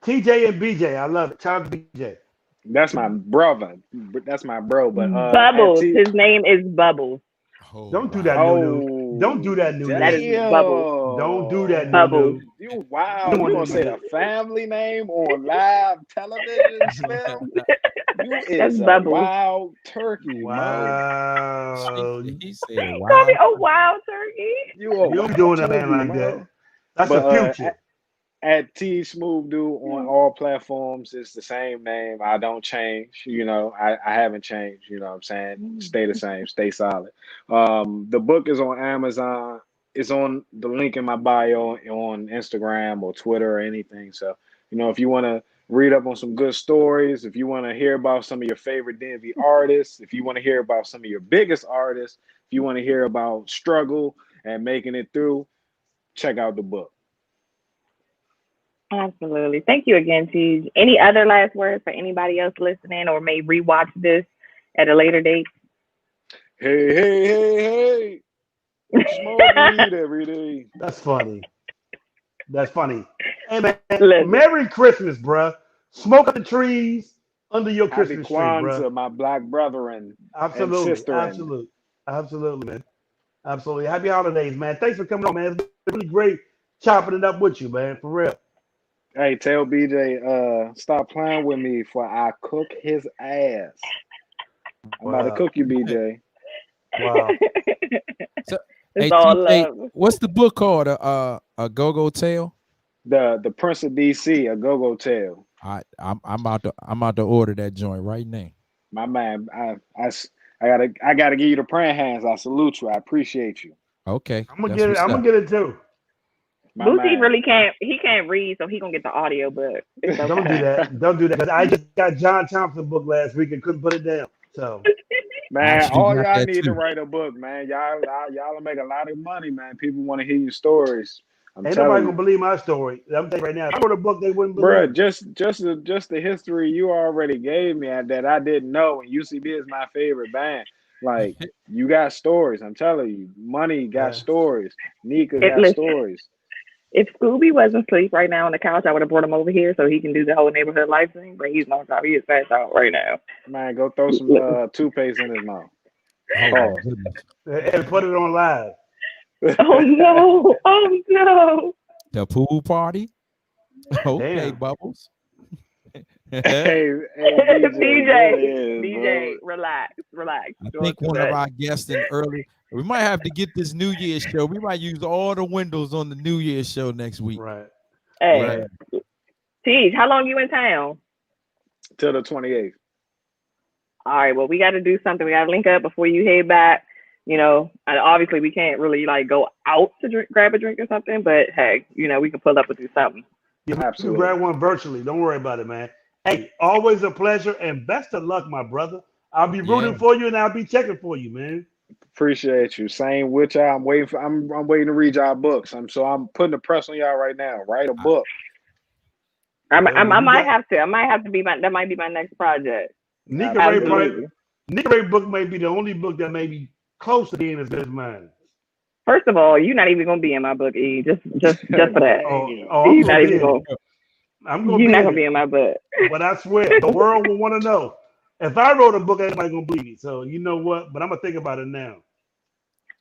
TJ and BJ, I love it. Shout out to BJ. That's my brother. That's my bro. But Bubbles. His name is Bubbles. Don't do that, Nunu. Don't do that, Nunu. That is Bubbles. Don't do that, Bubbles. Nunu. Wow, you gonna say the family name on live television, Slim? You is a Bubbles. wild turkey, Wow. He said, Call "Wow." me a wild turkey. You doing a man like that? That's the future. At Teej SmoothDude on all platforms, it's the same name. I don't change. You know, I haven't changed. You know what I'm saying? Stay the same. Stay solid. The book is on Amazon. It's on the link in my bio on Instagram or Twitter or anything. So, you know, if you want to read up on some good stories, if you want to hear about some of your favorite DMV artists, if you want to hear about some of your biggest artists, if you want to hear about struggle and making it through, check out the book. Absolutely. Thank you again, Teej. Any other last words for anybody else listening or may rewatch this at a later date? Hey. Smoke weed every day. That's funny. That's funny. Hey, man, Merry Christmas, bruh. Smoke up the trees under your Christmas tree, bruh. Kwanzaa, my black brethren Absolutely. and sister. Absolutely, man. Absolutely. Happy holidays, man. Thanks for coming on, man. It's been really great chopping it up with you, man. For real. Hey, tell BJ, stop playing with me for I cook his ass. I'm about to cook you, BJ. Wow. So, it's all love. What's the book called? A Go-Go Tale? The Prince of DC, A Go-Go Tale. I'm about to order that joint right now. My man, I gotta give you the praying hands. I salute you. I appreciate you. Okay. I'm gonna get it too. Boosie really can't. He can't read, so he gonna get the audio book. Okay. Don't do that. Don't do that. Because I just got John Thompson book last week and couldn't put it down. So, man, all y'all need to write a book, man. Y'all will make a lot of money, man. People want to hear your stories. Ain't nobody gonna believe my story. I'm telling you right now. If I wrote a book, they wouldn't Bruh, believe. just the history you already gave me that I didn't know. And UCB is my favorite band. Like, you got stories. I'm telling you, Money got stories. Nika got stories. If Scooby wasn't asleep right now on the couch, I would have brought him over here so he can do the whole neighborhood life thing. But he's not. He is passed out right now. Man, go throw some toothpaste in his mouth. And put it on live. Oh no! Oh no! The pool party. Okay, Bubbles. hey, DJ, relax. I think one of our guests in early. We might have to get this New Year's show. We might use all the windows on the New Year's show next week. Right. Hey, Teej, how long you in town? Till the 28th. All right. Well, we got to do something. We got to link up before you head back. You know, and obviously we can't really like go out to grab a drink or something. But hey, you know, we can pull up and do something. Yeah, absolutely. Grab one virtually. Don't worry about it, man. Hey, always a pleasure and best of luck, my brother. I'll be rooting for you and I'll be checking for you, man. Appreciate you. Same with y'all. I'm waiting to read y'all books. I'm putting the press on y'all right now. Write a book. I might have to. That might be my next project. Nika Ray book may be the only book that may be close to being as good as mine. First of all, you're not even gonna be in my book, E. Just for that. You're not even gonna. You're not gonna be in my book. But I swear, the world will want to know. If I wrote a book, everybody gonna believe me. So you know what? But I'm gonna think about it now.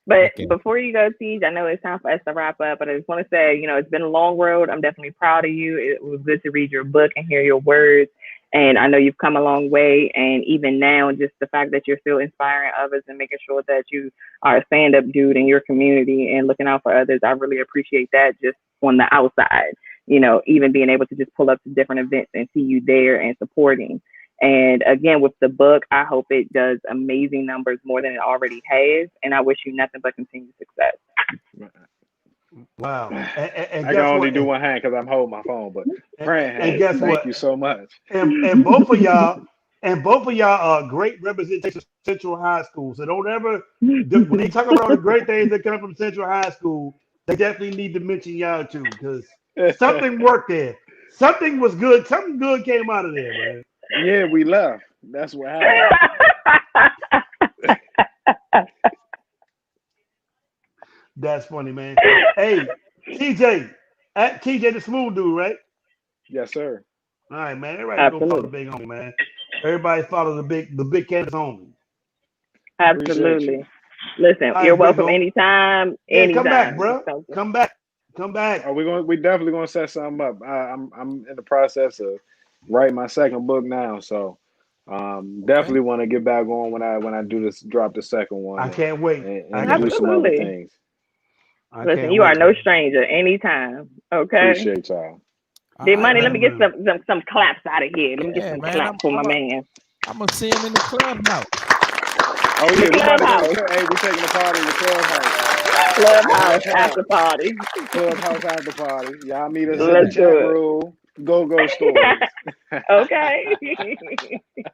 But before you go, Teej, I know it's time for us to wrap up, but I just want to say, you know, it's been a long road. I'm definitely proud of you. It was good to read your book and hear your words. And I know you've come a long way. And even now, just the fact that you're still inspiring others and making sure that you are a stand-up dude in your community and looking out for others, I really appreciate that just on the outside. You know, even being able to just pull up to different events and see you there and supporting. And again, with the book, I hope it does amazing numbers more than it already has. And I wish you nothing but continued success. Wow. And I can only do one hand because I'm holding my phone, but praying hands. Thank you so much. And both of y'all And both of y'all are great representation of Central High School. So don't ever, when they talk about the great things that come from Central High School, they definitely need to mention y'all too, because something worked there. Something was good. Something good came out of there, man. Yeah, we left. That's what happened. That's funny, man. Hey, TJ, at TJ the SmoothDude, right? Yes, sir. All right, man. Everybody go follow the big homie, man. Everybody follow the big Kansas homie. Absolutely. Listen, All you're right, welcome big homie. anytime. Yeah, Anytime. come back, bro. Come back. Come back. Oh, we definitely gonna set something up. I'm in the process of writing my second book now, so definitely want to get back on when I do this, drop the second one. I can't wait. And do some other things. Listen, you are no stranger. Anytime. Okay. Appreciate y'all. D-Money, let me get some claps out of here. Let me get some claps for my man. I'm gonna see him in the club now. Oh yeah, we taking the party in the clubhouse. Clubhouse after party. Clubhouse after party. Y'all meet us Let's in the chat room. Go stories. Okay.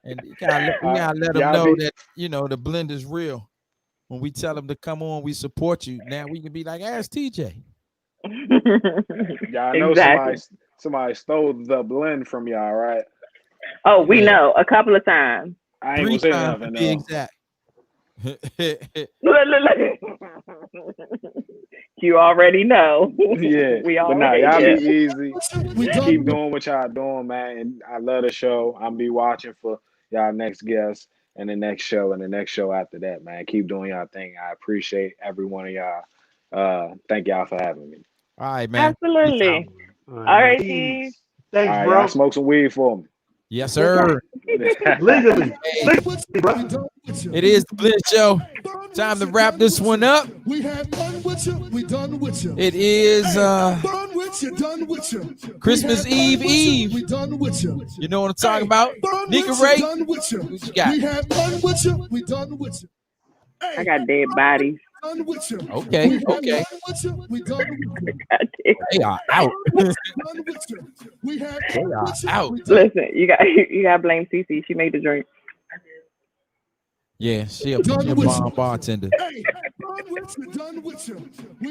And you gotta let them know that the blend is real. When we tell them to come on, we support you. Now we can be like, ask TJ. Y'all know somebody stole the blend from y'all, right? Oh, we know a couple of times. I ain't gonna say nothing. Be exact. You already know. Yeah, we but already y'all know. be easy. Keep doing what y'all doing, man. And I love the show. I'll be watching for y'all next guest and the next show and the next show after that, man. Keep doing y'all thing. I appreciate every one of y'all. Thank y'all for having me. All right, man. Absolutely. All right, Teej. Thanks, all right, bro. y'all smoke some weed for me. Yes, sir. Legally. It is the Blend Show. Time to wrap this one up. We have done with you. We done with you. It is done with you. Done with you. Christmas Eve. We done with you. You know what I'm talking about? Nika Ray. What you got? We have done with you. We done with you. I got dead bodies. Okay. They are out. They are out. Listen, you got to blame Cece. She made the drink. Yeah, she a bomb bartender.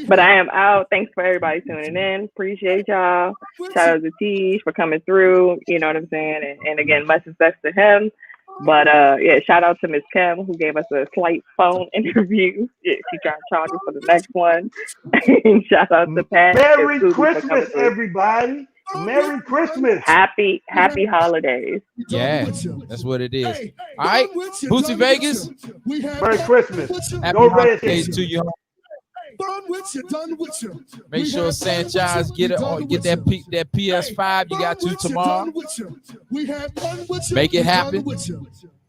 But I am out. Thanks for everybody tuning in. Appreciate y'all. Shout out to Teej for coming through. You know what I'm saying? And again, much success to him. But yeah, shout out to Miss Kim who gave us a slight phone interview. Yeah, she trying to charge us for the next one. Shout out to Pat. Merry Christmas, everybody. Merry Christmas. Happy holidays. Yeah, that's what it is. All right, Bootsy Vegas. Merry Christmas. Happy Go holidays Redskins. to you. Make sure Sanchez get that PS5. You got to tomorrow. Make it happen.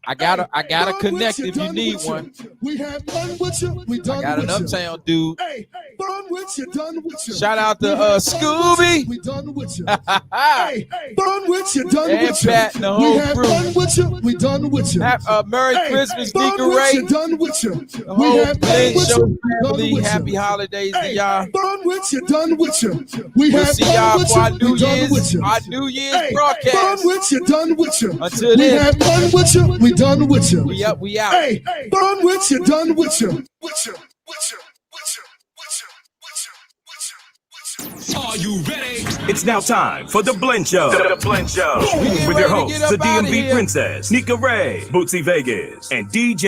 I gotta connect if you need one. I got an Uptown dude. Shout out to Scooby. And Pat and the whole crew. Merry Christmas, Nika Ray. The whole Blend Show family. Happy holidays to y'all. We'll see y'all for our New Year's broadcast. Until then, we done with you. We up, we out. Hey, done with you, done with you. Are you ready? It's now time for the Blend Show. The Blend Show with your hosts, the DMV Princess, Nika Ray, Bootsy Vegas, and DJ